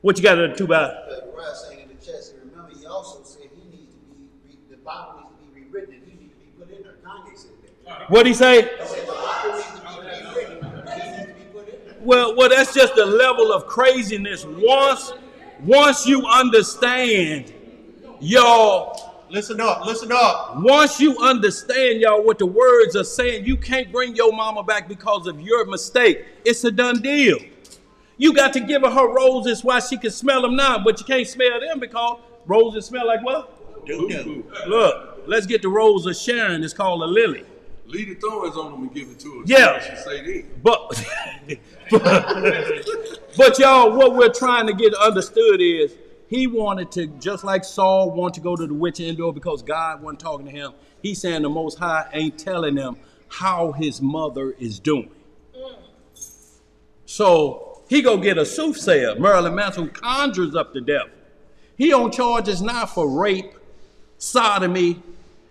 What you got to do about it? Saying in the chest, and remember, he also said he needs to be, the Bible needs to be rewritten and he needs to be put in there. Kanye said that. What'd he say? He said the Bible needs to be rewritten and he needs to be put in there. Well, that's just the level of craziness. Once you understand, y'all. Listen up. Once you understand, y'all, what the words are saying, you can't bring your mama back because of your mistake. It's a done deal. You got to give her roses while she can smell them now, but you can't smell them because roses smell like what? Doo-doo. Look, let's get the rose of Sharon. It's called a lily. Leave the thorns on them and give it to us. Yeah. She say but y'all, what we're trying to get understood is he wanted to, just like Saul wanted to go to the witch Endor because God wasn't talking to him. He's saying the Most High ain't telling him how his mother is doing. So he go get a soothsayer, Merlin Manson, who conjures up the devil. He on charges now for rape, sodomy,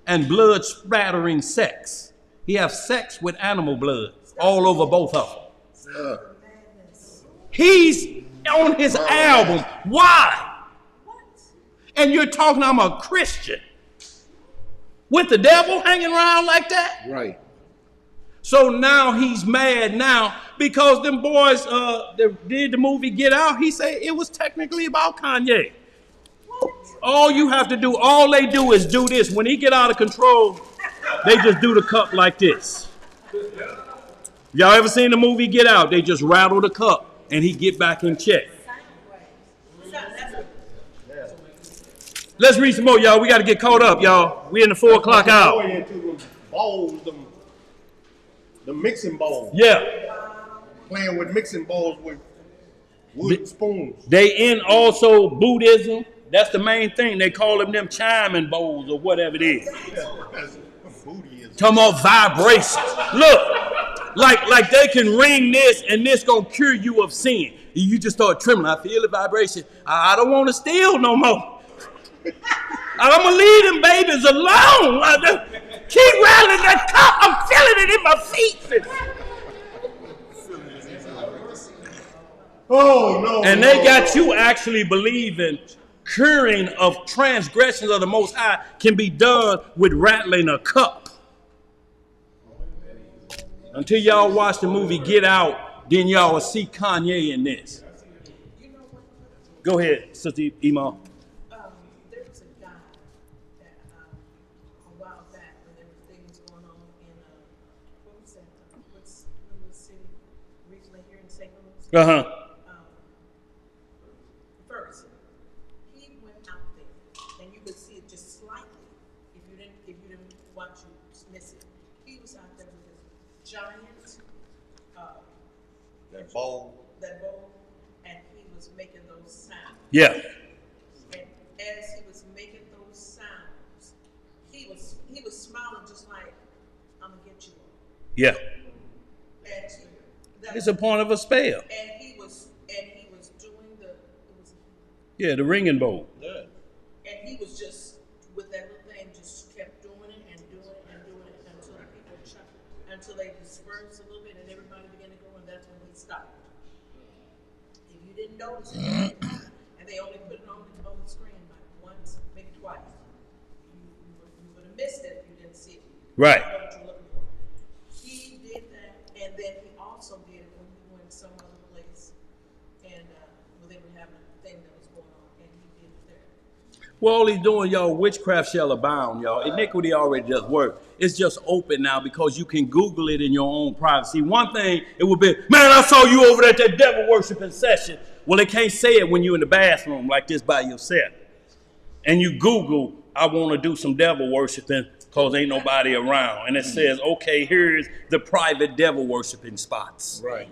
and blood spattering sex. He have sex with animal blood all over both of them. He's on his album. Why? And you're talking, I'm a Christian. With the devil hanging around like that? Right. So now he's mad now because them boys that did the movie Get Out, he said it was technically about Kanye. All you have to do, all they do is do this. When he get out of control, they just do the cup like this. Y'all ever seen the movie Get Out? They just rattle the cup and he get back in check. Let's read some more, y'all. We got to get caught up, y'all. We in the 4 o'clock hour. Into them bowls, the mixing bowls. Yeah. Playing with mixing bowls with wooden spoons. They in also Buddhism. That's the main thing. They call them chiming bowls or whatever it is. Buddhism. Talking about vibrations. Look, like they can ring this and this gonna cure you of sin. You just start trembling. I feel the vibration. I don't want to steal no more. I'm gonna leave them babies alone. Keep rattling that cup. I'm feeling it in my feet. Oh no! And they got you actually believing curing of transgressions of the Most High can be done with rattling a cup. Until y'all watch the movie Get Out, then y'all will see Kanye in this. Go ahead, Sister Iman. There was a guy that a while back when there were things going on in what was that? What's the city recently here in St. Louis? First, he went out there, and you could see it just slightly. If you didn't watch, you miss it. He was out there with his giant That bowl, and he was making those sounds. Yeah. And as he was making those sounds, he was smiling just like, I'm gonna get you all. Yeah. And It's a point of a spell. And he was doing the ringing bowl. yeah. and he was just with that little thing, just kept doing it and doing it and doing it until the people until they dispersed a little bit and everybody began to go, and that's when he stopped. If you didn't notice it, and they only put it on the screen like once, maybe twice, you would have missed it if you didn't see it. Right. You know what you're looking for. He did that, and then he also did it when he went some other place, and where they were having a thing that was going on, and he did it there. Well, all he's doing, y'all, witchcraft shall abound, y'all. Iniquity already does work. It's just open now because you can Google it in your own privacy. One thing, it would be, man, I saw you over there at that devil worshiping session. Well, they can't say it when you're in the bathroom like this by yourself. And you Google, I want to do some devil worshiping because ain't nobody around. And it says, okay, here's the private devil worshiping spots. Right.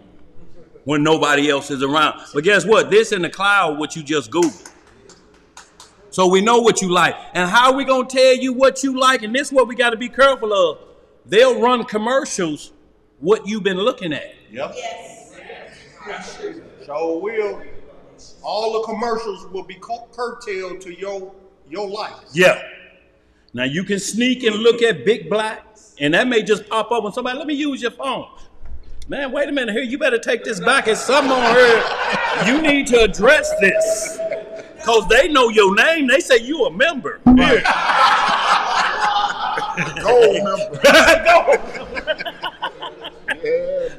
When nobody else is around. But guess what? This in the cloud, what you just Googled. So we know what you like. And how are we going to tell you what you like? And this is what we got to be careful of. They'll run commercials what you've been looking at. Yep. Yes. So will. All the commercials will be curtailed to your life. Yeah. Now you can sneak and look at Big Black, and that may just pop up on somebody. Let me use your phone. Man, wait a minute here. You better take this back. It's something on here. You need to address this. Because they know your name. They say you a member. Right. Gold member.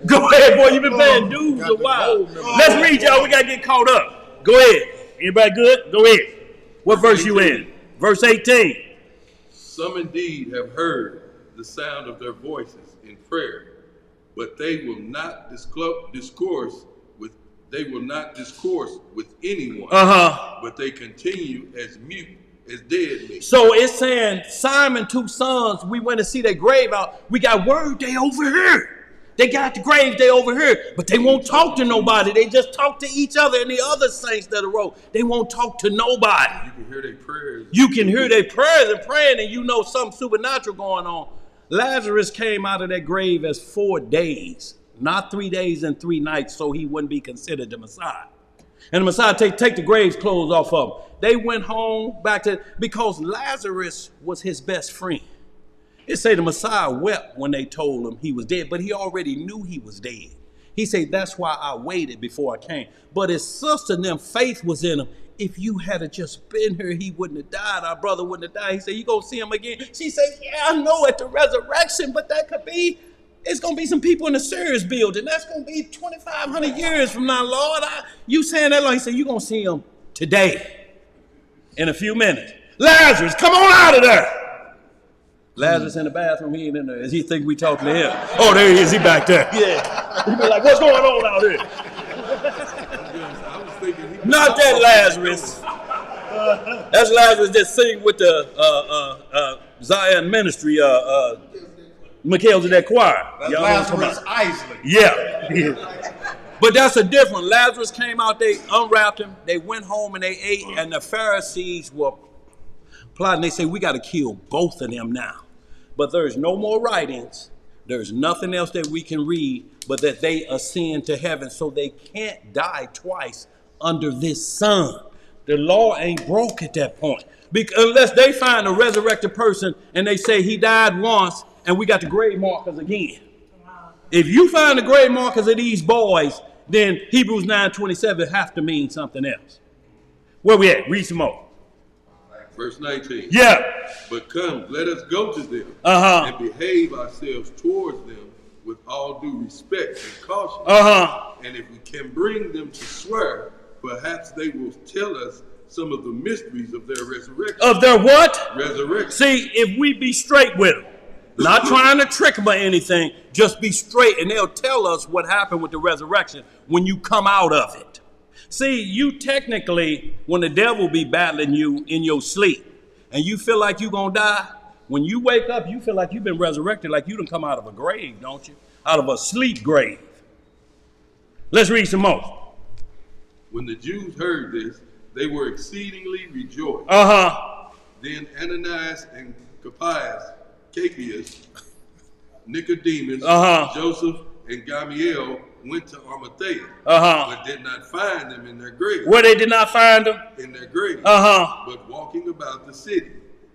Go ahead, boy. You been paying dues a while. Let's read, y'all. We got to get caught up. Go ahead. Anybody good? Go ahead. What verse you in? Verse 18. Some indeed have heard the sound of their voices in prayer, but they will not discourse with anyone. But they continue as mute as dead men. So it's saying Simon, 2 sons, we went to see their grave out. We got word they over here. They got the grave, they over here. But they won't talk to nobody. They just talk to each other and the other saints that are wrote. They won't talk to nobody. You can hear their prayers. You can hear their prayers and praying, and you know something supernatural going on. Lazarus came out of that grave as 4 days, not 3 days and 3 nights, so he wouldn't be considered the Messiah. And the Messiah take the grave's clothes off of him. They went home because Lazarus was his best friend. It say the Messiah wept when they told him he was dead, but he already knew he was dead. He said, that's why I waited before I came. But his sister and them, faith was in him. If you had just been here, he wouldn't have died. Our brother wouldn't have died. He said, you going to see him again? She said, yeah, I know at the resurrection, but that could be, it's going to be some people in the Sears building. That's going to be 2,500 years from now, Lord. You saying that, Lord? He said, you're going to see him today in a few minutes. Lazarus, come on out of there. Lazarus in the bathroom, he ain't in there. Does he think we talking to him? Oh, there he is. He back there. Yeah. He be like, what's going on out here? I was thinking Not that Lazarus. That's Lazarus that sing with the Zion Ministry, Mikhail's in that choir. That's Y'all Lazarus Isley. Yeah. But that's a different. Lazarus came out, they unwrapped him, they went home and they ate, and the Pharisees were plotting. They say, we got to kill both of them now. But there's no more writings. There's nothing else that we can read but that they ascend to heaven, so they can't die twice under this sun. The law ain't broke at that point. Unless they find a resurrected person and they say he died once and we got the grave markers again. If you find the grave markers of these boys, then Hebrews 9:27 have to mean something else. Where we at? Read some more. Verse 19. Yeah. But come, let us go to them and behave ourselves towards them with all due respect and caution. And if we can bring them to swear, perhaps they will tell us some of the mysteries of their resurrection. Of their what? Resurrection. See, if we be straight with them, not trying to trick them or anything, just be straight, and they'll tell us what happened with the resurrection when you come out of it. See, you technically, when the devil be battling you in your sleep, and you feel like you're going to die, when you wake up, you feel like you've been resurrected, like you done come out of a grave, don't you? Out of a sleep grave. Let's read some more. When the Jews heard this, they were exceedingly rejoiced. Then Ananias and Caiaphas, Nicodemus, Joseph, and Gamaliel went to Arimathea, but did not find them in their grave. Where they did not find them? In their grave. But walking about the city,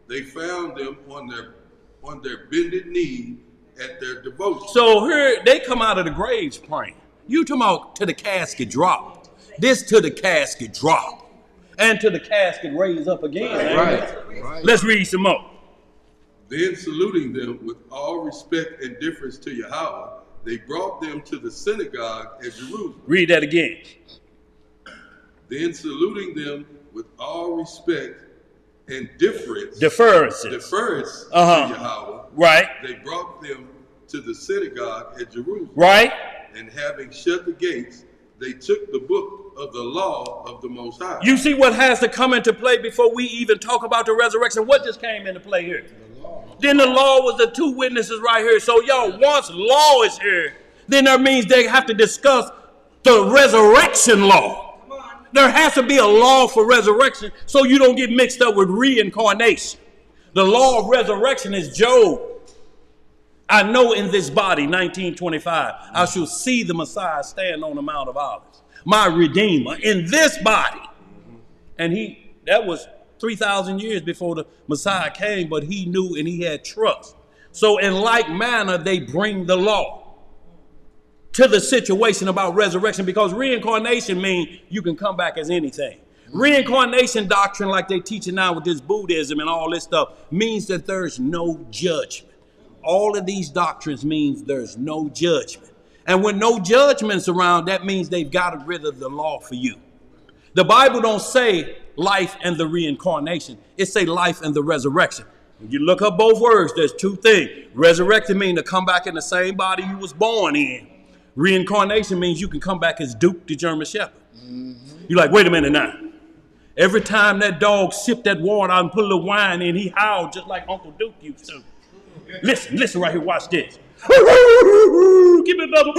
they found them on their bended knee at their devotion. So here they come out of the graves praying. You talking about to the casket drop. This to the casket drop. And to the casket raise up again. Right. Let's read some more. Then saluting them with all respect and deference to Yahweh, they brought them to the synagogue at Jerusalem. Read that again. Then saluting them with all respect and deference to Yahweh, right, they brought them to the synagogue at Jerusalem. Right. And having shut the gates, they took the book of the law of the Most High. You see what has to come into play before we even talk about the resurrection? What just came into play here? Then the law was the two witnesses right here. So y'all, once law is here, then that means they have to discuss the resurrection law. There has to be a law for resurrection so you don't get mixed up with reincarnation. The law of resurrection is Job. I know in this body, 1925, I shall see the Messiah stand on the Mount of Olives, my Redeemer, in this body. And that was 3,000 years before the Messiah came, but he knew and he had trust. So in like manner, they bring the law to the situation about resurrection, because reincarnation means you can come back as anything. Reincarnation doctrine, like they teach it now with this Buddhism and all this stuff, means that there's no judgment. All of these doctrines means there's no judgment. And when no judgment's around, that means they've got rid of the law for you. The Bible don't say life and the reincarnation. It say life and the resurrection. When you look up both words, there's two things. Resurrected means to come back in the same body you was born in. Reincarnation means you can come back as Duke the German Shepherd. You're like, wait a minute now. Every time that dog sipped that water out and put a little wine in, he howled just like Uncle Duke used to. Listen right here, watch this. Give me another.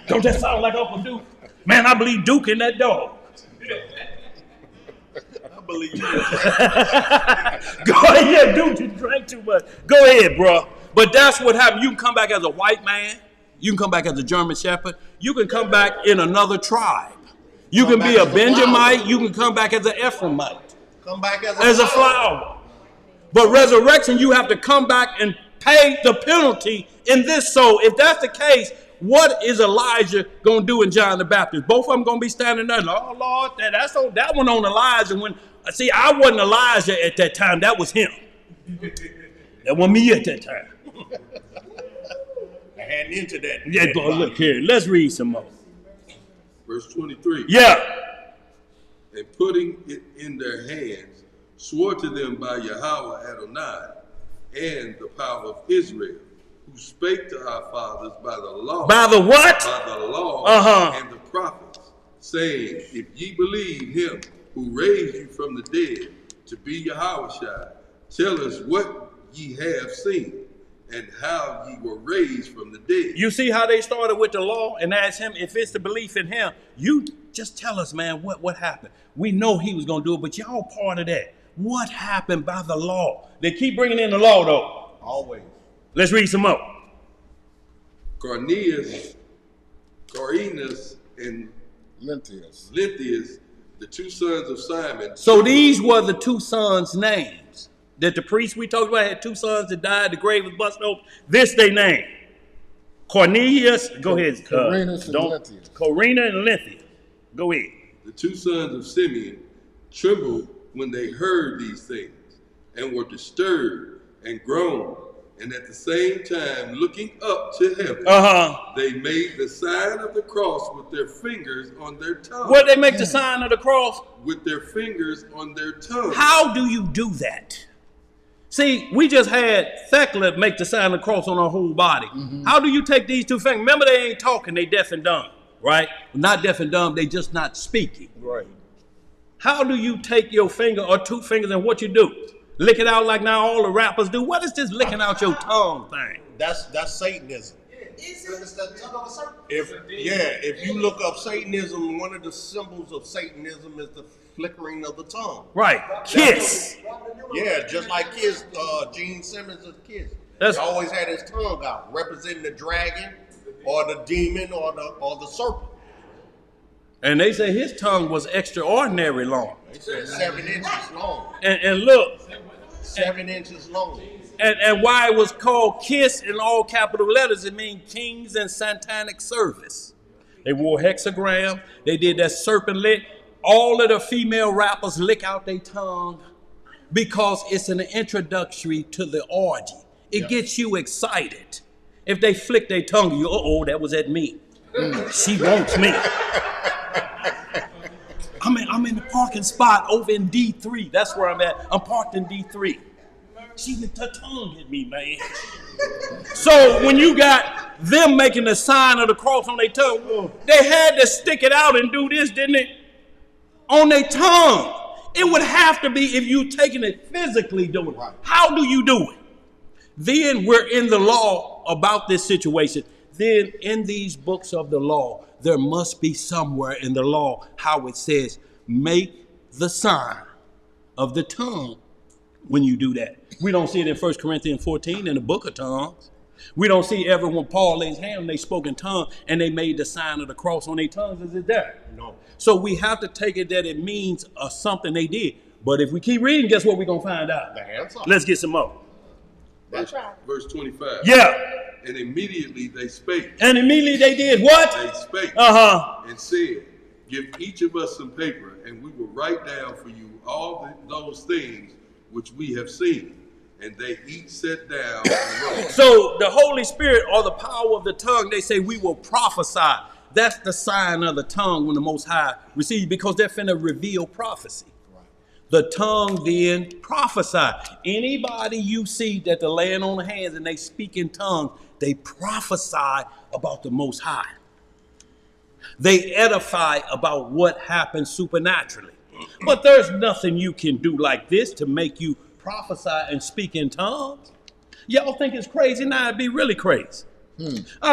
Don't that sound like Uncle Duke? Man, I believe Duke in that dog. I believe you. Go ahead, Duke, you drank too much. Go ahead, bro. But that's what happened. You can come back as a white man. You can come back as a German Shepherd. You can come back in another tribe. You can be a Benjamite. You can come back as an Ephraimite. Come back as a flower. But resurrection, you have to come back and pay the penalty in this. So if that's the case, what is Elijah going to do in John the Baptist? Both of them going to be standing there. Oh, Lord, that one on Elijah. See, I wasn't Elijah at that time. That was him. That wasn't me at that time. I hadn't into that. Yeah, boy, look here. Let's read some more. Verse 23. Yeah. And putting it in their hands, swore to them by Yahweh Adonai and the power of Israel, who spake to our fathers by the law. By the what? By the law and the prophets, saying, if ye believe him who raised you from the dead to be Yahushua, tell us what ye have seen, and how ye were raised from the dead. You see how they started with the law and asked him if it's the belief in him. You just tell us, man, what happened? We know he was going to do it, but y'all part of that. What happened by the law? They keep bringing in the law, though. Always. Let's read some more. Carinus, and Lenthius, the two sons of Simon. So these were the two sons' names. That the priest we talked about had two sons that died, the grave was busted open. This they name. Cornelius, go ahead. Carinus and Lenthius. Corina and Lenthius. Go ahead. The two sons of Simeon trembled when they heard these things, and were disturbed and groaned, and at the same time looking up to heaven, they made the sign of the cross with their fingers on their tongue. What they make the sign of the cross? With their fingers on their tongue. How do you do that? See, we just had Thecla make the sign of the cross on her whole body. How do you take these two fingers? Remember, they ain't talking, they deaf and dumb, right? Not deaf and dumb, they just not speaking. Right. How do you take your finger or two fingers and what you do? Lick it out like now all the rappers do? What is this licking out your tongue thing? That's Satanism. It's the tongue of a serpent. If you look up Satanism, one of the symbols of Satanism is the flickering of the tongue. Right. Kiss. Yeah, just like Kiss, Gene Simmons' Kiss. He always had his tongue out, representing the dragon or the demon or the serpent. And they say his tongue was extraordinary long. They said 7 inches long. And look. 7 inches long. And why it was called Kiss in all capital letters, it means Kings and Satanic Service. They wore hexagram. They did that serpent lick. All of the female rappers lick out their tongue because it's an introductory to the orgy. It gets you excited. If they flick their tongue, you, that was at me. She wants me. I'm in the parking spot over in D3. That's where I'm at. I'm parked in D3. She her tongue hit me, man. So when you got them making the sign of the cross on their tongue, they had to stick it out and do this, didn't it? On their tongue. It would have to be if you taking it physically doing it. How do you do it? Then we're in the law about this situation. Then in these books of the law, there must be somewhere in the law how it says, make the sign of the tongue when you do that. We don't see it in 1 Corinthians 14 in the book of tongues. We don't see ever when Paul lays hands and they spoke in tongue and they made the sign of the cross on their tongues. Is it there? No. So we have to take it that it means something they did. But if we keep reading, guess what we're going to find out? The answer. Let's get some more. Verse 25. Yeah. And immediately they spake. And immediately they did what? They spake and said, give each of us some paper, and we will write down for you all those things which we have seen. And they each sat down and wrote. So the Holy Spirit or the power of the tongue, they say we will prophesy. That's the sign of the tongue when the Most High receives, because they're finna reveal prophecy. The tongue then prophesy. Anybody you see that they're laying on the hands and they speak in tongues, they prophesy about the Most High. They edify about what happens supernaturally. But there's nothing you can do like this to make you prophesy and speak in tongues. Y'all think it's crazy? Now it'd be really crazy.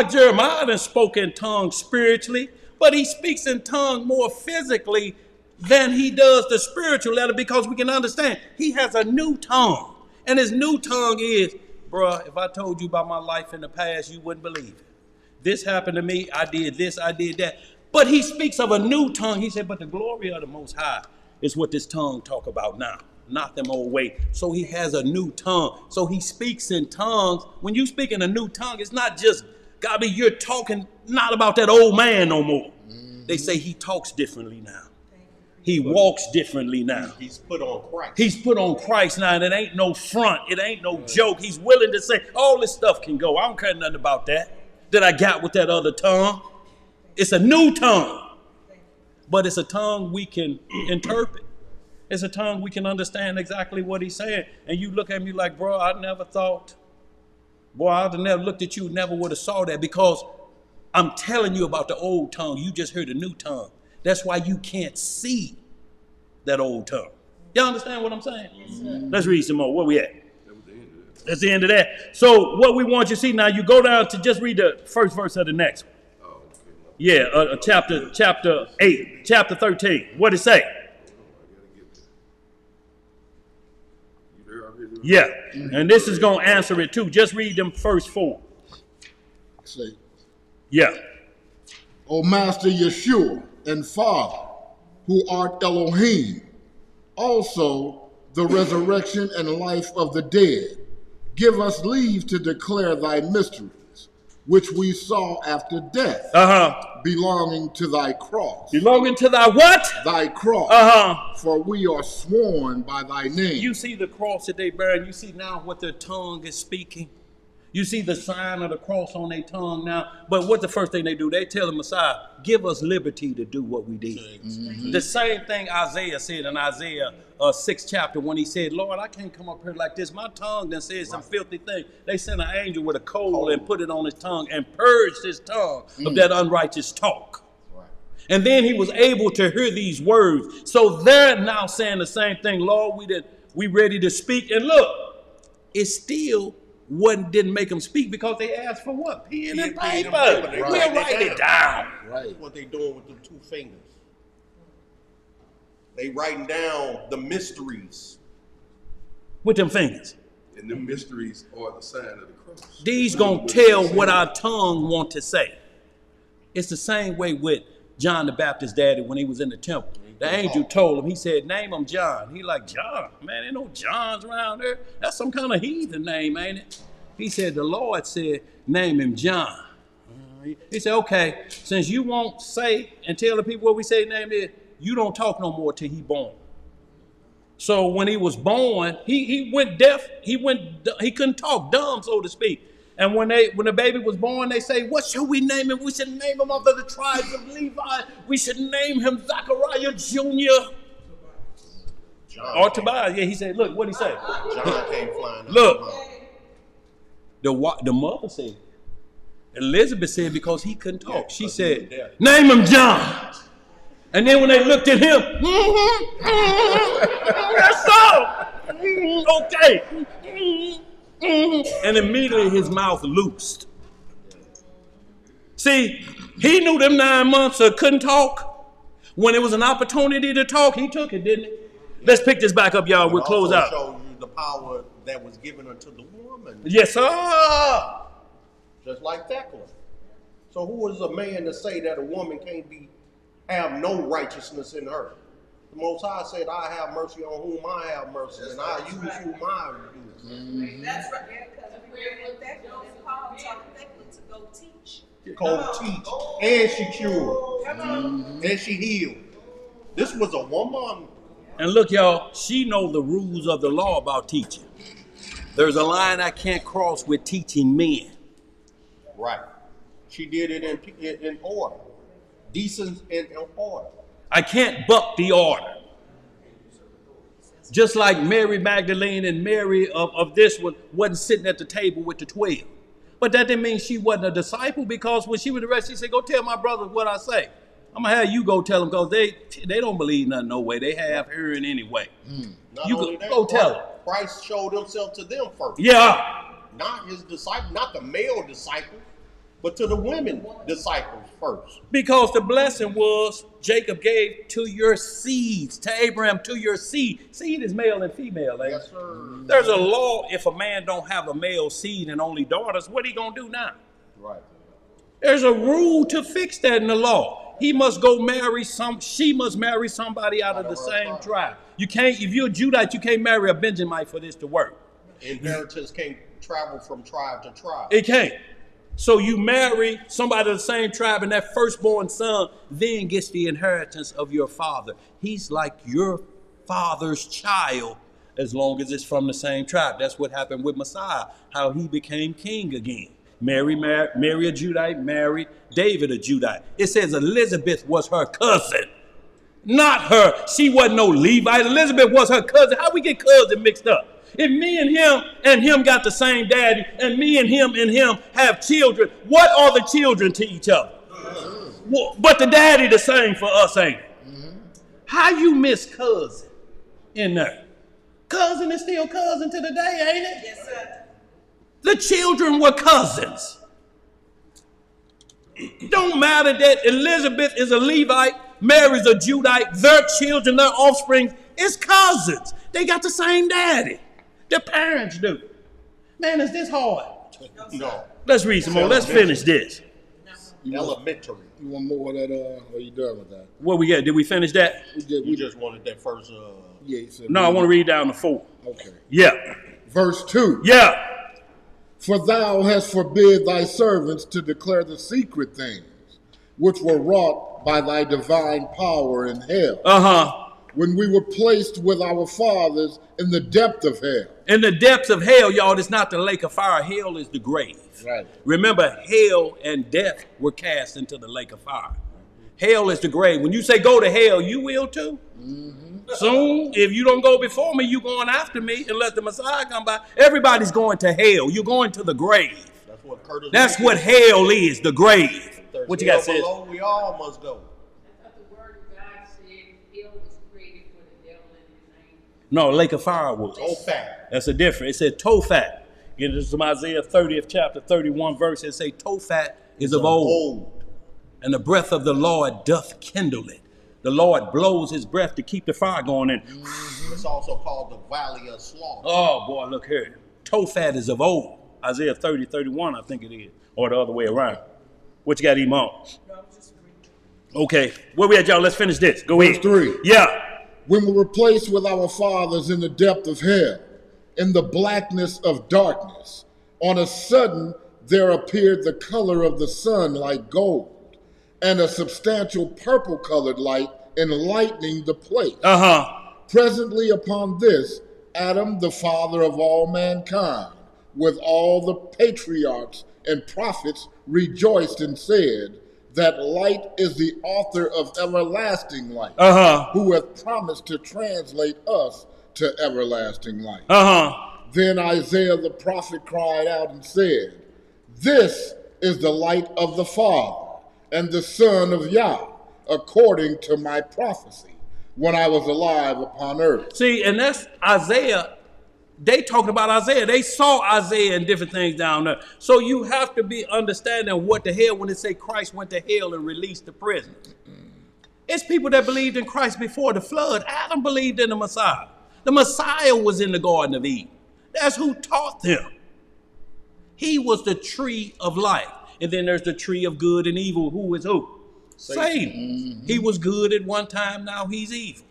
Jeremiah done spoke in tongues spiritually, but he speaks in tongues more physically than he does the spiritual letter, because we can understand he has a new tongue. And his new tongue is, bruh, if I told you about my life in the past, you wouldn't believe it. This happened to me. I did this, I did that. But he speaks of a new tongue. He said, but the glory of the Most High is what this tongue talk about now, not them old way. So he has a new tongue. So he speaks in tongues. When you speak in a new tongue, it's not just, God, you're talking not about that old man no more. They say he talks differently now. He walks differently now. He's put on Christ. He's put on Christ now, and it ain't no front. It ain't no joke. He's willing to say, all this stuff can go. I don't care nothing about that I got with that other tongue. It's a new tongue. But it's a tongue we can interpret. It's a tongue we can understand exactly what he's saying. And you look at me like, bro, I never thought, boy, I'd have never looked at you, never would have saw that, because I'm telling you about the old tongue. You just heard the new tongue. That's why you can't see that old tongue. Y'all understand what I'm saying? Yes, let's read some more. Where we at? That's the end of that. So what we want you to see now, you go down to just read the first verse of the next one. Yeah, chapter 8, chapter 13. What it say? Yeah, and this is going to answer it too. Just read them first four. Say, yeah. O Master Yeshua and Father, who art Elohim, also the resurrection and life of the dead, give us leave to declare thy mysteries, which we saw after death, belonging to thy cross. Belonging to thy what? Thy cross. For we are sworn by thy name. You see the cross that they bear, and you see now what their tongue is speaking. You see the sign of the cross on their tongue now. But what's the first thing they do? They tell the Messiah, give us liberty to do what we did. The same thing Isaiah said in Isaiah 6th chapter when he said, Lord, I can't come up here like this. My tongue done said some filthy thing. They sent an angel with a coal and put it on his tongue and purged his tongue of that unrighteous talk. And then he was able to hear these words. So they're now saying the same thing. Lord, we ready to speak. And look, it's still didn't make them speak, because they asked for what? Pen and paper. We'll write it down. Right. What they doing with them two fingers. They writing down the mysteries. With them fingers. And the mysteries are the sign of the cross. These gonna tell what our tongue want to say. It's the same way with John the Baptist's daddy when he was in the temple. The angel told him, he said, name him John. He like, John? Man, ain't no Johns around there. That's some kind of heathen name, ain't it? He said, the Lord said, name him John. He said, okay, since you won't say and tell the people what we say his name is, you don't talk no more till he born. So when he was born, he went deaf. He couldn't talk, dumb, so to speak. And when the baby was born, they say, what should we name him? We should name him after the tribes of Levi. We should name him Zachariah Jr. Or Tobias. Yeah, he said, look, what'd he say? John came flying. Look, the mother said, Elizabeth said because he couldn't talk. She said, name him John. And then when they looked at him, that's so. Okay. And immediately his mouth loosed. See, he knew them 9 months couldn't talk. When it was an opportunity to talk, he took it, didn't he? Let's pick this back up, y'all. We'll close out. Show you the power that was given unto the woman. Yes, sir. Just like Thecla. So who is a man to say that a woman can't have no righteousness in her? The Most High said, I have mercy on whom I have mercy, and I use whom I use. Mm-hmm. That's right. Yeah, because we with Thecla, and Paul taught Thecla to go teach. Go teach. And she cured. And she healed. This was a woman. And look, y'all, she know the rules of the law about teaching. There's a line I can't cross with teaching men. Right. She did it in order. Decent and in order. I can't buck the order. Just like Mary Magdalene and Mary of this one wasn't sitting at the table with the 12. But that didn't mean she wasn't a disciple, because when she was arrested, she said, go tell my brothers what I say. I'm going to have you go tell them, because they don't believe nothing no way. They have hearing anyway. You go tell them. Christ showed himself to them first. Yeah. Not his disciples, not the male disciples, but to the women disciples first. Because the blessing was Jacob gave to your seeds, to Abraham, to your seed. Seed is male and female. Eh? Yes, sir. There's a law. If a man don't have a male seed and only daughters, what he going to do now? Right. There's a rule to fix that in the law. He must go marry she must marry somebody out of the same tribe. You can't, if you're a Judite, you can't marry a Benjamite for this to work. Inheritance can't travel from tribe to tribe. It can't. So you marry somebody of the same tribe, and that firstborn son then gets the inheritance of your father. He's like your father's child as long as it's from the same tribe. That's what happened with Messiah, how he became king again. Mary a Judite, married David a Judite. It says Elizabeth was her cousin, not her. She wasn't no Levite. Elizabeth was her cousin. How we get cousin mixed up? If me and him got the same daddy, and me and him have children, what are the children to each other? But the daddy the same for us, ain't it? How you miss cousin in there? Cousin is still cousin to the day, ain't it? Yes, sir. The children were cousins. It don't matter that Elizabeth is a Levite, Mary's a Judite, their children, their offspring is cousins. They got the same daddy. Their parents do. Man, is this hard? No. Let's read some more. Let's finish this. Elementary. You want more of that? Are you done with that? What we got? Did we finish that? You just wanted that first. Yeah, you said No, I want to read down to 4. Okay. Yeah. Verse 2. Yeah. For thou hast forbid thy servants to declare the secret things, which were wrought by thy divine power in hell. When we were placed with our fathers in the depth of hell. In the depths of hell, y'all, it's not the lake of fire. Hell is the grave. Right. Remember, hell and death were cast into the lake of fire. Hell is the grave. When you say go to hell, you will too. Soon, if you don't go before me, you going after me unless the Messiah come by. Everybody's going to hell. You're going to the grave. That's what hell is, the grave. What you got, sis? We all must go. I thought the word of God said hell was created for the devil and his angels. No, lake of fire was. Tophat. That's a difference. It said Tophat. Get into some Isaiah 30th chapter 31 verse. It say Tophat is of old. And the breath of the Lord doth kindle it. The Lord blows his breath to keep the fire going in. It's also called the valley of slaughter. Oh boy, look here. Tophat is of old. Isaiah 30, 31, I think it is. Or the other way around. What you got, Imam? Okay. Where we at, y'all? Let's finish this. Go ahead. Verse 3. Yeah. When we were placed with our fathers in the depth of hell, in the blackness of darkness, on a sudden there appeared the color of the sun like gold, and a substantial purple-colored light enlightening the place. Presently upon this, Adam, the father of all mankind, with all the patriarchs and prophets, rejoiced and said, that light is the author of everlasting light, who hath promised to translate us to everlasting light. Then Isaiah the prophet cried out and said, this is the light of the Father and the Son of Yah, according to my prophecy, when I was alive upon earth. See, and that's Isaiah. They talked about Isaiah. They saw Isaiah and different things down there. So you have to be understanding what the hell when they say Christ went to hell and released the prisoners. It's people that believed in Christ before the flood. Adam believed in the Messiah. The Messiah was in the Garden of Eden. That's who taught them. He was the tree of life. And then there's the tree of good and evil. Who is who? Satan. He was good at one time, now he's evil.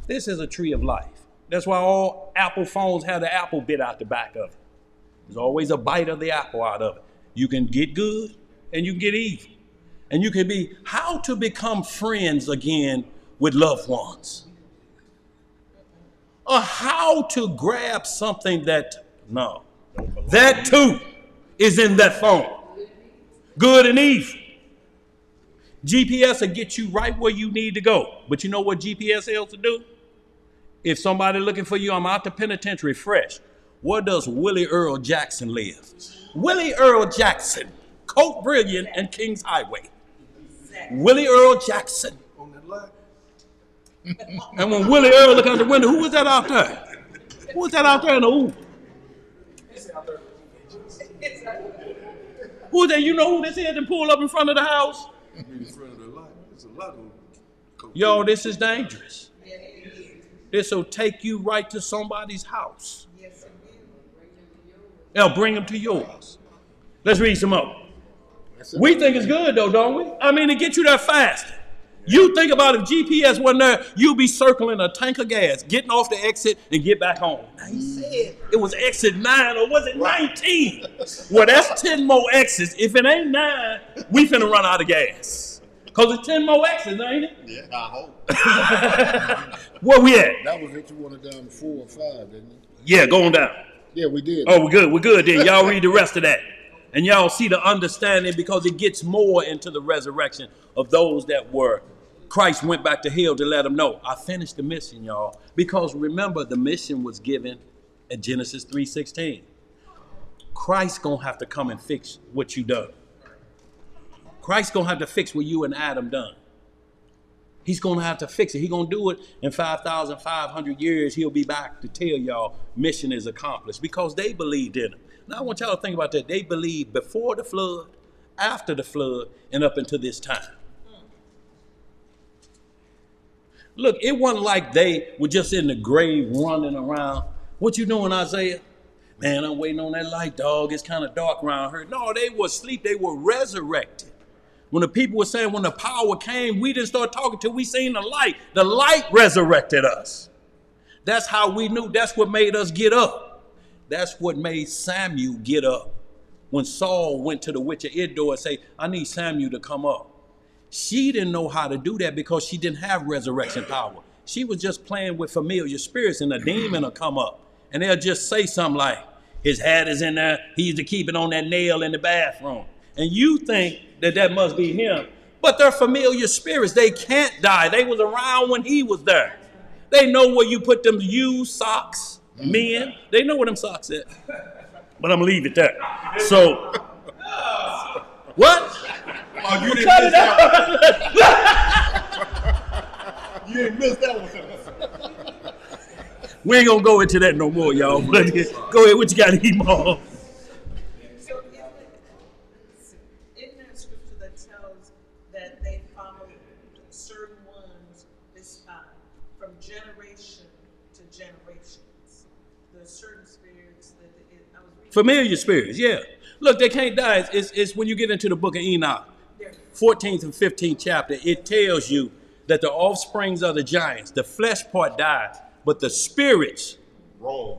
This is a tree of life. That's why all Apple phones have the apple bit out the back of it. There's always a bite of the apple out of it. You can get good and you can get evil. And you can be how to become friends again with loved ones. Or how to grab something that too is in that phone. Good and evil. GPS will get you right where you need to go. But you know what GPS fails to do? If somebody looking for you, I'm out the penitentiary fresh. Where does Willie Earl Jackson live? Willie Earl Jackson, Colt Brilliant and Kings Highway. Willie Earl Jackson. On that line. And when Willie Earl look out the window, who was that out there? Who was that out there in the Uber? Who is that? You know who this is that pull up in front of the house? In front of the light. There's a lot of them. Yo, this is dangerous. This will take you right to somebody's house. They'll bring them to yours. Let's read some more. We think it's good though, don't we? I mean, to get you there fast. You think about if GPS wasn't there, you'd be circling a tank of gas, getting off the exit and get back home. Now he said it was exit 9 or was it 19? Well, that's 10 more exits. If it ain't 9, we finna run out of gas. Because it's 10 more exits, ain't it? Yeah, I hope. Where we at? That was it. You wanted down to 4 or 5, didn't you? Yeah, going down. Yeah, we did. Oh, we're good. We're good then. Y'all read the rest of that. And y'all see the understanding because it gets more into the resurrection of those that were. Christ went back to hell to let them know, I finished the mission, y'all. Because remember, the mission was given at Genesis 3:16. Christ gonna have to come and fix what you done. Christ gonna have to fix what you and Adam done. He's gonna have to fix it. He's gonna do it in 5,500 years. He'll be back to tell y'all mission is accomplished because they believed in him. Now I want y'all to think about that. They believed before the flood, after the flood, and up until this time. Look, it wasn't like they were just in the grave running around. What you doing, Isaiah? Man, I'm waiting on that light, dog. It's kind of dark around here. No, they were asleep. They were resurrected. When the people were saying when the power came, we didn't start talking till we seen the light. The light resurrected us. That's how we knew. That's what made us get up. That's what made Samuel get up. When Saul went to the witch of Endor and say, I need Samuel to come up. She didn't know how to do that because she didn't have resurrection power. She was just playing with familiar spirits and a demon will come up. And they'll just say something like, his hat is in there. He used to keep it on that nail in the bathroom. And you think that that must be him. But they're familiar spirits. They can't die. They was around when he was there. They know where you put them used socks, men. They know where them socks at. But I'm going to leave it there. So, what? Oh, you didn't miss that one. You didn't miss that one. We ain't going to go into that no more, y'all. But go ahead. What you got to eat more? So in that scripture that tells that they followed certain ones this time, from generation to generations, there's certain spirits that I was reading. Familiar spirits, yeah. Look, they can't die. It's when you get into the book of Enoch, 14th and 15th chapter, it tells you that the offsprings of the giants, the flesh part died, but the spirits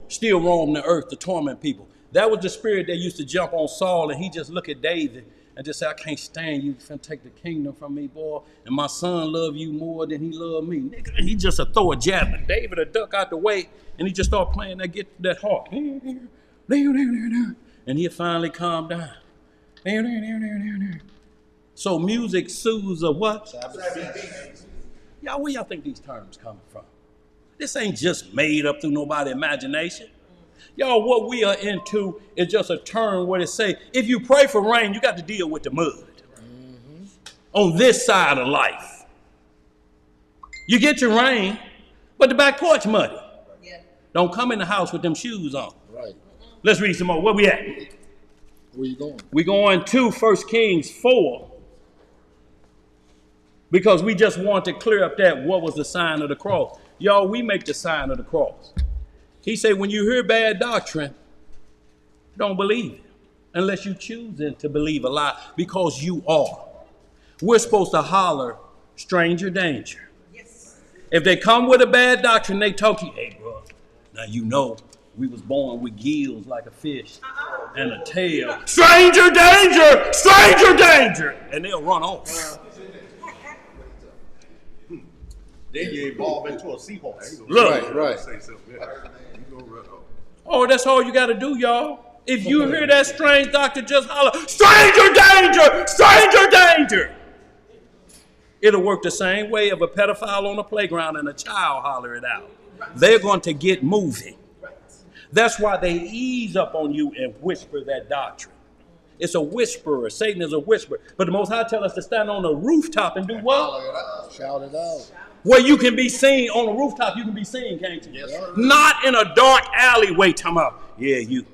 still roam the earth to torment people. That was the spirit that used to jump on Saul, and he just look at David and just say, I can't stand you. You're finna take the kingdom from me, boy. And my son love you more than he loved me. Nigga, and he just throw a javelin. David would duck out the way, and he just start playing that harp. And he'll finally calm down. So music soothes a what? Sabbath. Y'all, where y'all think these terms coming from? This ain't just made up through nobody's imagination. Y'all, what we are into is just a term where they say, if you pray for rain, you got to deal with the mud. Mm-hmm. On this side of life. You get your rain, but the back porch muddy. Yeah. Don't come in the house with them shoes on. Right. Let's read some more. Where we at? Where you going? We going to 1 Kings 4. Because we just want to clear up that what was the sign of the cross. Y'all, we make the sign of the cross. He said, when you hear bad doctrine, don't believe it. Unless you choose to believe a lie, because you are. We're supposed to holler, stranger danger. Yes. If they come with a bad doctrine, they talk to you, hey, bro, now you know we was born with gills like a fish and a tail. Stranger danger! Stranger danger! And they'll run off. Then you evolve into a seahorse. Look. Right. Oh, that's all you got to do, y'all. If you hear that strange doctor, just holler, stranger danger! Stranger danger! It'll work the same way of a pedophile on a playground and a child holler it out. They're going to get moving. That's why they ease up on you and whisper that doctrine. It's a whisperer. Satan is a whisperer. But the Most High tells us to stand on the rooftop and do what? Shout it out. Where you can be seen on the rooftop, you can be seen, can't you? Yes, sir. Not in a dark alleyway. Talking about, yeah, you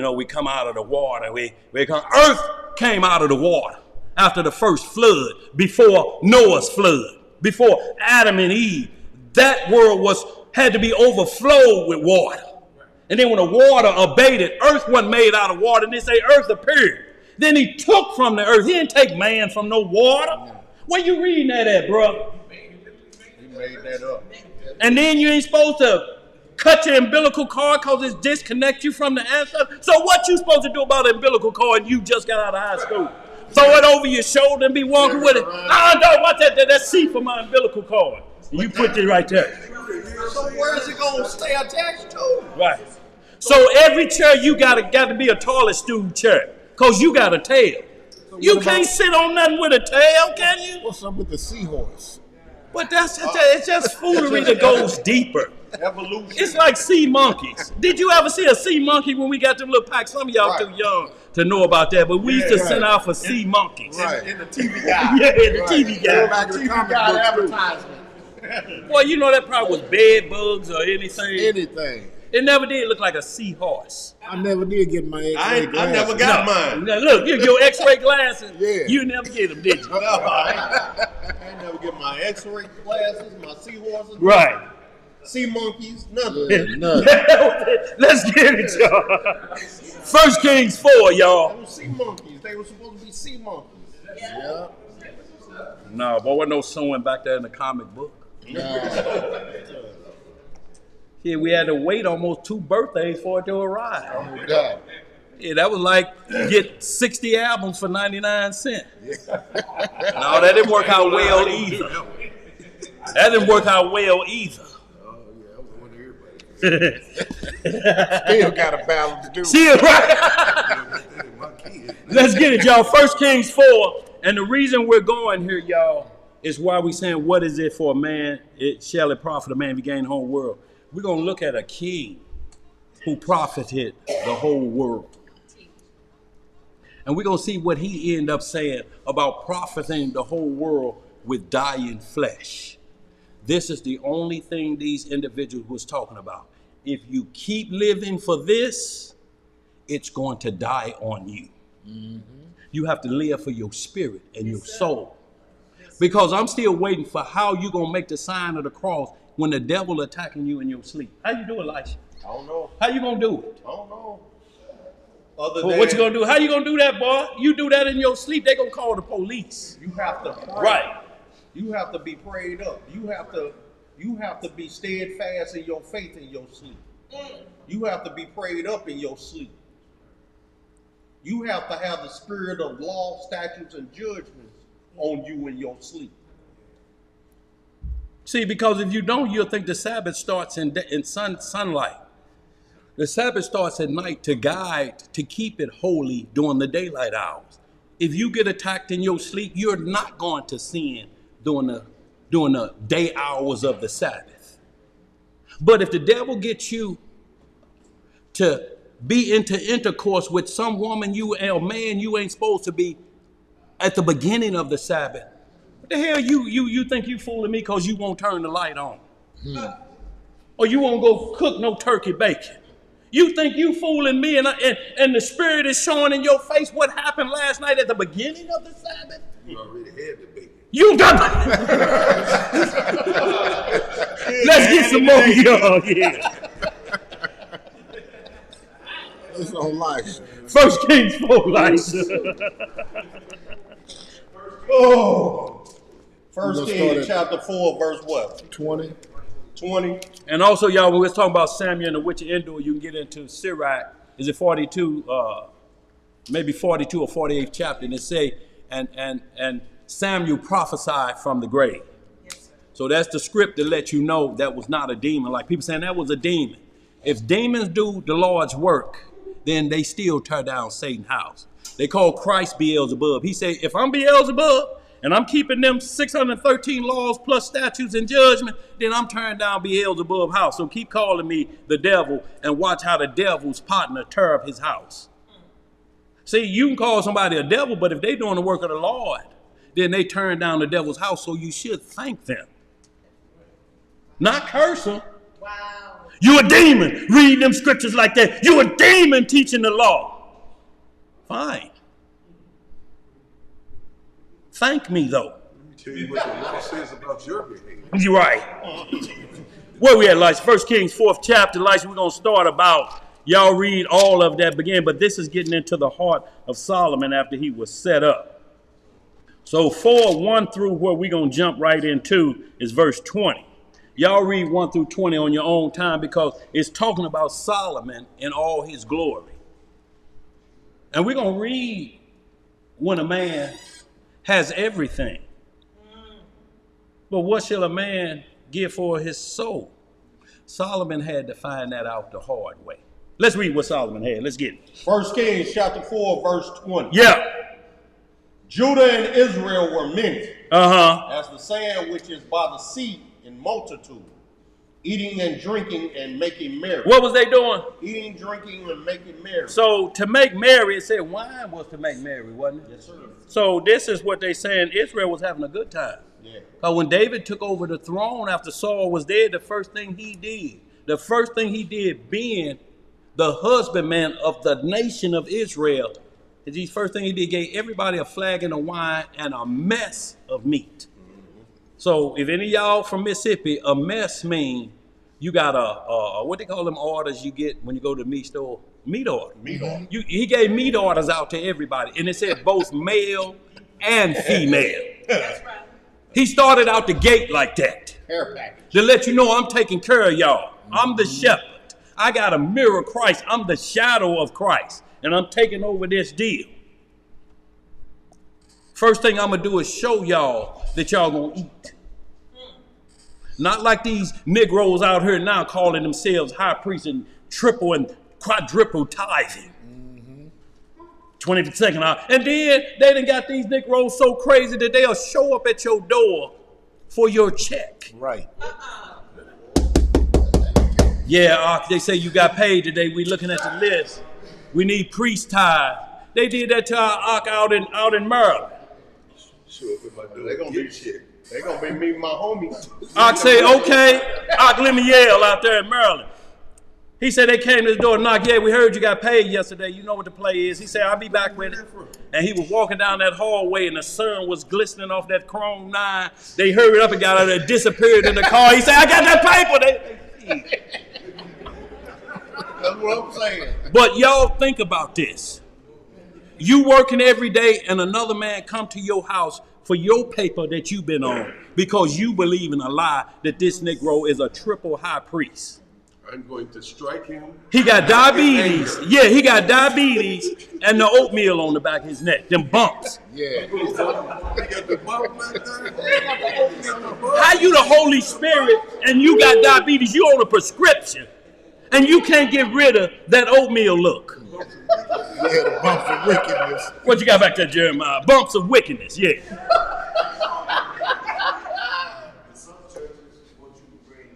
know, we come out of the water. Earth came out of the water after the first flood, before Noah's flood, before Adam and Eve. That world had to be overflowed with water. And then when the water abated, earth wasn't made out of water. And they say earth appeared. Then he took from the earth. He didn't take man from no water. Where you reading that at, bro? He made that up. And then you ain't supposed to cut your umbilical cord because it disconnects you from the ancestors. So what you supposed to do about an umbilical cord and you just got out of high school? Throw it over your shoulder and be walking with it. No, watch that. That's C for my umbilical cord. And you put it right there. So where is it going to stay attached to? Right. So every chair you got to be a toilet stool chair, because you got a tail. So you can't sit on nothing with a tail, can you? What's up with the seahorse? But it's just foolery that goes deeper. Evolution. It's like sea monkeys. Did you ever see a sea monkey when we got them little packs? Some of y'all too young to know about that, but we used to send out for sea monkeys. Right. In the TV guy. Yeah, in the TV guy. Back to the comic book advertisement. Boy, you know that probably was bed bugs or anything. Anything. It never did look like a seahorse. I never did get my X-ray glasses. I never got mine. Now look, your X-ray glasses. Yeah. You never get them, did you? No, I ain't never get my X-ray glasses, my seahorses. Right. Sea monkeys, nothing. Yeah, nothing. Let's get it, y'all. 1 Kings 4, y'all. They were sea monkeys. They were supposed to be sea monkeys. Yeah. No, but wasn't no sewing back there in the comic book. Yeah, we had to wait almost 2 birthdays for it to arrive. Oh, God. Yeah, that was like get 60 albums for 99 cents. Yeah. No, that didn't work out well either. That didn't work out well either. Oh, yeah, I was wondering everybody. Still got a battle to do. Still, right? Let's get it, y'all. 1 Kings 4. And the reason we're going here, y'all, is why we're saying, what is it for a man? Shall it profit a man if he gain the whole world? We're going to look at a king who profited the whole world. And we're going to see what he ended up saying about profiting the whole world with dying flesh. This is the only thing these individuals was talking about. If you keep living for this, it's going to die on you. Mm-hmm. You have to live for your spirit and your soul. Because I'm still waiting for how you're going to make the sign of the cross when the devil attacking you in your sleep. How you do it, Elisha? I don't know. How you going to do it? I don't know. What you going to do? How you going to do that, boy? You do that in your sleep, they going to call the police. You have to pray. Right. You have to be prayed up. You have to be steadfast in your faith in your sleep. You have to be prayed up in your sleep. You have to have the spirit of law, statutes, and judgments on you in your sleep. See, because if you don't, you'll think the Sabbath starts in sunlight. The Sabbath starts at night to guide, to keep it holy during the daylight hours. if you get attacked in your sleep, you're not going to sin during the day hours of the Sabbath. But if the devil gets you to be into intercourse with some woman or man you ain't supposed to be at the beginning of the Sabbath, what the hell you think you fooling me because you won't turn the light on? Or you won't go cook no turkey bacon? You think you fooling me and the Spirit is showing in your face what happened last night at the beginning of the Sabbath? You already had the bacon. You got Let's get some more y'all here. It's on life. 1 Kings 4 lights. Oh. 1 Kings chapter 4, verse what? 20. 20. And also, y'all, when we're talking about Samuel and the witch of Endor, you can get into Sirach. Is it 42? Maybe 42 or 48th chapter, and it say, and Samuel prophesied from the grave. Yes, sir. So that's the script to let you know that was not a demon. Like people saying that was a demon. If demons do the Lord's work, then they still tear down Satan's house. They call Christ Beelzebub. He say, if I'm Beelzebub and I'm keeping them 613 laws plus statutes and judgment, then I'm tearing down Beelzebub's house. So keep calling me the devil and watch how the devil's partner tear up his house. See, you can call somebody a devil, but if they doing the work of the Lord, then they turn down the devil's house. So you should thank them, not curse them. Wow. You a demon reading them scriptures like that. You a demon teaching the law. Fine. Thank me though. Let me tell you what the law says about your behavior. You're right. Where we at, Elisha? 1 Kings 4th chapter, Elisha. We're going to start about, y'all read all of that begin, but this is getting into the heart of Solomon after he was set up. So 4:1 through where we're going to jump right into is verse 20. Y'all read 1 through 20 on your own time because it's talking about Solomon in all his glory. And we're going to read when a man has everything. But what shall a man give for his soul? Solomon had to find that out the hard way. Let's read what Solomon had. Let's get it. 1 Kings chapter 4, verse 20. Yeah. Judah and Israel were many, as the sand which is by the sea in multitude, eating and drinking and making merry. What was they doing? Eating, drinking, and making merry. So to make merry, it said wine was to make merry, wasn't it? Yes, sir. So this is what they saying. Israel was having a good time. Yeah. Because when David took over the throne after Saul was dead, the first thing he did being the husbandman of the nation of Israel, the first thing he did, gave everybody a flagon of wine and a mess of meat. So if any of y'all from Mississippi, a mess mean you got a what they call them orders you get when you go to the meat store? Meat order. Meat order. He gave meat orders out to everybody. And it said both male and female. That's right. He started out the gate like that. Hair package. To let you know I'm taking care of y'all. I'm the shepherd. I got a mirror of Christ. I'm the shadow of Christ. And I'm taking over this deal. First thing I'm going to do is show y'all that y'all going to eat. Not like these Negroes out here now calling themselves high priests and triple and quadruple tithing. 22nd hour. And then they done got these Negroes so crazy that they'll show up at your door for your check. Right. Yeah, they say you got paid today. We looking at the list. We need priest tithe. They did that to our out in Maryland. Show up at my door. They're gonna be shit. They're gonna be me and my homies. Ock say, okay. Ock, let me yell out there in Maryland. He said they came to the door and knocked. Yeah, we heard you got paid yesterday. You know what the play is. He said, I'll be back with it. And he was walking down that hallway and the sun was glistening off that chrome 9. They hurried up and got out there, disappeared in the car. He said, I got that paper. That's what I'm saying. But y'all think about this. You working every day and another man come to your house for your paper that you've been on because you believe in a lie that this Negro is a triple high priest. I'm going to strike him. He got diabetes. Yeah, he got diabetes and the oatmeal on the back of his neck. Them bumps. Yeah. He got the bump like that. How you the Holy Spirit and you got diabetes? You on a prescription. And you can't get rid of that oatmeal look. Yeah, the bumps of wickedness. What you got back there, Jeremiah? Bumps of wickedness, yeah. Some churches want you to bring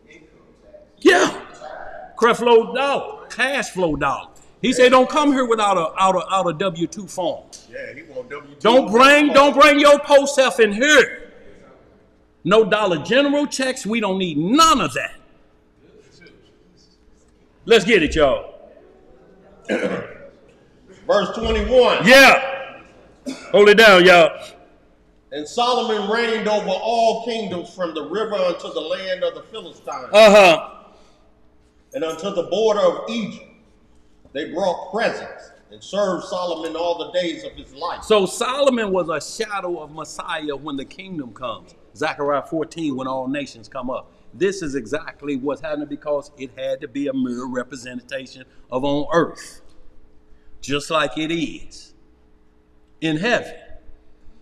your income tax. Yeah. Cash flow dollar. Cash flow dollar. He said, don't come here without a W-2 form. Yeah, he want W2. Don't bring your post self in here. No Dollar General checks. We don't need none of that. Let's get it, y'all. Verse 21. Yeah. Hold it down, y'all. And Solomon reigned over all kingdoms from the river unto the land of the Philistines. And unto the border of Egypt. They brought presents and served Solomon all the days of his life. So Solomon was a shadow of Messiah when the kingdom comes. Zechariah 14, when all nations come up. This is exactly what's happening because it had to be a mirror representation of on earth. Just like it is in heaven.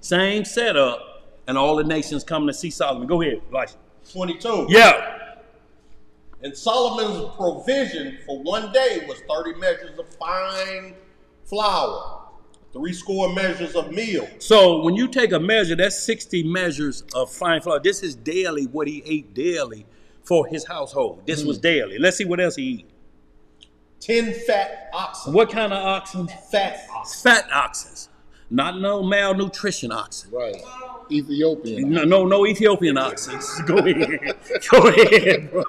Same setup, and all the nations come to see Solomon. Go ahead, Elisha. 22. Yeah. And Solomon's provision for one day was 30 measures of fine flour, 80 measures of meal. So when you take a measure, that's 60 measures of fine flour. This is daily, what he ate daily for his household. This was daily. Let's see what else he ate. 10 fat oxen. What kind of oxen? Fat oxen. Fat oxen. Not no malnutrition oxen. Right. Ethiopian. No Ethiopian oxen. Go ahead. Go ahead, bro.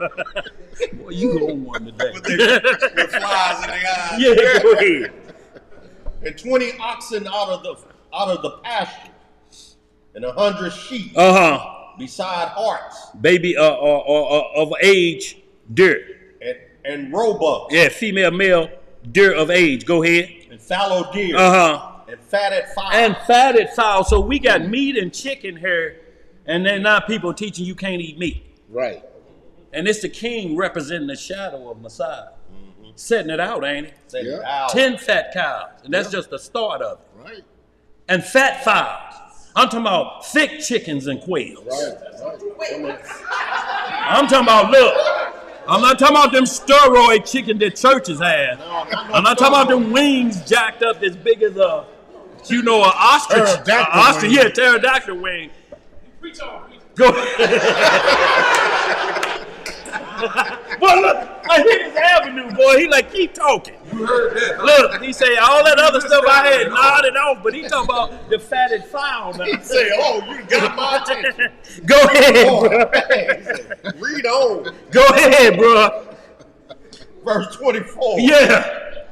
Boy, you go on one today. With flies in their eyes. Yeah, go ahead. And 20 oxen out of the pasture, and 100 sheep. Beside hearts. Baby of age, deer. And roebucks. Yeah, female, male, deer of age. Go ahead. And fallow deer. And fatted fowl. And fatted fowl. So we got meat and chicken here, and then now people teaching you can't eat meat. Right. And it's the king representing the shadow of Messiah. Setting it out, ain't it? Setting it out. 10 fat cows. And that's just the start of it. Right. And fat fowls. I'm talking about thick chickens and quails. Right. I'm talking about, look, I'm not talking about them steroid chicken that churches have. I'm not talking about them wings jacked up as big as a, an ostrich. Pterodactyl wing. Go ahead. Boy, look, I hit his avenue, boy. He like, keep talking. You heard that. Look, he say all that other stuff I had nodded off, but he talking about the fatted fowl. Now. He say, oh, you got my attention. Go ahead, bro. Read on. Go ahead, bro. Verse 24. Yeah.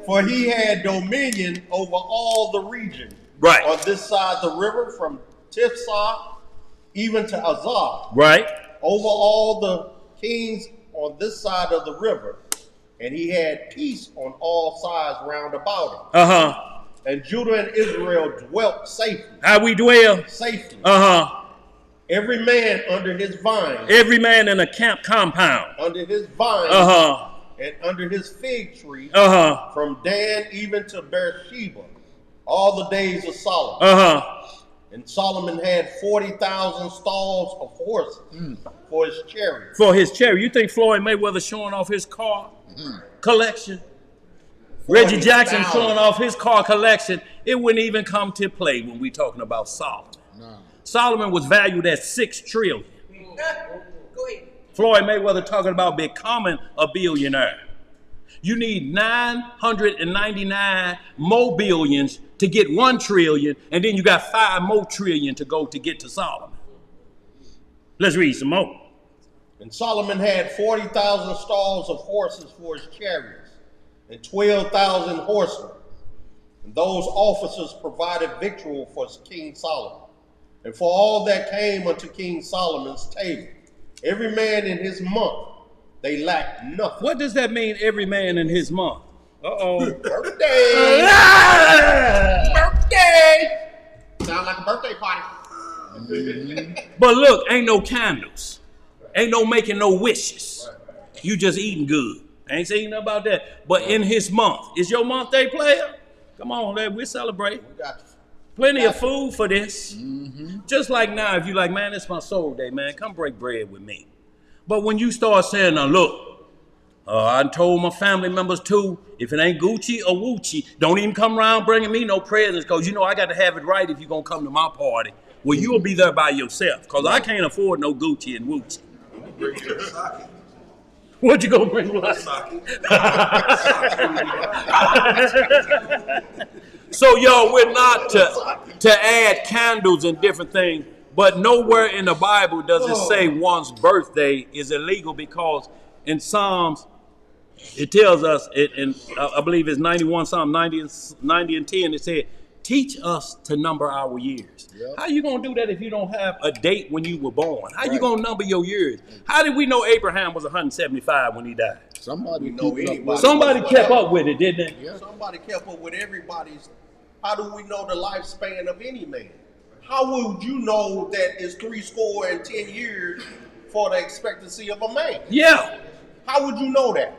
For he had dominion over all the region. Right. On this side the river from Tifsah even to Azar. Right. Over all the kings on this side of the river, and he had peace on all sides round about him. And Judah and Israel dwelt safely. How we dwell? Safely. Every man under his vine. Every man in a camp compound. Under his vine. And under his fig tree. From Dan even to Beersheba. All the days of Solomon. And Solomon had 40,000 stalls of horses for his chariot. For his chariot. You think Floyd Mayweather showing off his car collection? Reggie Jackson showing off his car collection. It wouldn't even come to play when we talking about Solomon. No. Solomon was valued at $6 trillion. Go ahead. Floyd Mayweather talking about becoming a billionaire. You need 999 more billions to get 1 trillion, and then you got 5 more trillion to go to get to Solomon. Let's read some more. And Solomon had 40,000 stalls of horses for his chariots, and 12,000 horsemen. And those officers provided victual for King Solomon. And for all that came unto King Solomon's table, every man in his month, they lacked nothing. What does that mean, every man in his month? Birthday! Birthday! Sound like a birthday party. But look, ain't no candles. Ain't no making no wishes. You just eating good. I ain't saying nothing about that. But in his month. Is your month day, player? Come on, we're celebrating. Plenty of food for this. Just like now, if you like, man, it's my soul day, man. Come break bread with me. But when you start saying, now look, I told my family members too, if it ain't Gucci or Wucci, don't even come around bringing me no presents, because you know I got to have it right if you're going to come to my party. Well, you'll be there by yourself, because I can't afford no Gucci and Wucci. Bring your sake. What you gonna bring? So y'all, we're not to add candles and different things, but nowhere in the Bible does it say one's birthday is illegal, because in Psalms it tells us, I believe it's 91, Psalm 90 and 10, it said, teach us to number our years. Yep. How you going to do that if you don't have a date when you were born? How you going to number your years? How did we know Abraham was 175 when he died? Somebody kept up with it, didn't they? Yeah. Somebody kept up with everybody's. How do we know the lifespan of any man? How would you know that it's 70 years for the expectancy of a man? Yeah. How would you know that?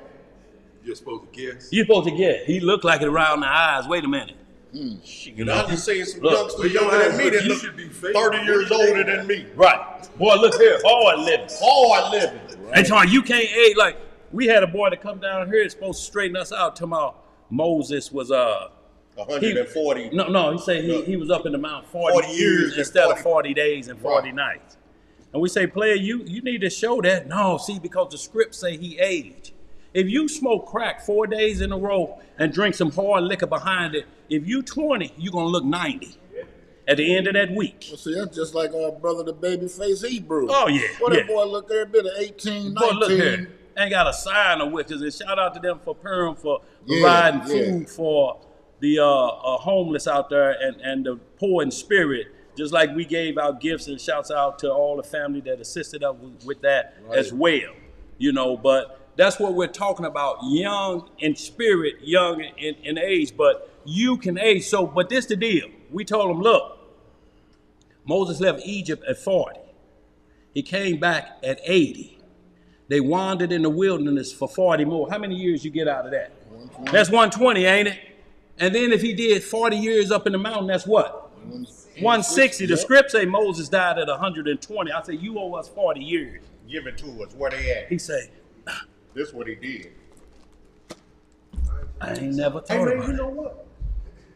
You're supposed to guess. You're supposed to guess. He looked like it around the eyes. Wait a minute. You know, I'm just saying some youngsters younger than me that look 30 years older than me. Right. Boy, look here. Hard living. Hard living. Right. And so you can't age. Like, we had a boy that come down here, supposed to straighten us out, talking about Moses was 140. No, he said he was up in the mountain 40 years instead of 40 days and 40 nights. And we say, player, you need to show that. No, see, because the script say he aged. If you smoke crack 4 days in a row and drink some hard liquor behind it, if you 20, you're going to look 90 at the end of that week. Well, see, that's just like our brother, the babyface Hebrew. Oh, yeah. What that boy look every bit of 18, 19. Boy, look here. Ain't got a sign of witches. And shout out to them for providing food for the homeless out there and the poor in spirit, just like we gave out gifts, and shouts out to all the family that assisted us with that as well. You know, but that's what we're talking about, young in spirit, young in age, but you can age. So, but this the deal. We told him, look, Moses left Egypt at 40. He came back at 80. They wandered in the wilderness for 40 more. How many years you get out of that? 120. That's 120, ain't it? And then if he did 40 years up in the mountain, that's what? 160. The script say Moses died at 120. I say, you owe us 40 years. Give it to us. Where they at? He say, this is what he did. I ain't never thought about it. You know what?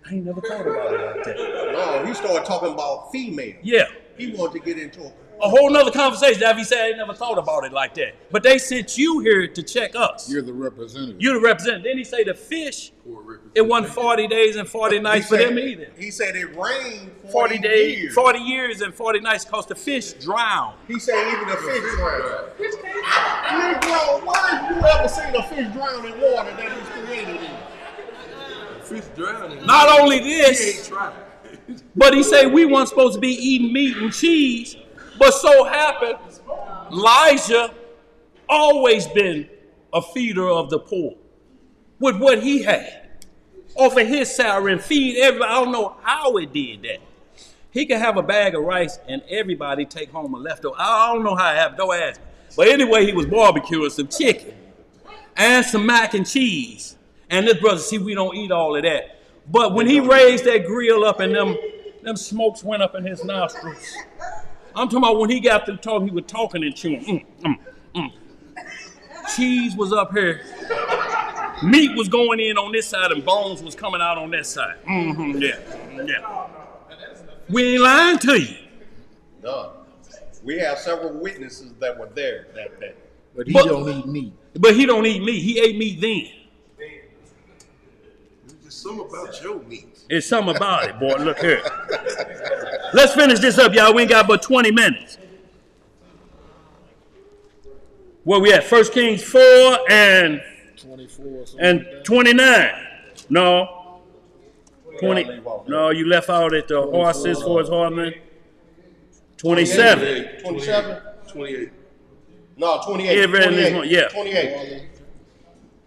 I ain't never thought about it like that. No, he started talking about female. Yeah. He wanted to get into a whole nother conversation. That he said I ain't never thought about it like that. But they sent you here to check us. You're the representative. You're the representative. Then he say the fish, it wasn't 40 days and 40 nights for them either. He said it rained 40 days, 40 years and 40 nights because the fish drowned. He said even the fish drowned. Negro, why have you ever seen a fish drown in water that he's created in? Fish drowning. Not only this, he ain't trying. But he said we weren't supposed to be eating meat and cheese. But so happened, Elijah always been a feeder of the poor with what he had. Offer his salary and feed everybody. I don't know how it did that. He could have a bag of rice and everybody take home a leftover. I don't know how it happened. Don't ask me. But anyway, he was barbecuing some chicken and some mac and cheese. And this brother, see, we don't eat all of that. But when he raised that grill up and them smokes went up in his nostrils. I'm talking about when he got through talking, he was talking and chewing. Cheese was up here. Meat was going in on this side and bones was coming out on that side. Yeah. We ain't lying to you. No. We have several witnesses that were there that day. But he don't eat meat. But he don't eat meat. He ate meat then. There's something about your meat. It's something about it, boy. Look here. Let's finish this up, y'all. We ain't got but 20 minutes. Where we at? 1 Kings 4 and 24 and 29. No. 20. No, you left out at the horses for his horsemen. 27. 27? 28. No, 28. 28. Yeah. 28.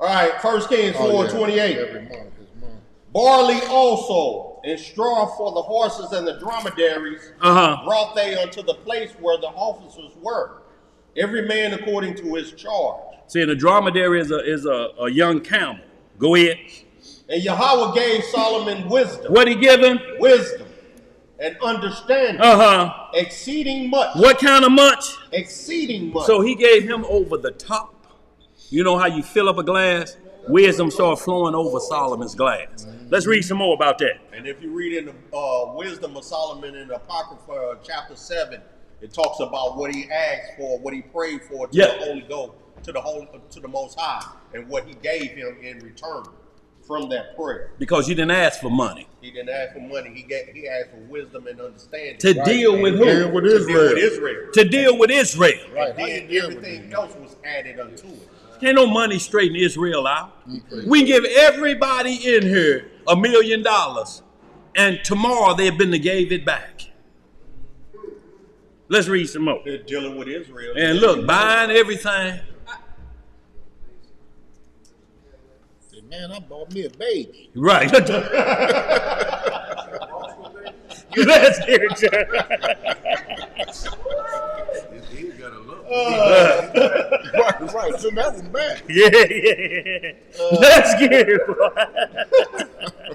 All right, 1 Kings 4, 28. Every month, his month. Barley also and straw for the horses and the dromedaries brought they unto the place where the officers were, every man according to his charge. See, the dromedary is a young camel. Go ahead. And Yahweh gave Solomon wisdom. What he give him? Wisdom and understanding. Exceeding much. What kind of much? Exceeding much. So he gave him over the top. You know how you fill up a glass? Wisdom started flowing over Solomon's glass. Let's read some more about that. And if you read in the Wisdom of Solomon in the Apocrypha, chapter 7, it talks about what he asked for, what he prayed for to the Holy Ghost, to the Most High, and what he gave him in return from that prayer. Because you didn't ask for money. He didn't ask for money. He asked for wisdom and understanding. To deal with who? With Israel. To deal with Israel. Right. And then everything else was added unto it. Ain't no money straighten Israel out. We give everybody in here $1 million, and tomorrow they've been to gave it back. Let's read some more. They're dealing with Israel. And look, buying everything. Man, I bought me a baby. Right. Let's get it, John. He got a lump. Right. So that was bad. Yeah. Let's get it, boy.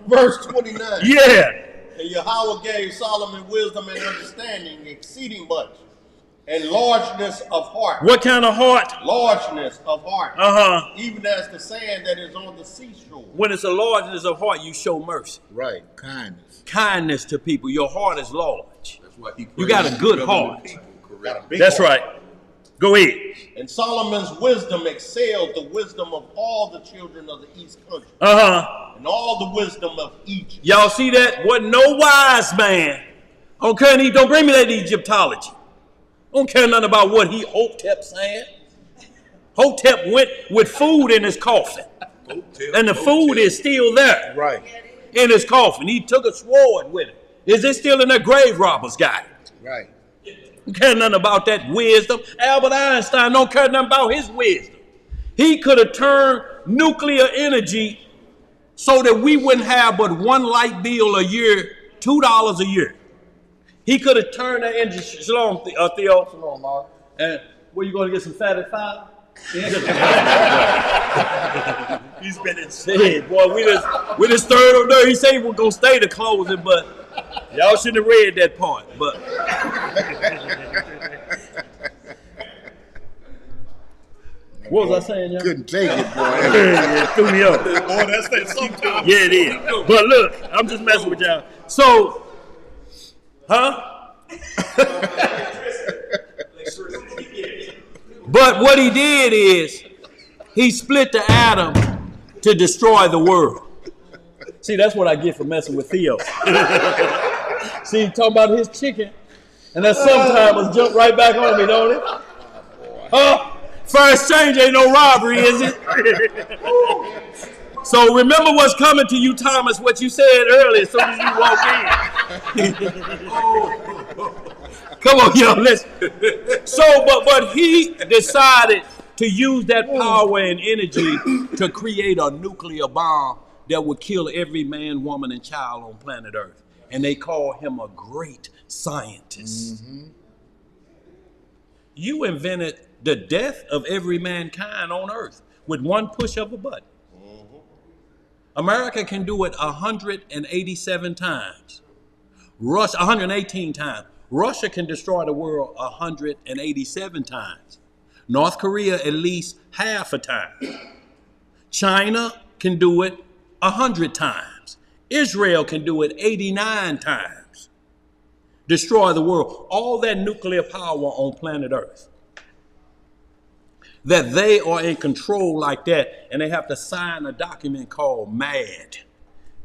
Verse 29. Yeah. And Yahweh gave Solomon wisdom and understanding exceeding much, and largeness of heart. What kind of heart? Largeness of heart. Even as the sand that is on the seashore. When it's a largeness of heart, you show mercy. Right. Kindness. Kindness to people. Your heart is large. That's why he You got a good heart. Got a big That's heart. right. Go ahead. And Solomon's wisdom excelled the wisdom of all the children of the east country. And all the wisdom of Egypt. Y'all see that? Wasn't no wise man. Don't bring me that Egyptology. Don't care nothing about what Hotep saying. Hotep went with food in his coffin. And the food is still there. Right. In his coffin. He took a sword with him. Is it still in there? Grave robbers got it. Right. Don't care nothing about that wisdom. Albert Einstein don't care nothing about his wisdom. He could have turned nuclear energy so that we wouldn't have but one light bill a year, $2 a year. He could have turned that into Shalom, Theo. Shalom, Mark. And where you going to get some fat at 5? He's been insane, boy. We just stirred up there. He said we're gonna stay to closing, but y'all shouldn't have read that part. But what was I saying, y'all? Couldn't take it, boy. It threw me off. Boy, that's that sometimes. Yeah, it is. But look, I'm just messing with y'all. So, But what he did is he split the atom to destroy the world. See, that's what I get for messing with Theo. See, he talking about his chicken, and that sometimes jump right back on me, don't it? Fair exchange ain't no robbery, is it? So remember what's coming to you, Thomas, what you said earlier as soon as you walk in. Come on, yo, listen. So, but he decided to use that power and energy to create a nuclear bomb that would kill every man, woman, and child on planet Earth. And they call him a great scientist. You invented the death of every mankind on Earth with one push of a button. America can do it 187 times. Russia, 118 times. Russia can destroy the world 187 times. North Korea at least half a time. China can do it 100 times. Israel can do it 89 times. Destroy the world. All that nuclear power on planet Earth. That they are in control like that, and they have to sign a document called MAD.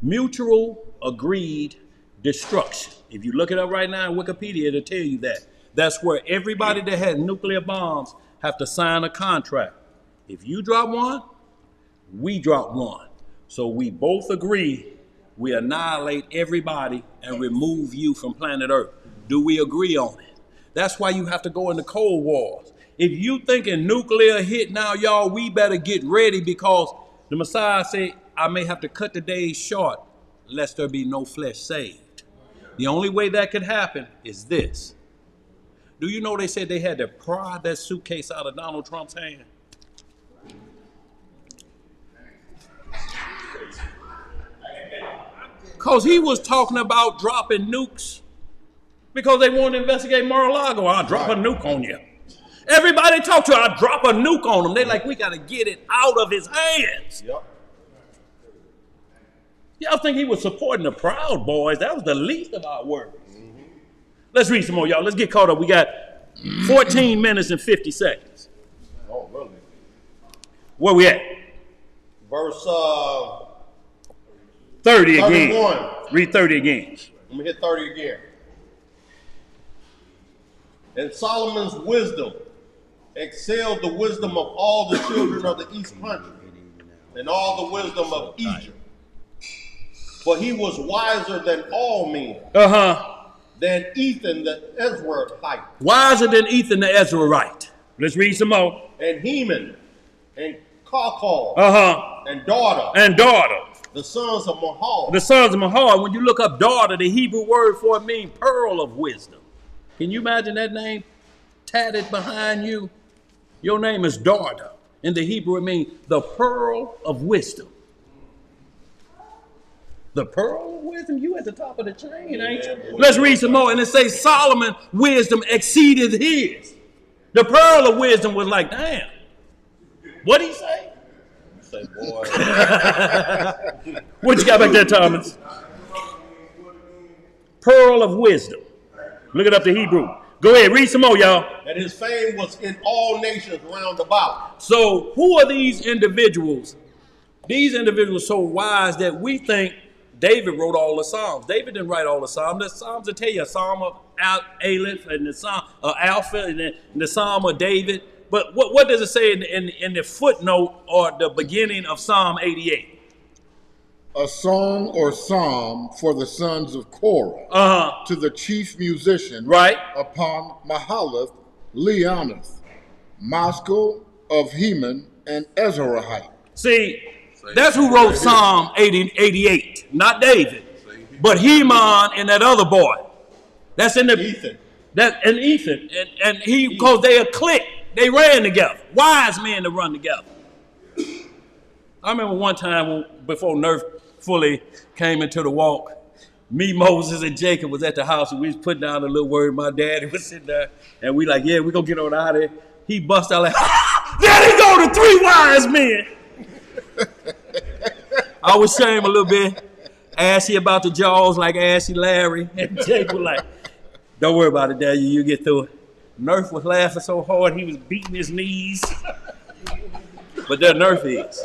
Mutual Agreed Destruction. If you look it up right now in Wikipedia, it'll tell you that. That's where everybody that had nuclear bombs have to sign a contract. If you drop one, we drop one. So we both agree we annihilate everybody and remove you from planet Earth. Do we agree on it? That's why you have to go into Cold Wars. If you thinking nuclear hit now, y'all, we better get ready because the Messiah said, I may have to cut the days short lest there be no flesh saved. The only way that could happen is this. Do you know they said they had to pry that suitcase out of Donald Trump's hand? Because he was talking about dropping nukes because they wanted to investigate Mar-a-Lago. I'll drop a nuke on you. Everybody talk to her, I drop a nuke on them. They like, we got to get it out of his hands. Yep. Y'all think he was supporting the Proud Boys? That was the least of our worries. Mm-hmm. Let's read some more, y'all. Let's get caught up. We got 14 minutes and 50 seconds. Oh, really? Where we at? Verse 30 again. 31. Read 30 again. Let me hit 30 again. And Solomon's wisdom excelled the wisdom of all the children of the east country and all the wisdom of Egypt. For he was wiser than all men. Than Ethan the Ezrahite. Wiser than Ethan the Ezrahite. Let's read some more. And Heman and Kalkol. And daughter. The sons of Mahal. The sons of Mahal. When you look up daughter, the Hebrew word for it means pearl of wisdom. Can you imagine that name tatted behind you? Your name is daughter. In the Hebrew, it means the pearl of wisdom. The pearl of wisdom? You at the top of the chain, ain't you? Let's read some more. And it says Solomon's wisdom exceeded his. The pearl of wisdom was like, damn. What'd he say? Say, boy. What you got back there, Thomas? Pearl of wisdom. Look it up to Hebrew. Go ahead, read some more, y'all. And his fame was in all nations round about. So who are these individuals? These individuals so wise that we think David wrote all the Psalms. David didn't write all the Psalms. The Psalms will tell you a Psalm of Aleph and the Psalm of Alpha and the Psalm of David. But what does it say in the footnote or the beginning of Psalm 88? A song or psalm for the sons of Korah to the chief musician upon Mahalath, Leonath, Maskil of Heman, and Ezrahite. See, that's who wrote Psalm 88, not David, but Heman and that other boy. That's in the Ethan. And Ethan, and he because they a clique, they ran together. Wise men to run together. I remember one time before Nerf fully came into the walk, me, Moses, and Jacob was at the house, and we was putting down a little word. My daddy was sitting there, and we like, yeah, we're gonna get on out of here. He bust out like, there they go, the three wise men. I was ashamed a little bit, ashy about the jaws like Ashy Larry, and Jake was like, don't worry about it, Daddy, you get through it. Nerf was laughing so hard he was beating his knees. But there Nerf is.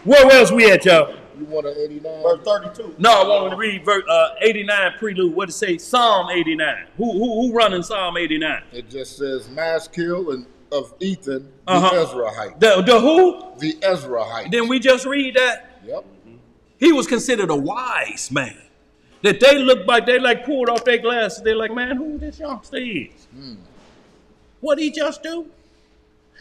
Where else we at, y'all? You want an 89? Verse 32. No, I want to read verse 89 prelude. What it say? Psalm 89. Who running Psalm 89? It just says Maskil and of Ethan, the Ezrahite. The who? The Ezrahite. Didn't we just read that? Yep. He was considered a wise man. That they looked like they like pulled off their glasses. They're like, man, who this youngster is? What'd he just do?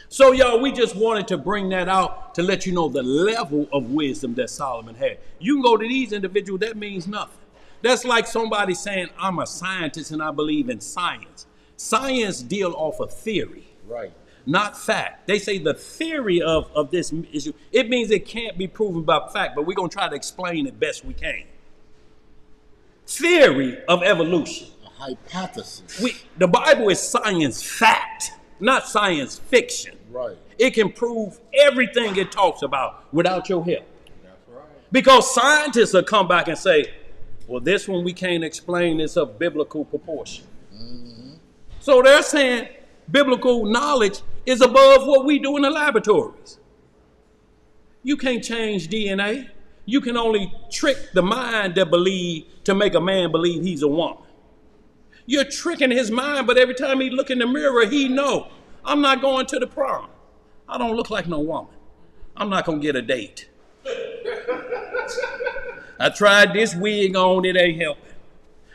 So, y'all, we just wanted to bring that out to let you know the level of wisdom that Solomon had. You can go to these individuals, that means nothing. That's like somebody saying, I'm a scientist and I believe in science. Science deal off of theory, right? Not fact. They say the theory of this issue, it means it can't be proven by fact, but we're going to try to explain it best we can. Theory of evolution. A hypothesis. The Bible is science fact, not science fiction. Right. It can prove everything it talks about without your help. That's right. Because scientists will come back and say, well, this one we can't explain, it's of biblical proportion. So they're saying biblical knowledge is above what we do in the laboratories. You can't change DNA. You can only trick the mind that believe to make a man believe he's a woman. You're tricking his mind, but every time he look in the mirror, he know, I'm not going to the prom. I don't look like no woman. I'm not going to get a date. I tried this wig on, it ain't helping.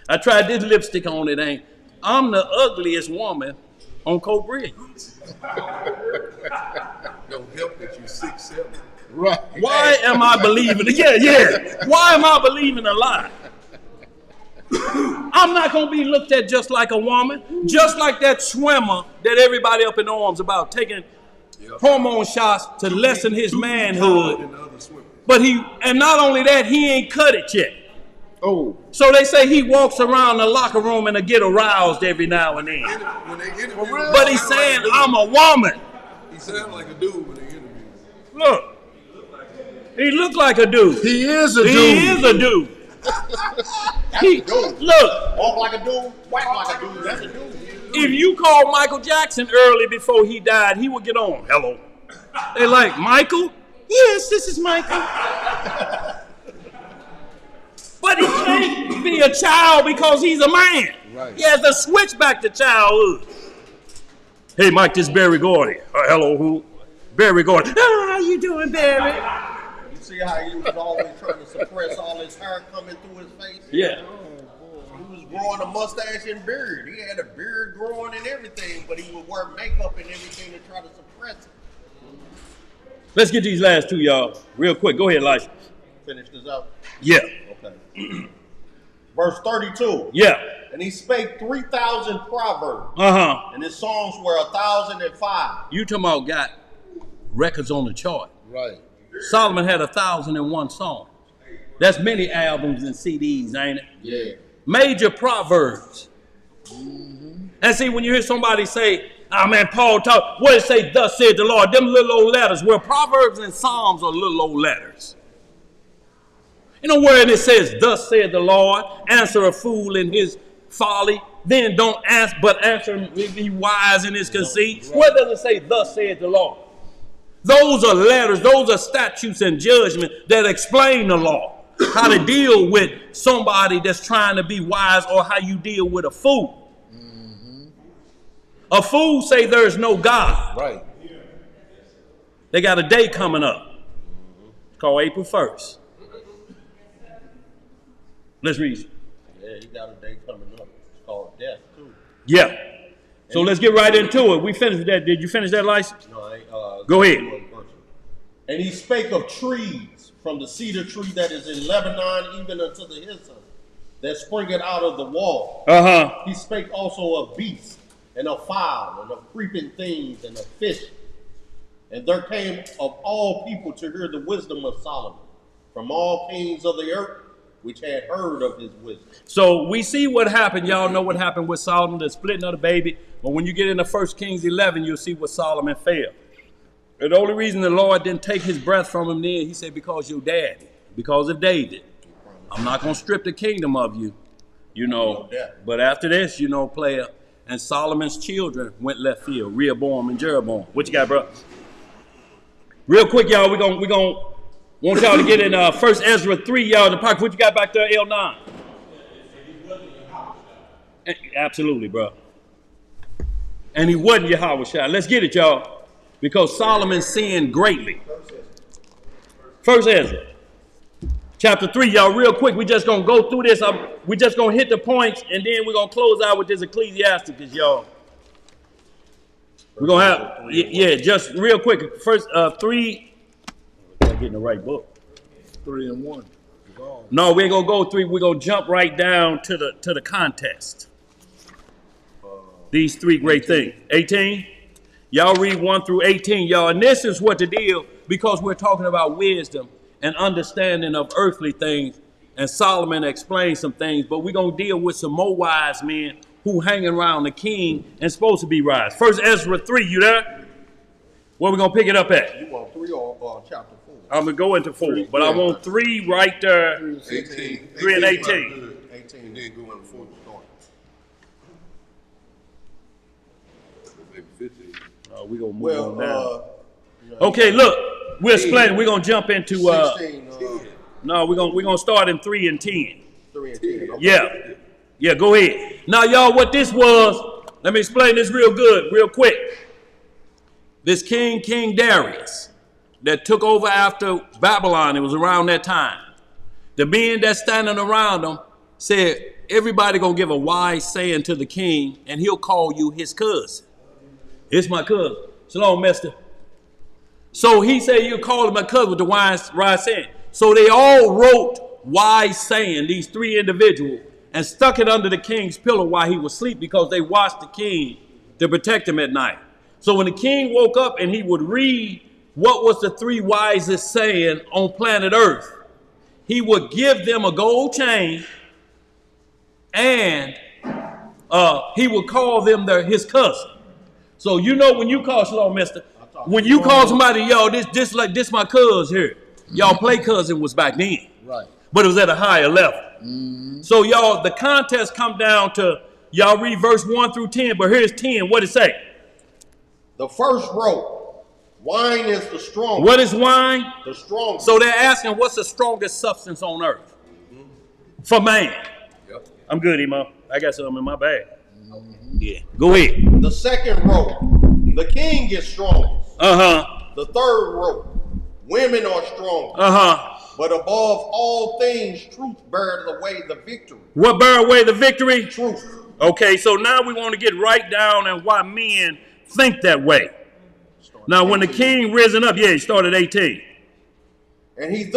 I tried this lipstick on, it ain't. I'm the ugliest woman on Code Brilliance. Don't help that you 6'7". Right. Why am I believing? Yeah. Why am I believing a lie? I'm not going to be looked at just like a woman, just like that swimmer that everybody up in arms about, taking hormone shots to lessen his manhood. But and not only that, he ain't cut it yet. Oh. So they say he walks around the locker room and get aroused every now and then. But he's saying, I'm a woman. He sounds like a dude when they interview. Look. He looked like a dude. He is a dude. He is a dude. Look. Walk like a dude, whack like a dude. That's a dude. If you called Michael Jackson early before he died, he would get on. Hello. They like, Michael? Yes, this is Michael. But he can't be a child because he's a man. Right. He has to switch back to childhood. Hey, Mike, this is Barry Gordy. Hello, who? Barry Gordy. Oh, how you doing, Barry? You see how he was always trying to suppress all his hair coming through his face? Yeah. He was growing a mustache and beard. He had a beard growing and everything, but he would wear makeup and everything to try to suppress it. Let's get these last two, y'all, real quick. Go ahead, Elisha. Finish this up? Yeah. Okay. Verse 32. Yeah. And he spake 3,000 proverbs. Uh-huh. And his songs were 1,005. You talking about got records on the chart. Right. Solomon had 1,001 songs. That's many albums and CDs, ain't it? Yeah. Major proverbs. Mm-hmm. And see, when you hear somebody say, oh man, Paul talk, what it say, thus said the Lord, them little old letters. Well, Proverbs and Psalms are little old letters. You know where it says, thus said the Lord, answer a fool in his folly, then don't ask, but answer him if he wise in his conceit. Right. Where does it say, thus said the Lord? Those are letters, those are statutes and judgment that explain the law. How to deal with somebody that's trying to be wise, or how you deal with a fool. Mm-hmm. A fool say there's no God. Right. They got a day coming up. It's called April 1st. Let's read. Yeah, he got a day coming up. It's called death, too. Yeah. So let's get right into it. We finished that. Did you finish that, license? No, I ain't. Go ahead. And he spake of trees, from the cedar tree that is in Lebanon, even unto the hyssop, that springeth out of the wall. Uh-huh. He spake also of beasts, and of fowl, and of creeping things, and of fish. And there came of all people to hear the wisdom of Solomon, from all kings of the earth, which had heard of his wisdom. So we see what happened. Y'all know what happened with Solomon, the splitting of the baby. But when you get into 1 Kings 11, you'll see what Solomon failed. And the only reason the Lord didn't take his breath from him then, he said, because your daddy, because of David. I'm not going to strip the kingdom of you, you know. But after this, you know, player, and Solomon's children went left field, Rehoboam and Jeroboam. What you got, bro? Real quick, y'all, we're gonna want y'all to get in 1 Ezra 3, y'all, in the pocket. What you got back there, L9? Absolutely, bro. And he wasn't Yahweh. Let's get it, y'all. Because Solomon sinned greatly. 1 Ezra. Chapter 3, y'all, real quick. We just going to go through this. We just going to hit the points, and then we're going to close out with this Ecclesiasticus, y'all. We're going to have, yeah, just real quick. First, 3. I'm getting the right book. 3 and 1. No, we ain't going to go 3. We're going to jump right down to the contest. These 3 great things. 18. Y'all read 1 through 18, y'all. And this is what the deal, because we're talking about wisdom and understanding of earthly things. And Solomon explained some things, but we're going to deal with some more wise men who hanging around the king and supposed to be wise. 1 Ezra 3, you there? Where we going to pick it up at? You want 3 or chapter 4? I'm going to go into 4, but I want 3 right there. 18. 3 and 18. 18, and then go into 4 to start. Maybe 15. We're going to move on down. Okay, look. We'll explain. We're going to jump into... 16. No, we're gonna start in 3 and 10. 3 and 10. Okay. Yeah. Yeah, go ahead. Now, y'all, what this was, let me explain this real quick. This King Darius that took over after Babylon, it was around that time. The men that's standing around him said, everybody gonna give a wise saying to the king, and he'll call you his cousin. It's my cousin. Shalom, mister. So he said, you call him my cousin with the wise saying. So they all wrote wise saying, these 3 individuals, and stuck it under the king's pillow while he was asleep, because they watched the king to protect him at night. So when the king woke up and he would read what was the 3 wisest saying on planet Earth, he would give them a gold chain, and he would call them his cousin. So you know when you call Shalom, mister, when you call somebody, yo, this my cuz here. Y'all play cousin was back then. Right. But it was at a higher level. Mm-hmm. So y'all, the contest come down to, y'all read verse 1 through 10, but here's 10. What it say? The first row, wine is the strongest. What is wine? The strongest. So they're asking, what's the strongest substance on earth? For man. Yep. I'm good, Emo. I got something in my bag. Mm-hmm. Yeah. Go ahead. The second row, the king is strongest. Uh-huh. The third row, women are strongest. Uh-huh. But above all things, truth bears away the victory. What bear away the victory? Truth. Okay, so now we want to get right down and why men think that way. Now, when the king risen up, he started 18. And he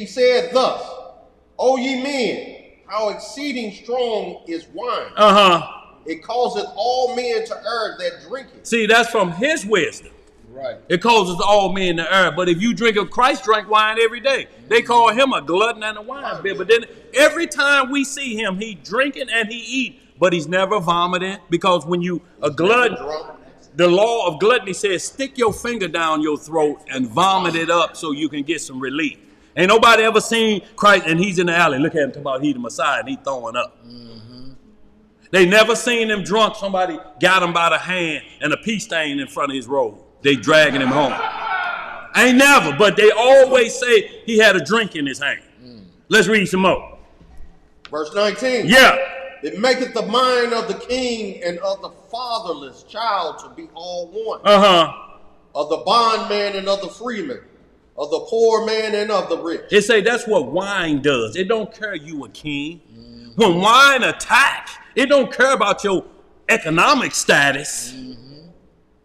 said thus, O ye men, how exceeding strong is wine. Uh-huh. It causeth all men to err that drink it. See, that's from his wisdom. Right. It causes all men to err. But if you drink of Christ, drank wine every day. They call him a glutton and a wine bibber. But then every time we see him, he drinking and he eat, but he's never vomiting. Because when you a glutton, the law of gluttony says, stick your finger down your throat and vomit it up so you can get some relief. Ain't nobody ever seen Christ and he's in the alley. Look at him talking about he the Messiah and he throwing up. Mm-hmm. They never seen him drunk. Somebody got him by the hand and a pea stain in front of his robe. They dragging him home. Ain't never, but they always say he had a drink in his hand. Let's read some more. Verse 19. Yeah. It maketh the mind of the king and of the fatherless child to be all one. Uh-huh. Of the bondman and of the freeman. Of the poor man and of the rich. It say that's what wine does. It don't care you a king. When wine attack, it don't care about your economic status.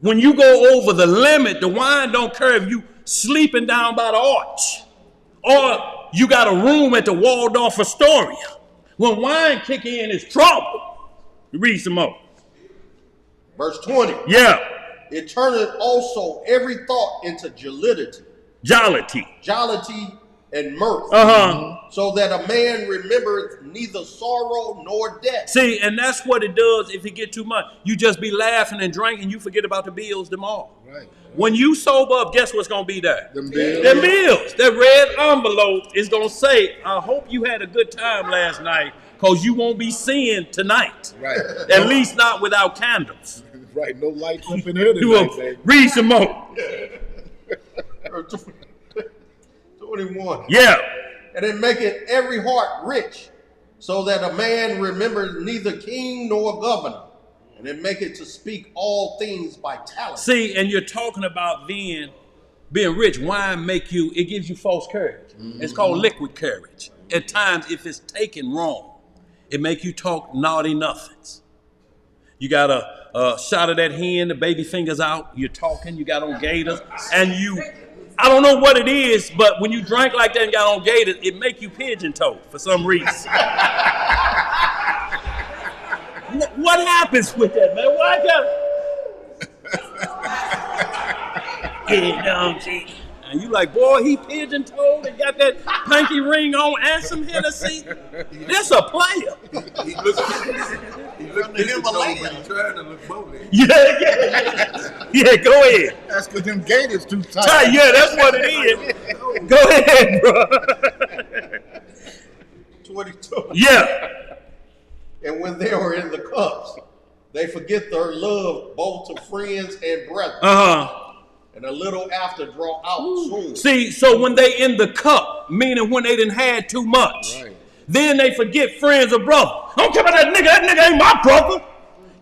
When you go over the limit, the wine don't care if you sleeping down by the arch or you got a room at the Waldorf Astoria. When wine kick in, it's trouble. Read some more. Verse 20. Yeah. It turneth also every thought into jollity. Jollity and mirth. Uh-huh. So that a man remembereth neither sorrow nor death. See, and that's what it does if you get too much. You just be laughing and drinking, you forget about the bills tomorrow. Right. When you sober up, guess what's going to be there? Them bills. That red envelope is going to say, I hope you had a good time last night, because you won't be seeing tonight. Right. At least not without candles. Right. No lights up in here tonight, baby. Read some more. 21. Yeah. And it maketh every heart rich, so that a man remember neither king nor governor. And it maketh to speak all things by talent. See, and you're talking about then being rich. Wine it gives you false courage. Mm-hmm. It's called liquid courage. At times, if it's taken wrong, it make you talk naughty nothings. You got a shot of that hen, the baby fingers out, you're talking, you got on gaiters, and I don't know what it is, but when you drank like that and got on gaiters, it make you pigeon-toed for some reason. What happens with that, man? Why can't... And you like, boy, he pigeon-toed and got that pinky ring on and some Hennessy. That's a player. He looks pigeon-toed, but he's trying to look bowling. Yeah, go ahead. That's because them gators too tight. Yeah, that's what it is. Go ahead, bro. 22. Yeah. And when they were in the cups, they forget their love both to friends and brethren. Uh-huh. And a little after draw out soon. See, so when they in the cup, meaning when they didn't had too much, right. Then they forget friends or brother. I don't care about that nigga ain't my brother.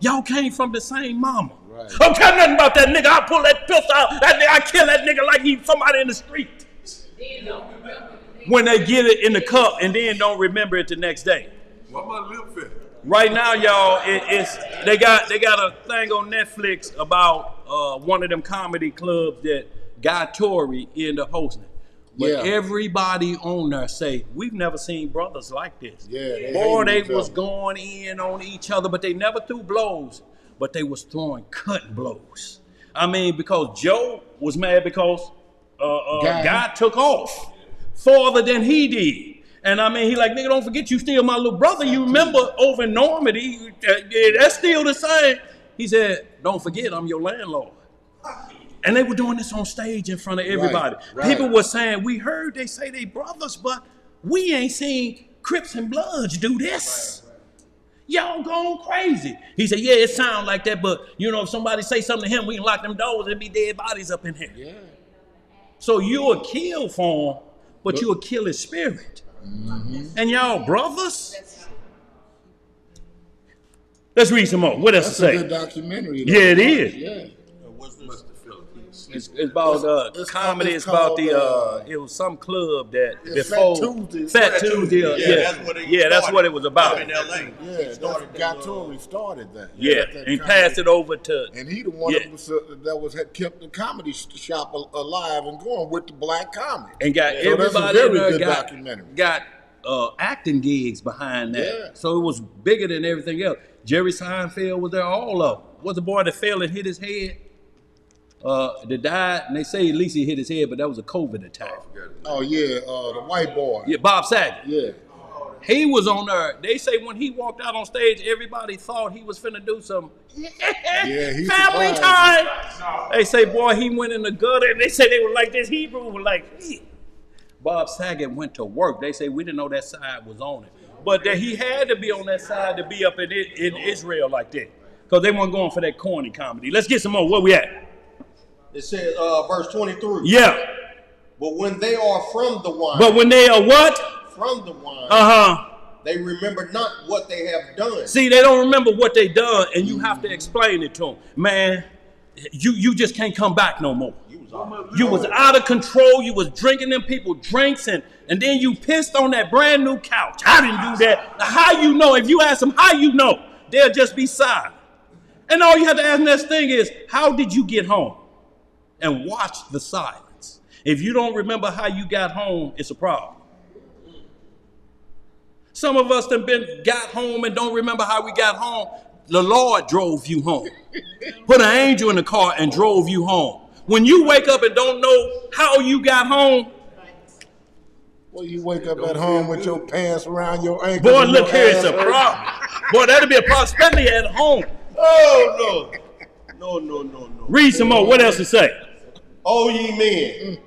Y'all came from the same mama. Right. I don't care nothing about that nigga. I pull that pistol out, I kill that nigga like he's somebody in the street. When they get it in the cup and then don't remember it the next day. Why my lip fit? Right now, y'all, they got a thing on Netflix about one of them comedy clubs that Guy Torrey ended up hosting. But everybody on there say, we've never seen brothers like this. Yeah, they was going in on each other, but they never threw blows, but they was throwing cut blows. I mean, because Joe was mad because Guy took off. farther than he did. And I mean, he like, nigga, don't forget you still my little brother. You remember over in Normandy, that's still the same. He said, don't forget I'm your landlord. And they were doing this on stage in front of everybody. Right. People were saying, we heard they say they brothers, but we ain't seen Crips and Bloods do this. Right. Y'all going crazy. He said, yeah, it sound like that, but you know, if somebody say something to him, we can lock them doors and be dead bodies up in here. Yeah. So you'll kill for him, but you'll kill his spirit. Mm-hmm. And y'all brothers? Let's read some more. What else to say? That's a good documentary. Yeah, it is. Yeah. It's about comedy. It's about it was some club that before Fat Tuesday. That's what it was about. In LA. Yeah, Gattori started that. Yeah, and he passed it over to. And he the one that kept the comedy shop alive and going with the black comedy. And got everybody in there got acting gigs behind that. Yeah. So it was bigger than everything else. Jerry Seinfeld was there. All of them. Was the boy that fell and hit his head? That died, and they say at least he hit his head, but that was a COVID attack. Oh yeah, the white boy. Yeah, Bob Saget. Yeah. He was on there. They say when he walked out on stage, everybody thought he was finna do some family time. They say, boy, he went in the gutter, and they say they were like this Hebrew were like, Bob Saget went to work. They say we didn't know that side was on it, but that he had to be on that side to be up in Israel like that, because they weren't going for that corny comedy. Let's get some more. Where we at? It says, verse 23. Yeah. But when they are from the wine. But when they are what? From the wine. They remember not what they have done. See, they don't remember what they done, and you have to explain it to them. Man, you just can't come back no more. You was out of control. You was drinking them people drinks, and then you pissed on that brand new couch. I didn't do that. Now, how you know? If you ask them how you know, they'll just be silent. And all you have to ask next thing is, how did you get home? And watch the silence. If you don't remember how you got home, it's a problem. Some of us got home and don't remember how we got home. The Lord drove you home. Put an angel in the car and drove you home. When you wake up and don't know how you got home. Well, you wake up at home with your pants around your ankles. Boy, look here, it's a problem. Boy, that'll be a problem, especially at home. Oh, no. No. Read some more. What else to say? O ye men,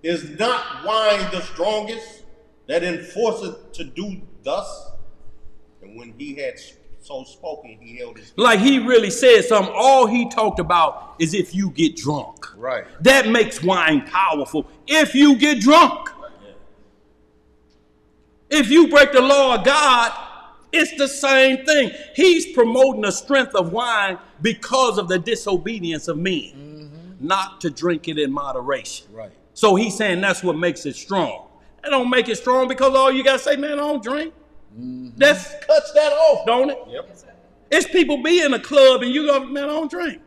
is not wine the strongest that enforceth to do thus? And when he had so spoken, he held his peace. Like he really said something. All he talked about is if you get drunk. Right. That makes wine powerful. If you get drunk. If you break the law of God, it's the same thing. He's promoting the strength of wine because of the disobedience of men. Not to drink it in moderation. Right. So he's saying that's what makes it strong. That don't make it strong because all you got to say, man, I don't drink. Mm-hmm. That cuts that off, don't it? Yep. It's people be in a club and you go, man, I don't drink.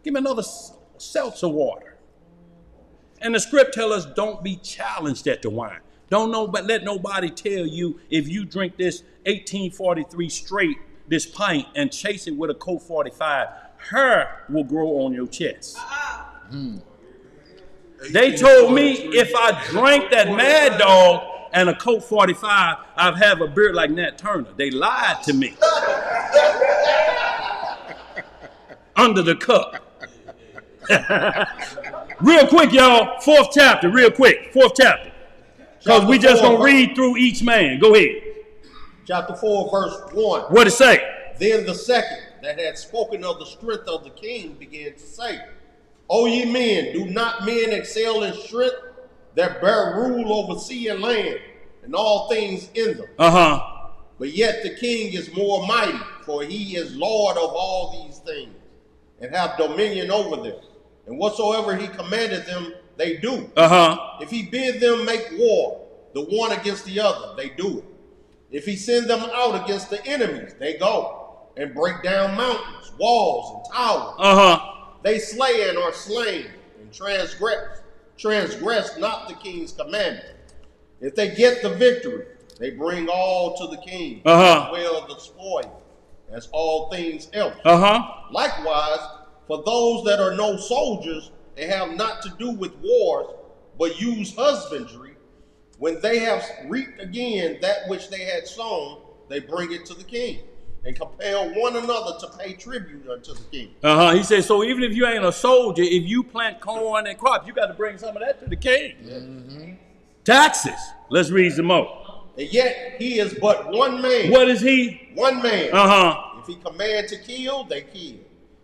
Give me another seltzer water. And the script tells us don't be challenged at the wine. But let nobody tell you if you drink this 1843 straight, this pint, and chase it with a Colt 45, hair will grow on your chest. They told me if I drank that Mad Dog and a Colt 45, I'd have a beard like Nat Turner. They lied to me. Under the cup. Real quick, y'all. 4th chapter, real quick. 4th chapter. Because we just going to read through each man. Go ahead. Chapter 4, verse 1. What it say? Then the second that had spoken of the strength of the king began to say, O ye men, do not men excel in strength that bear rule over sea and land and all things in them? But yet the king is more mighty, for he is Lord of all these things, and hath dominion over them. And whatsoever he commanded them, they do. If he bid them make war, the one against the other, they do it. If he send them out against the enemies, they go and break down mountains, walls, and towers. They slay and are slain, and transgress not the king's commandment. If they get the victory, they bring all to the king, as well the spoil, as all things else. Likewise, for those that are no soldiers, they have not to do with wars, but use husbandry When they have reaped again that which they had sown, they bring it to the king and compel one another to pay tribute unto the king. He said, so even if you ain't a soldier, if you plant corn and crops, you got to bring some of that to the king. Mm-hmm. Taxes. Let's read some more. And yet he is but one man. What is he? One man. If he command to kill, they kill.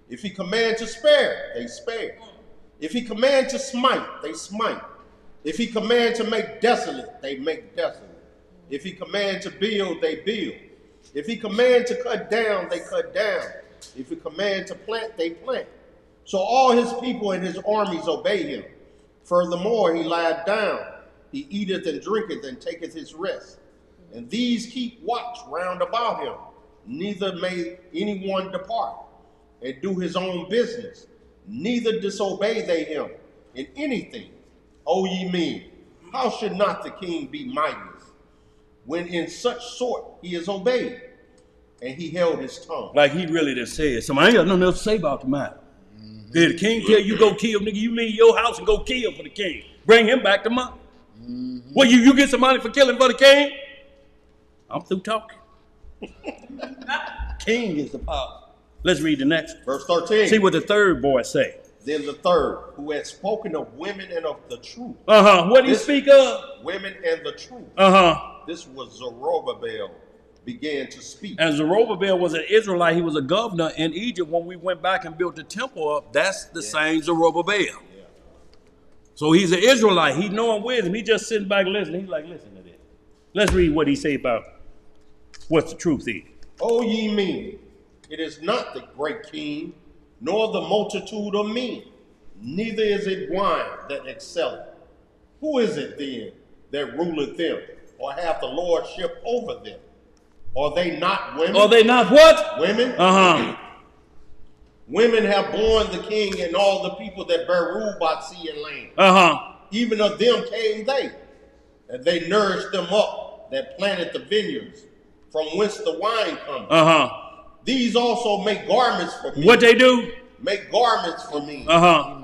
If he command to spare, they spare. If he command to smite, they smite. If he command to make desolate, they make desolate. If he command to build, they build. If he command to cut down, they cut down. If he command to plant, they plant. So all his people and his armies obey him. Furthermore, he lieth down. He eateth and drinketh and taketh his rest. And these keep watch round about him. Neither may anyone depart and do his own business. Neither disobey they him in anything. O ye men, how should not the king be mightiest, when in such sort he is obeyed? And he held his tongue. Like he really just said, somebody ain't got nothing else to say about the matter. Mm-hmm. Did the king tell you go kill, nigga, you leave your house and go kill for the king. Bring him back to money. Mm-hmm. Well, you get some money for killing for the king? I'm through talking. King is the power. Let's read the next. Verse 13. See what the third boy say. Then the third, who had spoken of women and of the truth. What did he speak of? Women and the truth. This was Zerubbabel began to speak. And Zerubbabel was an Israelite. He was a governor in Egypt when we went back and built the temple up. That's the same Zerubbabel. Yeah. So he's an Israelite. He knowing wisdom. He just sitting back listening. He's like, listen to this. Let's read what he say about what the truth is. O ye men, it is not the great king, nor the multitude of men, neither is it wine that excelleth. Who is it then that ruleth them, or hath the lordship over them? Are they not women? Are they not what? Women? Women have borne the king and all the people that bear rule by sea and land. Even of them came they, and they nourished them up that planted the vineyards, from whence the wine cometh. These also make garments for me. What they do? Make garments for me.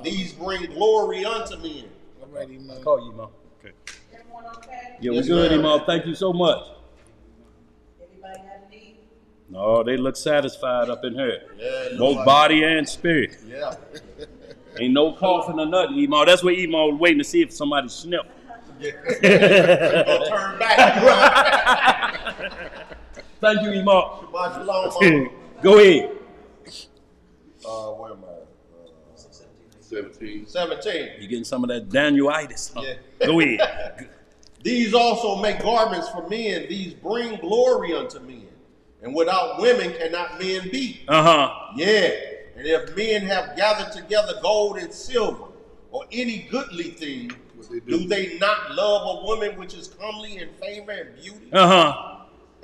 These bring glory unto me. All right, I'll call you, Mo. Okay. Everyone okay? Yeah, we're good, Mo. Thank you so much. Everybody have a need? No, they look satisfied up in here. Yeah, both body and spirit. Yeah. Ain't no coughing or nothing, Emo. That's what Emo was waiting to see if somebody sniffed. Turn back. Thank you, Emo. Shabbat shalom. Go ahead. Where am I? 17. 17. You getting some of that Danielitis? Huh? Yeah. Go ahead. These also make garments for men. These bring glory unto men. And without women cannot men be. Yeah. And if men have gathered together gold and silver, or any goodly thing, do they not love a woman which is comely and favor and beauty?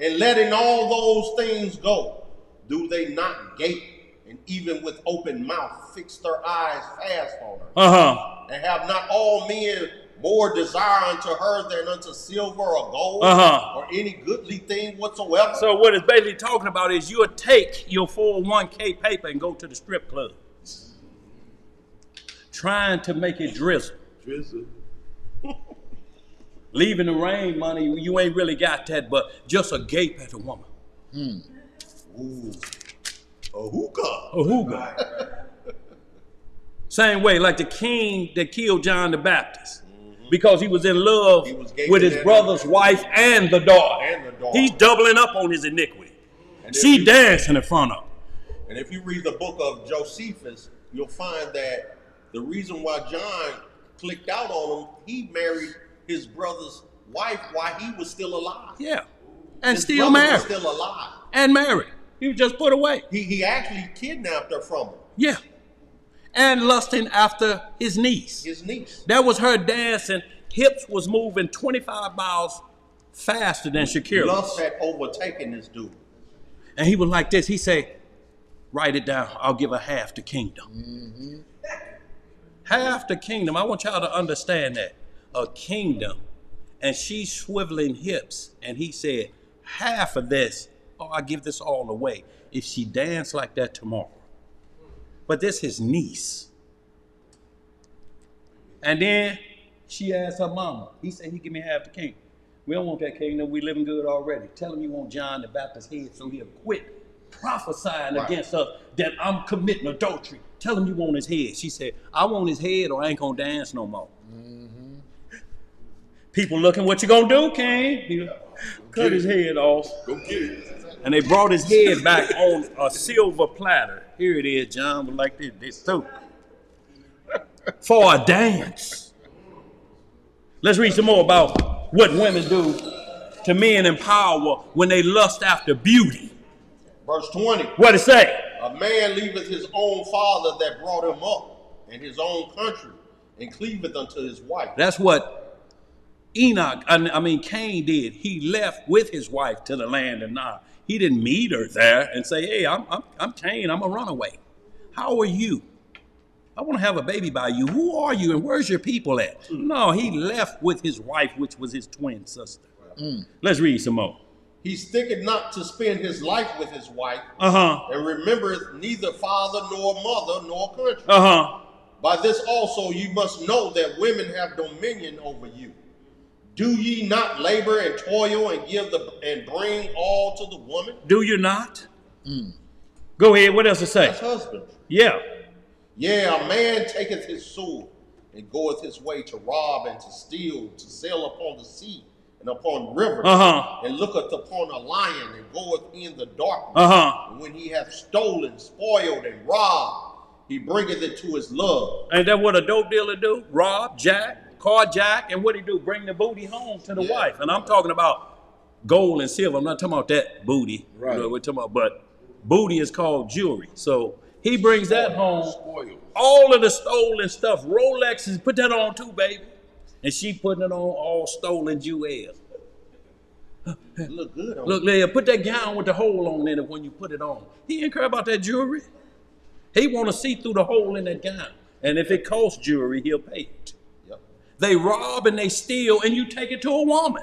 And letting all those things go, do they not gape, and even with open mouth fix their eyes fast on her? And have not all men more desire unto her than unto silver or gold, or any goodly thing whatsoever? So what it's basically talking about is you'll take your 401k paper and go to the strip club, trying to make it drizzle. Leaving the rain money, you ain't really got that, but just a gape at a woman. Ooh. A hookah. A hookah. Same way, like the king that killed John the Baptist, because he was in love with his brother's wife and the daughter. He's doubling up on his iniquity. She dancing in front of him. And if you read the book of Josephus, you'll find that the reason why John clicked out on him, he married his brother's wife while he was still alive. Yeah. And his still brother married. was still alive. And married. He was just put away. He actually kidnapped her from him. Yeah. And lusting after his niece. His niece. That was her dancing. Hips was moving 25 miles faster than Shakira. Lust had overtaken this dude. And he was like this. He said, write it down. I'll give her half the kingdom. Half the kingdom. I want y'all to understand that. A kingdom. And she's swiveling hips. And he said, half of this, I'll give this all away if she danced like that tomorrow. But this his niece. And then She asked her mama. He said, he give me half the kingdom. We don't want that kingdom. We living good already. Tell him you want John the Baptist's head so he'll quit prophesying against us that I'm committing adultery. Tell him you want his head. She said, I want his head or I ain't gonna dance no more. People looking, what you gonna do, King? He cut his head off. Go get it. And they brought his head back on a silver platter. Here it is, John, but like this too. For a dance. Let's read some more about what women do to men in power when they lust after beauty. Verse 20. What it say? A man leaveth his own father that brought him up, and his own country, and cleaveth unto his wife. That's what Cain did. He left with his wife to the land of Nod. He didn't meet her there and say, hey, I'm Cain, I'm a runaway. How are you? I want to have a baby by you. Who are you and where's your people at? No, he left with his wife, which was his twin sister. Let's read some more. He sticketh not to spend his life with his wife, and remembereth neither father nor mother nor country. By this also you must know that women have dominion over you. Do ye not labor and toil and and bring all to the woman? Do you not? Go ahead. What else to say? That's husband. Yeah. Yeah, a man taketh his sword and goeth his way to rob and to steal, to sail upon the sea and upon rivers, and looketh upon a lion and goeth in the darkness. And when he hath stolen, spoiled, and robbed, he bringeth it to his love. Ain't that what a dope dealer do? Rob, jack, carjack, and what he do? Bring the booty home to the wife. And I'm talking about gold and silver. I'm not talking about that booty. Right. You know, we're talking about, but booty is called jewelry. So he brings that home. All of the stolen stuff, Rolexes, put that on too, baby. And she putting it on all stolen jewels. Look good on Look, Leah, put that gown with the hole on in it when you put it on. He didn't care about that jewelry. He want to see through the hole in that gown. And if it costs jewelry, he'll pay it. Yep. They rob and they steal, and you take it to a woman.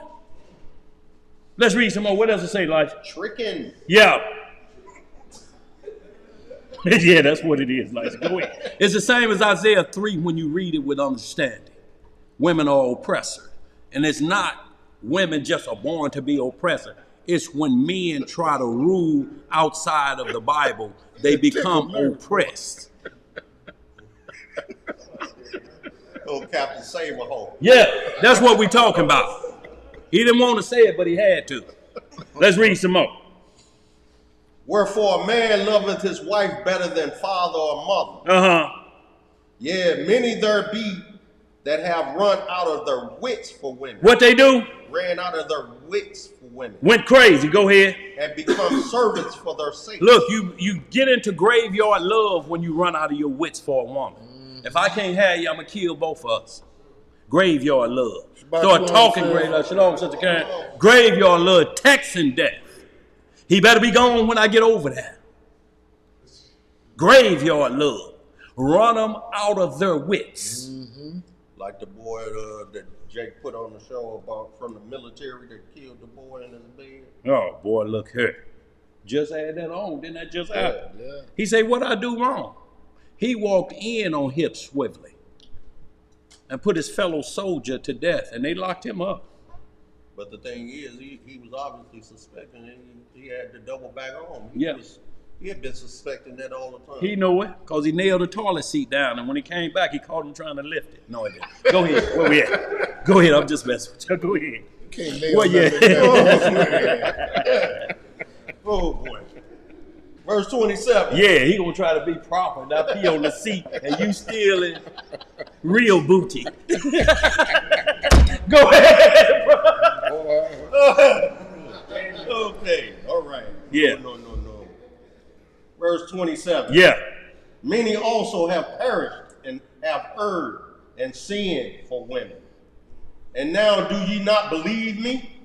Let's read some more. What else it say, Elijah? Tricking. Yeah. Yeah, that's what it is, Elijah. Go ahead. It's the same as Isaiah 3 when you read it with understanding. Women are oppressor. And it's not women just are born to be oppressor. It's when men try to rule outside of the Bible, they become oppressed. Oh, Captain Save-A-Hole. Yeah, that's what we're talking about. He didn't want to say it, but he had to. Let's read some more. Wherefore a man loveth his wife better than father or mother. Yeah, many there be that have run out of their wits for women. What they do? Ran out of their wits for women. Went crazy. Go ahead. And become servants for their sake. Look, you get into graveyard love when you run out of your wits for a woman. If I can't have you, I'm going to kill both of us. Graveyard love. Start talking graveyard. Shalom, Sister Karen. Graveyard love, texting death. He better be gone when I get over that. Graveyard love. Run them out of their wits. Like the boy that Jake put on the show about from the military that killed the boy in his bed. Oh, boy, look here. Just had that on. Didn't that just happen? Yeah. He said, what I do wrong? He walked in on hips swiveling and put his fellow soldier to death, and they locked him up. But the thing is, he was obviously suspecting it. He had the double back on. He had been suspecting that all the time. He knew it because he nailed the toilet seat down, and when he came back, he caught him trying to lift it. No, he didn't. Go ahead. Where we at? Go ahead. I'm just messing with you. Go ahead. Can't nail Well, yeah. Oh, boy. Verse 27. Yeah, he gonna try to be proper. Now pee on the seat, and you still in real booty. Go ahead, bro. Okay, all right. Yeah. No. Verse 27. Yeah. Many also have perished and have erred and sinned for women. And now do ye not believe me?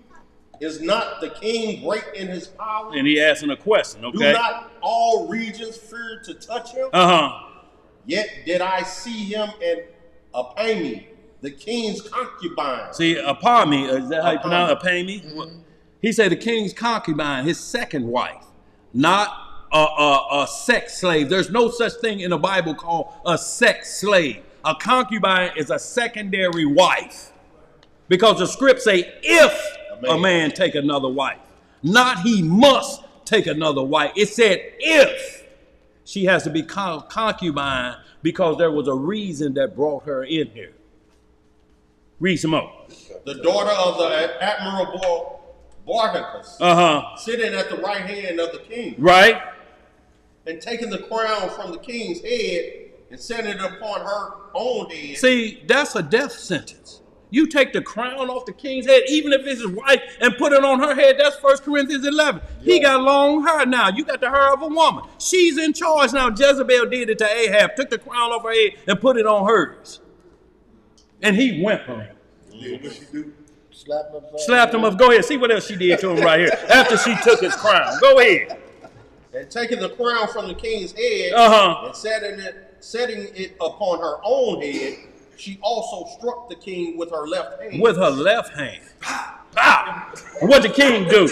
Is not the king great in his power? And he asking a question, okay? Do not all regions fear to touch him? Yet did I see him and Apami, the king's concubine. See, Apami, is that how you pronounce Apami? Mm-hmm. He said the king's concubine, his second wife, not a sex slave. There's no such thing in the Bible called a sex slave. A concubine is a secondary wife. Because the script say, if a man take another wife, not he must take another wife. It said, if she has to be concubine because there was a reason that brought her in here. Read some more. The daughter of the admirable Barnabas, sitting at the right hand of the king. Right. And taking the crown from the king's head and setting it upon her own head. See, that's a death sentence. You take the crown off the king's head, even if it's his wife, and put it on her head. That's 1 Corinthians 11. Yeah. He got long hair now. You got the hair of a woman. She's in charge now. Jezebel did it to Ahab, took the crown off her head and put it on hers. And he went for him. Yeah, what she do? Slapped him up. Go ahead. See what else she did to him right here after she took his crown. Go ahead. And taking the crown from the king's head and setting it upon her own head, she also struck the king with her left hand. With her left hand. Pow! What the king do?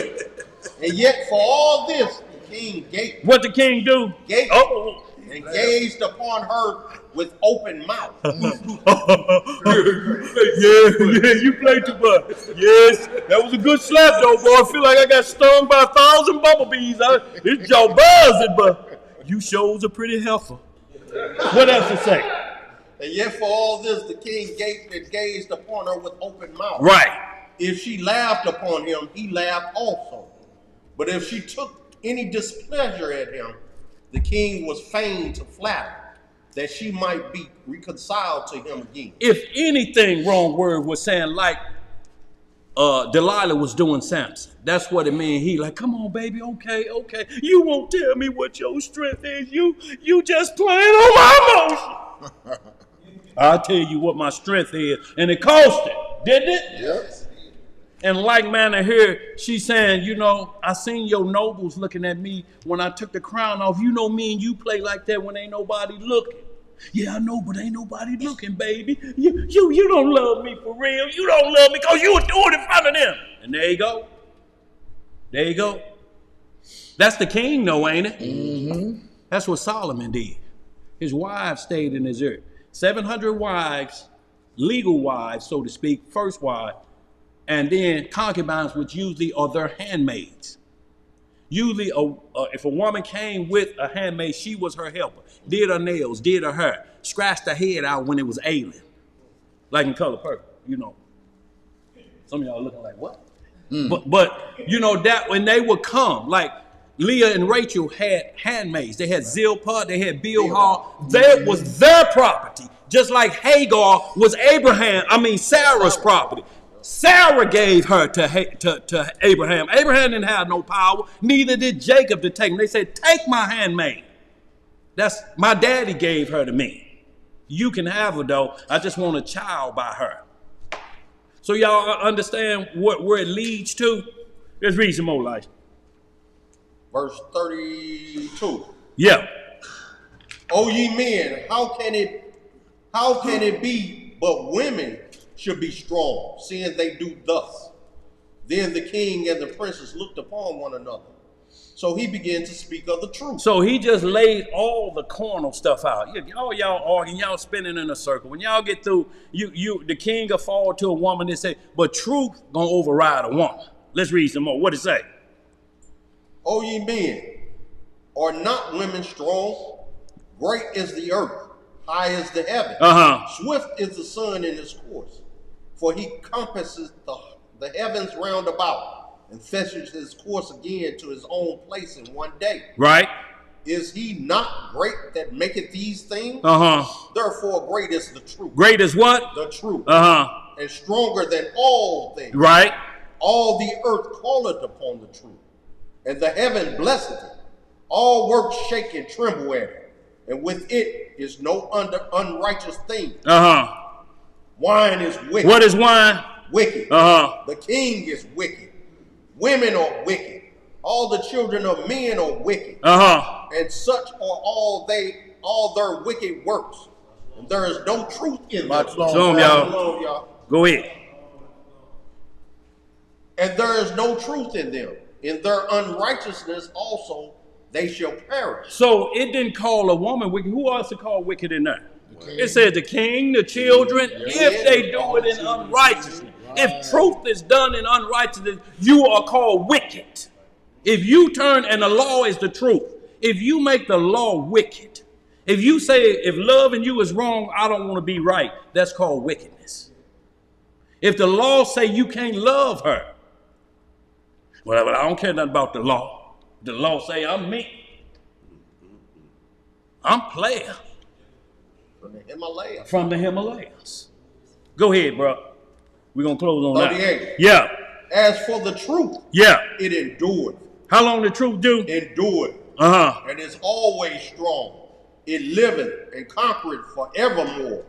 And yet for all this, the king gaped. What the king do? Gaped and gazed upon her with open mouth. Yeah, you played too much. Yes, that was a good slap though, boy. I feel like I got stung by 1,000 bumblebees. This jaw buzzing, but you shows a pretty heifer. What else to say? And yet for all this, the king gaped and gazed upon her with open mouth. Right. If she laughed upon him, he laughed also. But if she took any displeasure at him, the king was fain to flatter, that she might be reconciled to him again. If anything, wrong word was saying like Delilah was doing Samson. That's what it means. He like, come on, baby, okay. You won't tell me what your strength is. You just playing on my emotion. I'll tell you what my strength is. And it cost it, didn't it? Yes. And like manner here, she's saying, you know, I seen your nobles looking at me when I took the crown off. You know me and you play like that when ain't nobody looking. Yeah, I know, but ain't nobody looking, baby. You don't love me for real. You don't love me because you were doing it in front of them. And there you go. There you go. That's the king, though, ain't it? Mm-hmm. That's what Solomon did. His wives stayed in his earth. 700 wives, legal wives, so to speak, first wife, and then concubines, which usually are their handmaids. Usually, if a woman came with a handmaid, she was her helper. Did her nails, did her hair, scratched her head out when it was ailing. Like in Color Purple, you know. Some of y'all looking like, what? But you know, that when they would come, like Leah and Rachel had handmaids. They had Zilpah, they had Bilhah. That was their property. Just like Hagar was Sarah's property. Sarah gave her to Abraham. Abraham didn't have no power. Neither did Jacob to take him. They said, take my handmaid. That's my daddy gave her to me. You can have her though. I just want a child by her. So y'all understand where it leads to? Let's read some more, like. Verse 32. Yeah. O ye men, how can it be but women should be strong, seeing they do thus? Then the king and the princess looked upon one another. So he began to speak of the truth. So he just laid all the carnal stuff out. All y'all arguing, y'all spinning in a circle. When y'all get through, the king will fall to a woman and say, but truth gonna override a woman. Let's read some more. What it say? O ye men, are not women strong? Great is the earth, high is the heaven. Swift is the sun in his course. For he compasses the heavens round about, and fetches his course again to his own place in one day. Right. Is he not great that maketh these things? Therefore great is the truth. Great is what? The truth. And stronger than all things. Right. All the earth calleth upon the truth, and the heaven blesseth it. All works shake and tremble at it, and with it is no unrighteous thing. Wine is wicked. What is wine? Wicked. The king is wicked. Women are wicked. All the children of men are wicked. And such are all their wicked works. And there is no truth in them. Shalom, y'all. Go ahead. And there is no truth in them. In their unrighteousness also they shall perish. So it didn't call a woman wicked. Who else to call wicked in there? It says the king, the children, if they do it in unrighteousness. If truth is done in unrighteousness, you are called wicked. If you turn, and the law is the truth, if you make the law wicked, if you say, if loving you is wrong, I don't want to be right, that's called wickedness. If the law say you can't love her, well, I don't care nothing about the law. The law say I'm me. I'm player. From the Himalayas. Go ahead, bro. We're going to close on 38. that. Yeah. As for the truth, it endured. How long the truth do? Endured. And is always strong. It liveth and conquereth forevermore.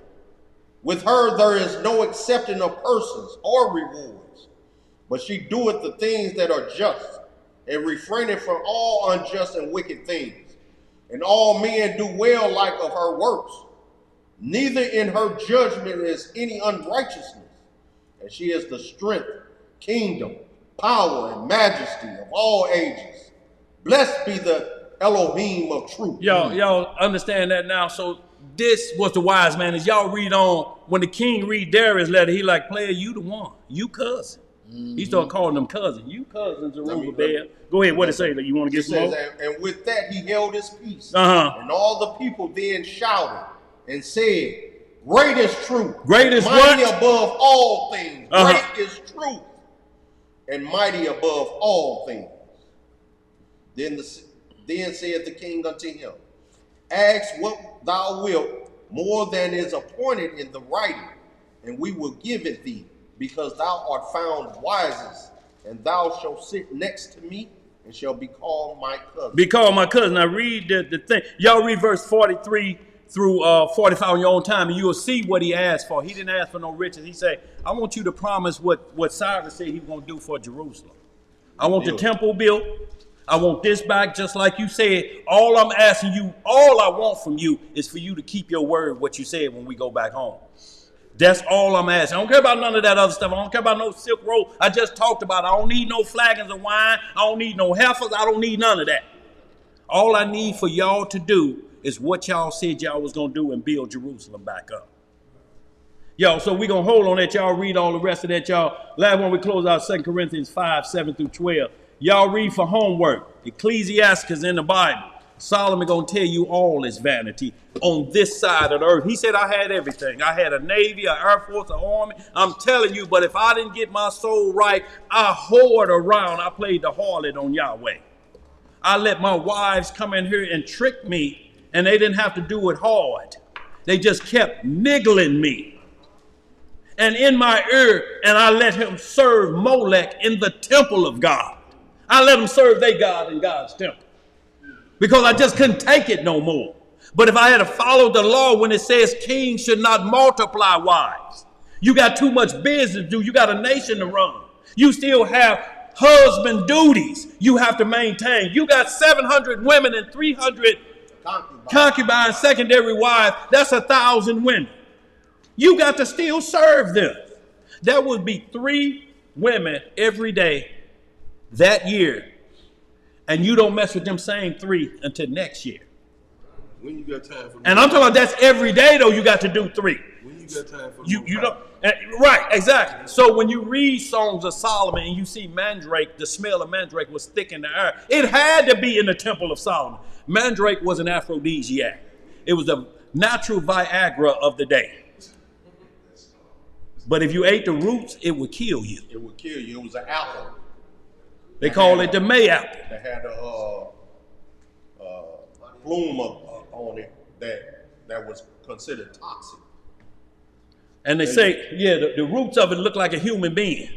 With her there is no accepting of persons or rewards, but she doeth the things that are just, and refraineth from all unjust and wicked things. And all men do well like of her works. Neither in her judgment is any unrighteousness. And she is the strength, kingdom, power, and majesty of all ages. Blessed be the Elohim of truth. Y'all understand that now? So this was the wise man. As y'all read on, when the king read Darius' letter, he like, player, you the one. You cousin. He started calling them cousins. You cousins are Zerubbabel. Go ahead, what it say? That you want to get some more? And with that he held his peace. And all the people then shouted and said, great is truth. Great is mighty what? Above all things. Great is truth. And mighty above all things. Then said the king unto him, ask what thou wilt more than is appointed in the writing, and we will give it thee, because thou art found wisest, and thou shalt sit next to me, and shall be called my cousin. Be called my cousin. Now read the thing. Y'all read verse 43 through 45 on your own time, and you will see what he asked for. He didn't ask for no riches. He said, I want you to promise what Cyrus said he was going to do for Jerusalem. I want the temple built. I want this back, just like you said. All I'm asking you, all I want from you is for you to keep your word, what you said when we go back home. That's all I'm asking. I don't care about none of that other stuff. I don't care about no silk road. I just talked about it. I don't need no flagons of wine. I don't need no heifers. I don't need none of that. All I need for y'all to do is what y'all said y'all was going to do and build Jerusalem back up. Yo, so we're going to hold on that. Y'all read all the rest of that, y'all. Last one, we close out 2 Corinthians 5, 7 through 12. Y'all read for homework. Ecclesiastes in the Bible. Solomon going to tell you all is vanity on this side of the earth. He said, I had everything. I had a Navy, an Air Force, an Army. I'm telling you, but if I didn't get my soul right, I whored around. I played the harlot on Yahweh. I let my wives come in here and trick me, and they didn't have to do it hard. They just kept niggling me. And in my ear, and I let him serve Molech in the temple of God. I let them serve their God in God's temple. Because I just couldn't take it no more. But if I had to follow the law when it says kings should not multiply wives. You got too much business to do. You got a nation to run. You still have husband duties you have to maintain. You got 700 women and 300 concubines, secondary wives. That's 1,000 women. You got to still serve them. That would be 3 women every day that year, and you don't mess with them same 3 until next year. When you got time for and I'm talking about that's every day though. You got to do 3. When you got time for you don't right, exactly. So when you read Songs of Solomon and you see mandrake, the smell of mandrake was thick in the air. It had to be in the temple of Solomon. Mandrake was an aphrodisiac. It was the natural Viagra of the day. But if you ate the roots, it would kill you. It would kill you. It was an apple. They call it the May apple. That had a bloom on it that was considered toxic. And they say, yeah, the roots of it look like a human being.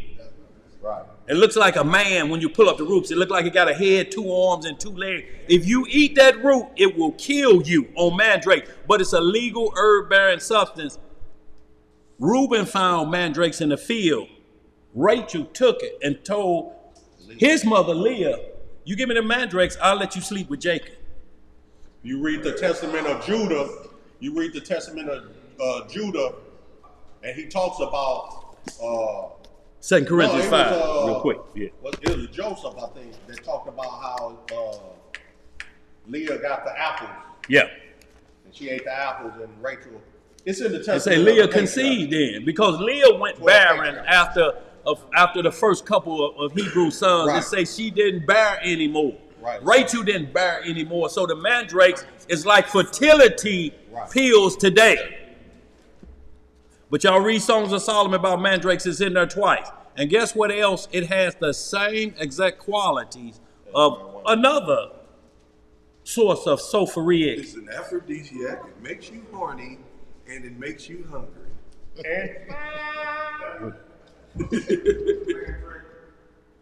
Right. It looks like a man when you pull up the roots. It looks like it got a head, 2 arms, and 2 legs. If you eat that root, it will kill you on mandrake. But it's a legal herb-bearing substance. Reuben found mandrakes in the field. Rachel took it and told his mother Leah, you give me the mandrakes, I'll let you sleep with Jacob. You read the Testament of Judah, and he talks about 2 Corinthians 5, real quick. Yeah. It was Joseph, I think, that talked about how Leah got the apples. Yeah. And she ate the apples, and Rachel It's in the And testament. say Leah conceived then, because Leah went barren after the first couple of Hebrew sons. Right. It say she didn't bear anymore. Right. Rachel didn't bear anymore. So the mandrakes is like fertility pills today. But y'all read Songs of Solomon about mandrakes, it's in there twice. And guess what else? It has the same exact qualities of another source of sulfuric. It's an aphrodisiac. It makes you horny and it makes you hungry.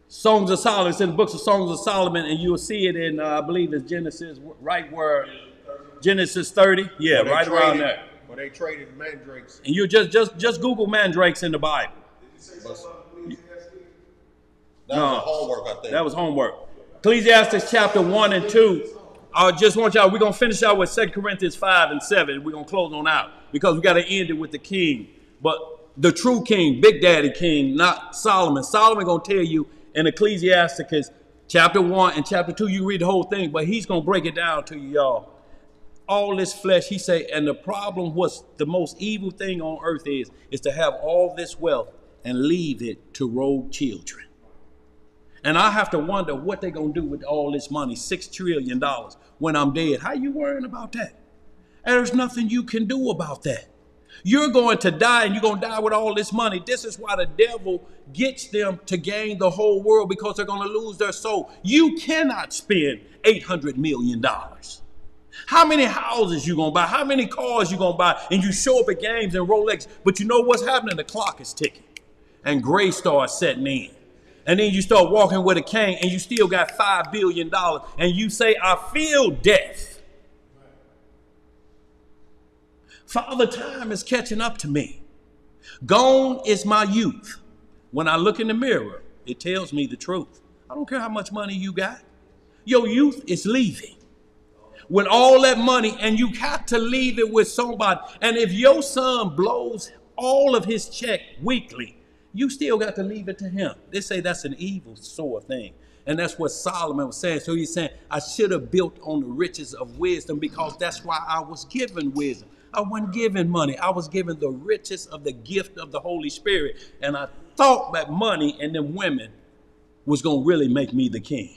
Songs of Solomon, it's in the books of Songs of Solomon, and you'll see it in, I believe it's Genesis, right where, Genesis 30? Yeah, right around there. Where they traded mandrakes. And you just Google mandrakes in the Bible. That was homework, I think. That was homework. Ecclesiastes chapter 1 and 2. I just want y'all, we're going to finish out with 2 Corinthians 5 and 7. We're going to close on out because we got to end it with the king. But the true king, Big Daddy King, not Solomon. Solomon going to tell you in Ecclesiastes chapter 1 and chapter 2, you read the whole thing, but he's going to break it down to you, y'all. All this flesh, he say, and the problem was the most evil thing on earth is to have all this wealth and leave it to rogue children. And I have to wonder what they're going to do with all this money, $6 trillion, when I'm dead. How you worrying about that? And there's nothing you can do about that. You're going to die, and you're going to die with all this money. This is why the devil gets them to gain the whole world, because they're going to lose their soul. You cannot spend $800 million. How many houses you going to buy? How many cars you going to buy? And you show up at games and Rolex, but you know what's happening? The clock is ticking, and gray starts setting in. And then you start walking with a cane, and you still got $5 billion, and you say, I feel death. Father, time is catching up to me. Gone is my youth. When I look in the mirror, it tells me the truth. I don't care how much money you got. Your youth is leaving. With all that money, and you have to leave it with somebody. And if your son blows all of his check weekly, you still got to leave it to him. They say that's an evil sort of thing. And that's what Solomon was saying. So he's saying, I should have built on the riches of wisdom, because that's why I was given wisdom. I wasn't given money. I was given the riches of the gift of the Holy Spirit. And I thought that money and them women was going to really make me the king.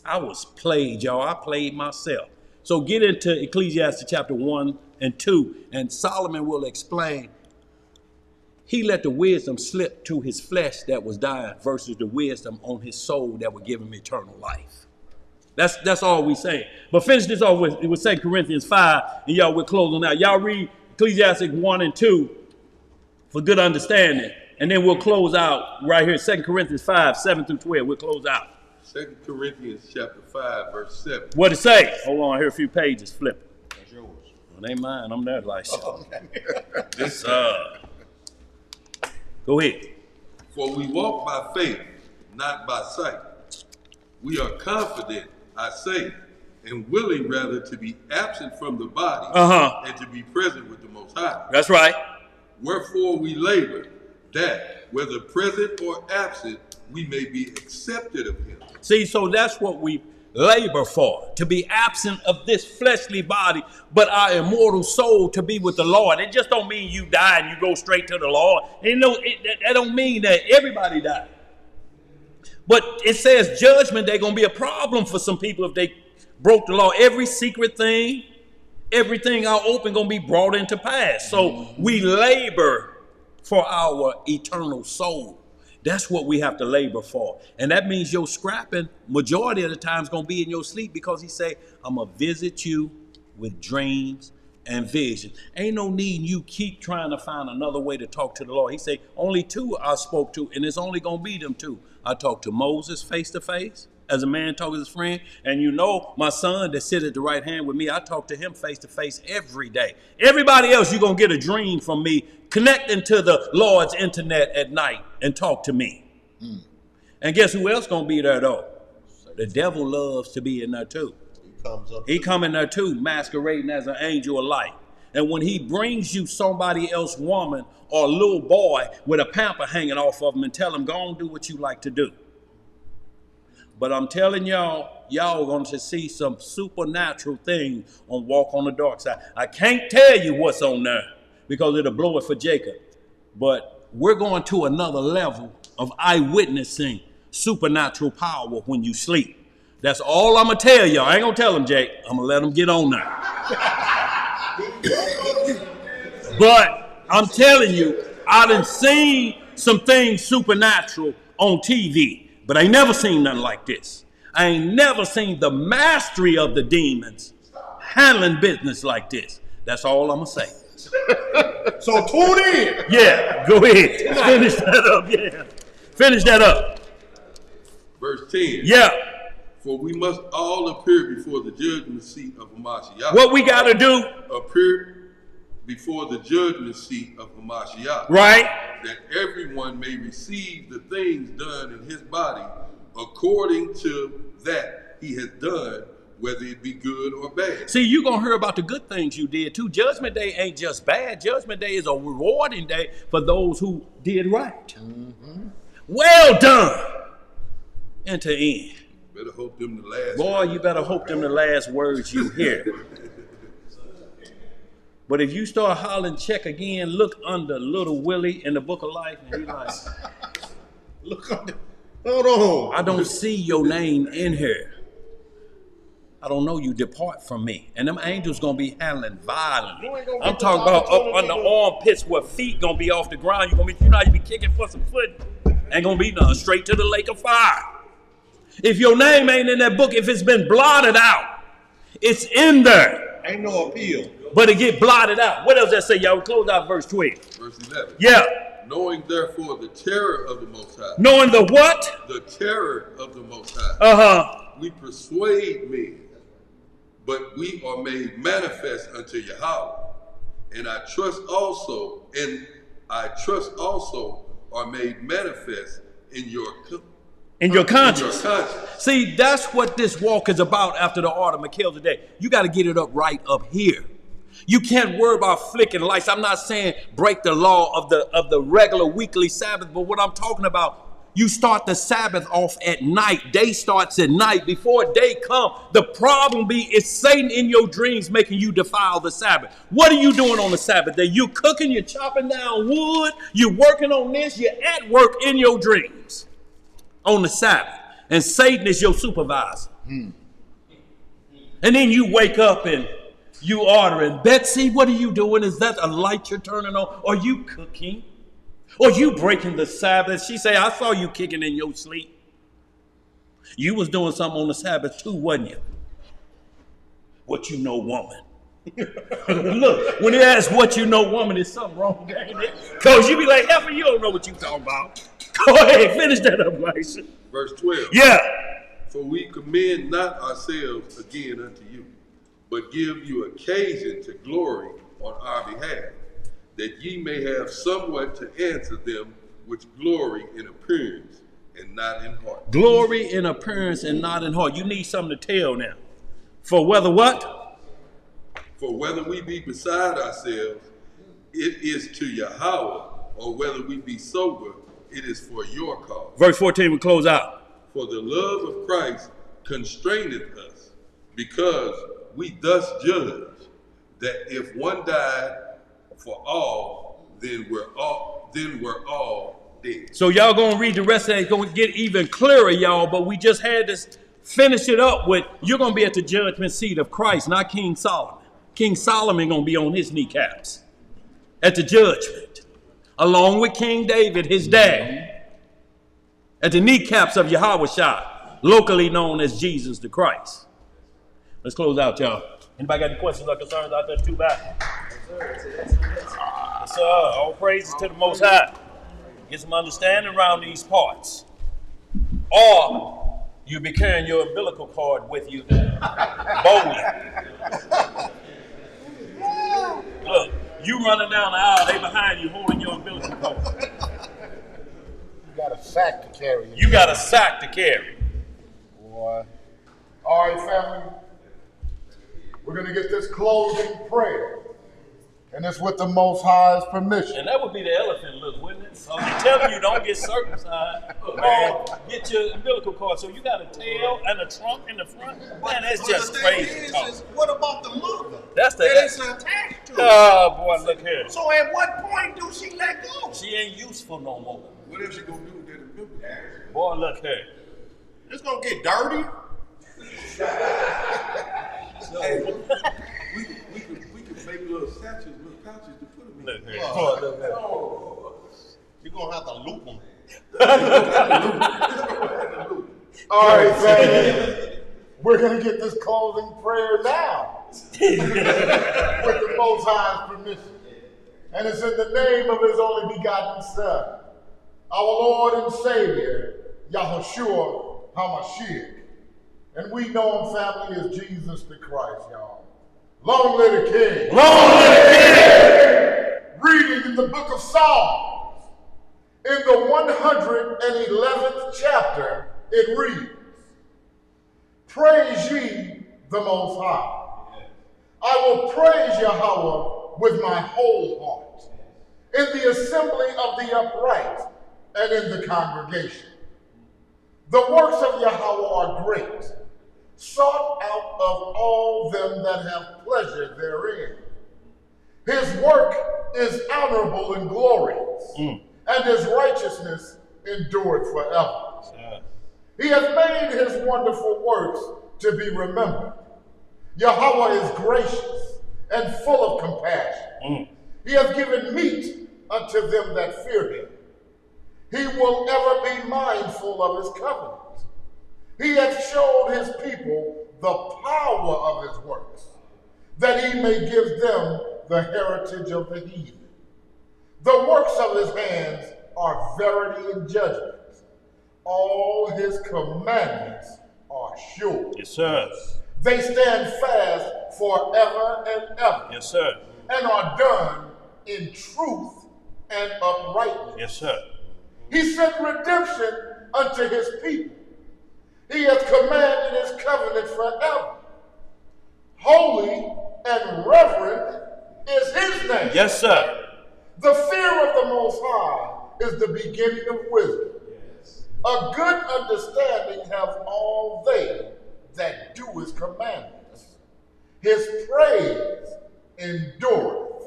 I was played, y'all. I played myself. So get into Ecclesiastes chapter 1 and 2, and Solomon will explain. He let the wisdom slip to his flesh that was dying versus the wisdom on his soul that would give him eternal life. That's all we say. But finish this off with 2 Corinthians 5, and y'all, we're closing out. Y'all read Ecclesiastes 1 and 2 for good understanding. And then we'll close out right here, 2 Corinthians 5, 7 through 12. We'll close out. 2 Corinthians chapter 5, verse 7. What it say? Hold on, I hear a few pages flipping. That's yours. Well, they ain't mine. I'm there like This Go ahead. For we walk by faith, not by sight. We are confident, I say, and willing rather to be absent from the body and to be present with the Most High. That's right. Wherefore we labor, that, whether present or absent, we may be accepted of him. See, so that's what we labor for, to be absent of this fleshly body, but our immortal soul to be with the Lord. It just don't mean you die and you go straight to the Lord. That don't mean that everybody died. But it says judgment day going to be a problem for some people if they broke the law. Every secret thing, everything out open going to be brought into pass. So we labor for our eternal soul. That's what we have to labor for. And that means your scrapping majority of the time is going to be in your sleep, because he say, I'm going to visit you with dreams and visions. Ain't no need you keep trying to find another way to talk to the Lord. He say, only two I spoke to, and it's only going to be them two. I talked to Moses face to face, as a man talks to his friend. And you know, my son that sit at the right hand with me, I talk to him face to face every day. Everybody else, you're going to get a dream from me connecting to the Lord's internet at night and talk to me. And guess who else going to be there, though? The devil loves to be in there, too. He come in there, too, masquerading as an angel of light. And when he brings you somebody else woman or a little boy with a pamper hanging off of him and tell him, go on, do what you like to do. But I'm telling y'all, y'all are going to see some supernatural things on Walk on the Dark Side. I can't tell you what's on there because it'll blow it for Jacob. But we're going to another level of eyewitnessing supernatural power when you sleep. That's all I'm going to tell y'all. I ain't going to tell them, Jake. I'm going to let them get on there. But I'm telling you, I done seen some things supernatural on TV, but I ain't never seen nothing like this. I ain't never seen the mastery of the demons handling business like this. That's all I'm going to say. So tune in. Yeah, go ahead. Finish that up, yeah. Finish that up. Verse 10. Yeah. For we must all appear before the judgment seat of Hamashiach. What we got to do? Appear before the judgment seat of Hamashiach. Right. That everyone may receive the things done in his body according to that he has done, whether it be good or bad. See, you're going to hear about the good things you did too. Judgment Day ain't just bad. Judgment Day is a rewarding day for those who did right. Mm-hmm. Well done. Enter in. Better hope them the last Boy, words. you better hope them the last words you hear. But if you start hollering check again, look under little Willie in the book of life, and he's like, Look under. Hold on. I don't see your name in here. I don't know you. Depart from me. And them angels gonna be handling violently. I'm talking about up under armpits where feet gonna be off the ground. You know how you be kicking for some foot. Ain't gonna be nothing. Straight to the lake of fire. If your name ain't in that book, if it's been blotted out, it's in there. Ain't no appeal. But it get blotted out. What else that say, y'all? Close out verse 12. Verse 11. Yeah. Knowing therefore the terror of the Most High. Knowing the what? The terror of the Most High. Uh-huh. We persuade men, but we are made manifest unto Yahweh. And I trust also are made manifest in your conscience. See, that's what this walk is about after the order of Melchizedek. You got to get it up right up here. You can't worry about flicking lights. I'm not saying break the law of the regular weekly Sabbath, but what I'm talking about, you start the Sabbath off at night. Day starts at night. Before day come, the problem is Satan in your dreams making you defile the Sabbath. What are you doing on the Sabbath day? You cooking, you're chopping down wood, you're working on this, you're at work in your dreams on the Sabbath. And Satan is your supervisor. And then you wake up and you ordering, Betsy, what are you doing? Is that a light you're turning on? Are you cooking? Or you breaking the Sabbath? She say, I saw you kicking in your sleep. You was doing something on the Sabbath too, wasn't you? What you know, woman. Look, when they ask what you know, woman, there's something wrong, ain't it? Because you be like, Heifer, you don't know what you talking about. Go ahead, finish that up, Lysa. Verse 12. Yeah. For we commend not ourselves again unto you, but give you occasion to glory on our behalf, that ye may have somewhat to answer them which glory in appearance and not in heart. Glory in appearance and not in heart. You need something to tell now. For whether what? For whether we be beside ourselves, it is to Yahweh, or whether we be sober, it is for your cause. Verse 14, we close out. For the love of Christ constraineth us, because we thus judge that if one died for all, then we're all dead. So y'all gonna read the rest of it. It's gonna get even clearer, y'all. But we just had to finish it up with, you're gonna be at the judgment seat of Christ, not King Solomon. King Solomon gonna be on his kneecaps at the judgment, along with King David, his dad, at the kneecaps of Yahushua, locally known as Jesus the Christ. Let's close out, y'all. Anybody got any questions or concerns out there? Too bad. Yes, sir. All praises to the Most High. Get some understanding around these parts. Or you'll be carrying your umbilical cord with you boldly. Look, you running down the aisle, they behind you holding your umbilical cord. You got a sack to carry. You got a sack to carry. Boy. All right, family. We're going to get this closing prayer. And it's with the Most High's permission. And that would be the elephant look, wouldn't it? So you're telling you don't get circumcised or get your umbilical cord. So you got a tail and a trunk in the front. Man, that's just crazy talk. What about the mother? That's the that is attached to it. Oh boy, look here. So at what point do she let go? She ain't useful no more. What else you gonna do with that umbilical? Boy, look here. It's gonna get dirty. Hey, we could make little satchels, little pouches to put them in. Look here. You're gonna have to loop them. All right, family. We're going to get this closing prayer now. With the Most High's permission. And it's in the name of his only begotten Son, our Lord and Savior, Yahushua HaMashiach. And we know him, family, as Jesus the Christ, y'all. Long live the King. Long live the King. Reading in the book of Psalms, in the 111th chapter, it reads, Praise ye the Most High. I will praise Yahweh with my whole heart, in the assembly of the upright and in the congregation. The works of Yahweh are great, sought out of all them that have pleasure therein. His work is honorable and glorious, and his righteousness endureth forever. He hath made his wonderful works to be remembered. Yahweh is gracious and full of compassion. He hath given meat unto them that fear him. He will ever be mindful of his covenant. He hath showed his people the power of his works, that he may give them the heritage of the heathen. The works of his hands are verity and judgment. All his commandments are sure. Yes, sir. They stand fast forever and ever. Yes, sir. And are done in truth and uprightness. Yes, sir. He sent redemption unto his people. He hath commanded his covenant forever. Holy and reverend is his name. Yes, sir. The fear of the Most High is the beginning of wisdom. A good understanding have all they that do his commandments. His praise endureth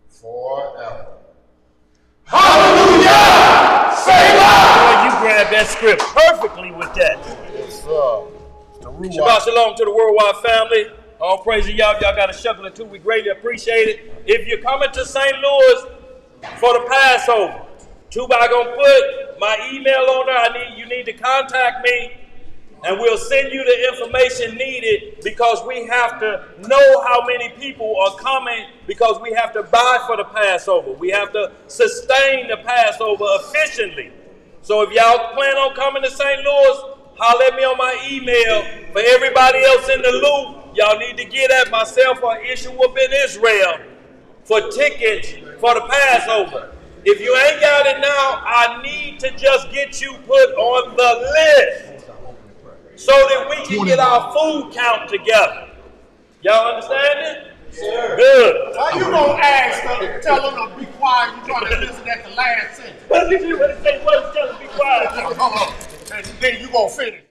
forever. Hallelujah! Say Boy, you grabbed that script perfectly with that. Yes, sir. Shabbat shalom to the worldwide family. All praise to y'all. Y'all got a shekel or two. We greatly appreciate it. If you're coming to St. Louis for the Passover, Tuba gonna put my email on there. You need to contact me, and we'll send you the information needed, because we have to know how many people are coming, because we have to buy for the Passover. We have to sustain the Passover efficiently. So if y'all plan on coming to St. Louis, holler at me on my email. For everybody else in the loop, y'all need to get at myself or Yeshua ben Israel for tickets for the Passover. If you ain't got it now, I need to just get you put on the list so that we can get our food count together. Y'all understand it? Sir. Good. Why you gonna ask them, tell them to be quiet? You trying to listen at the last sentence. What did you say? What is telling me be quiet? And then you gonna finish.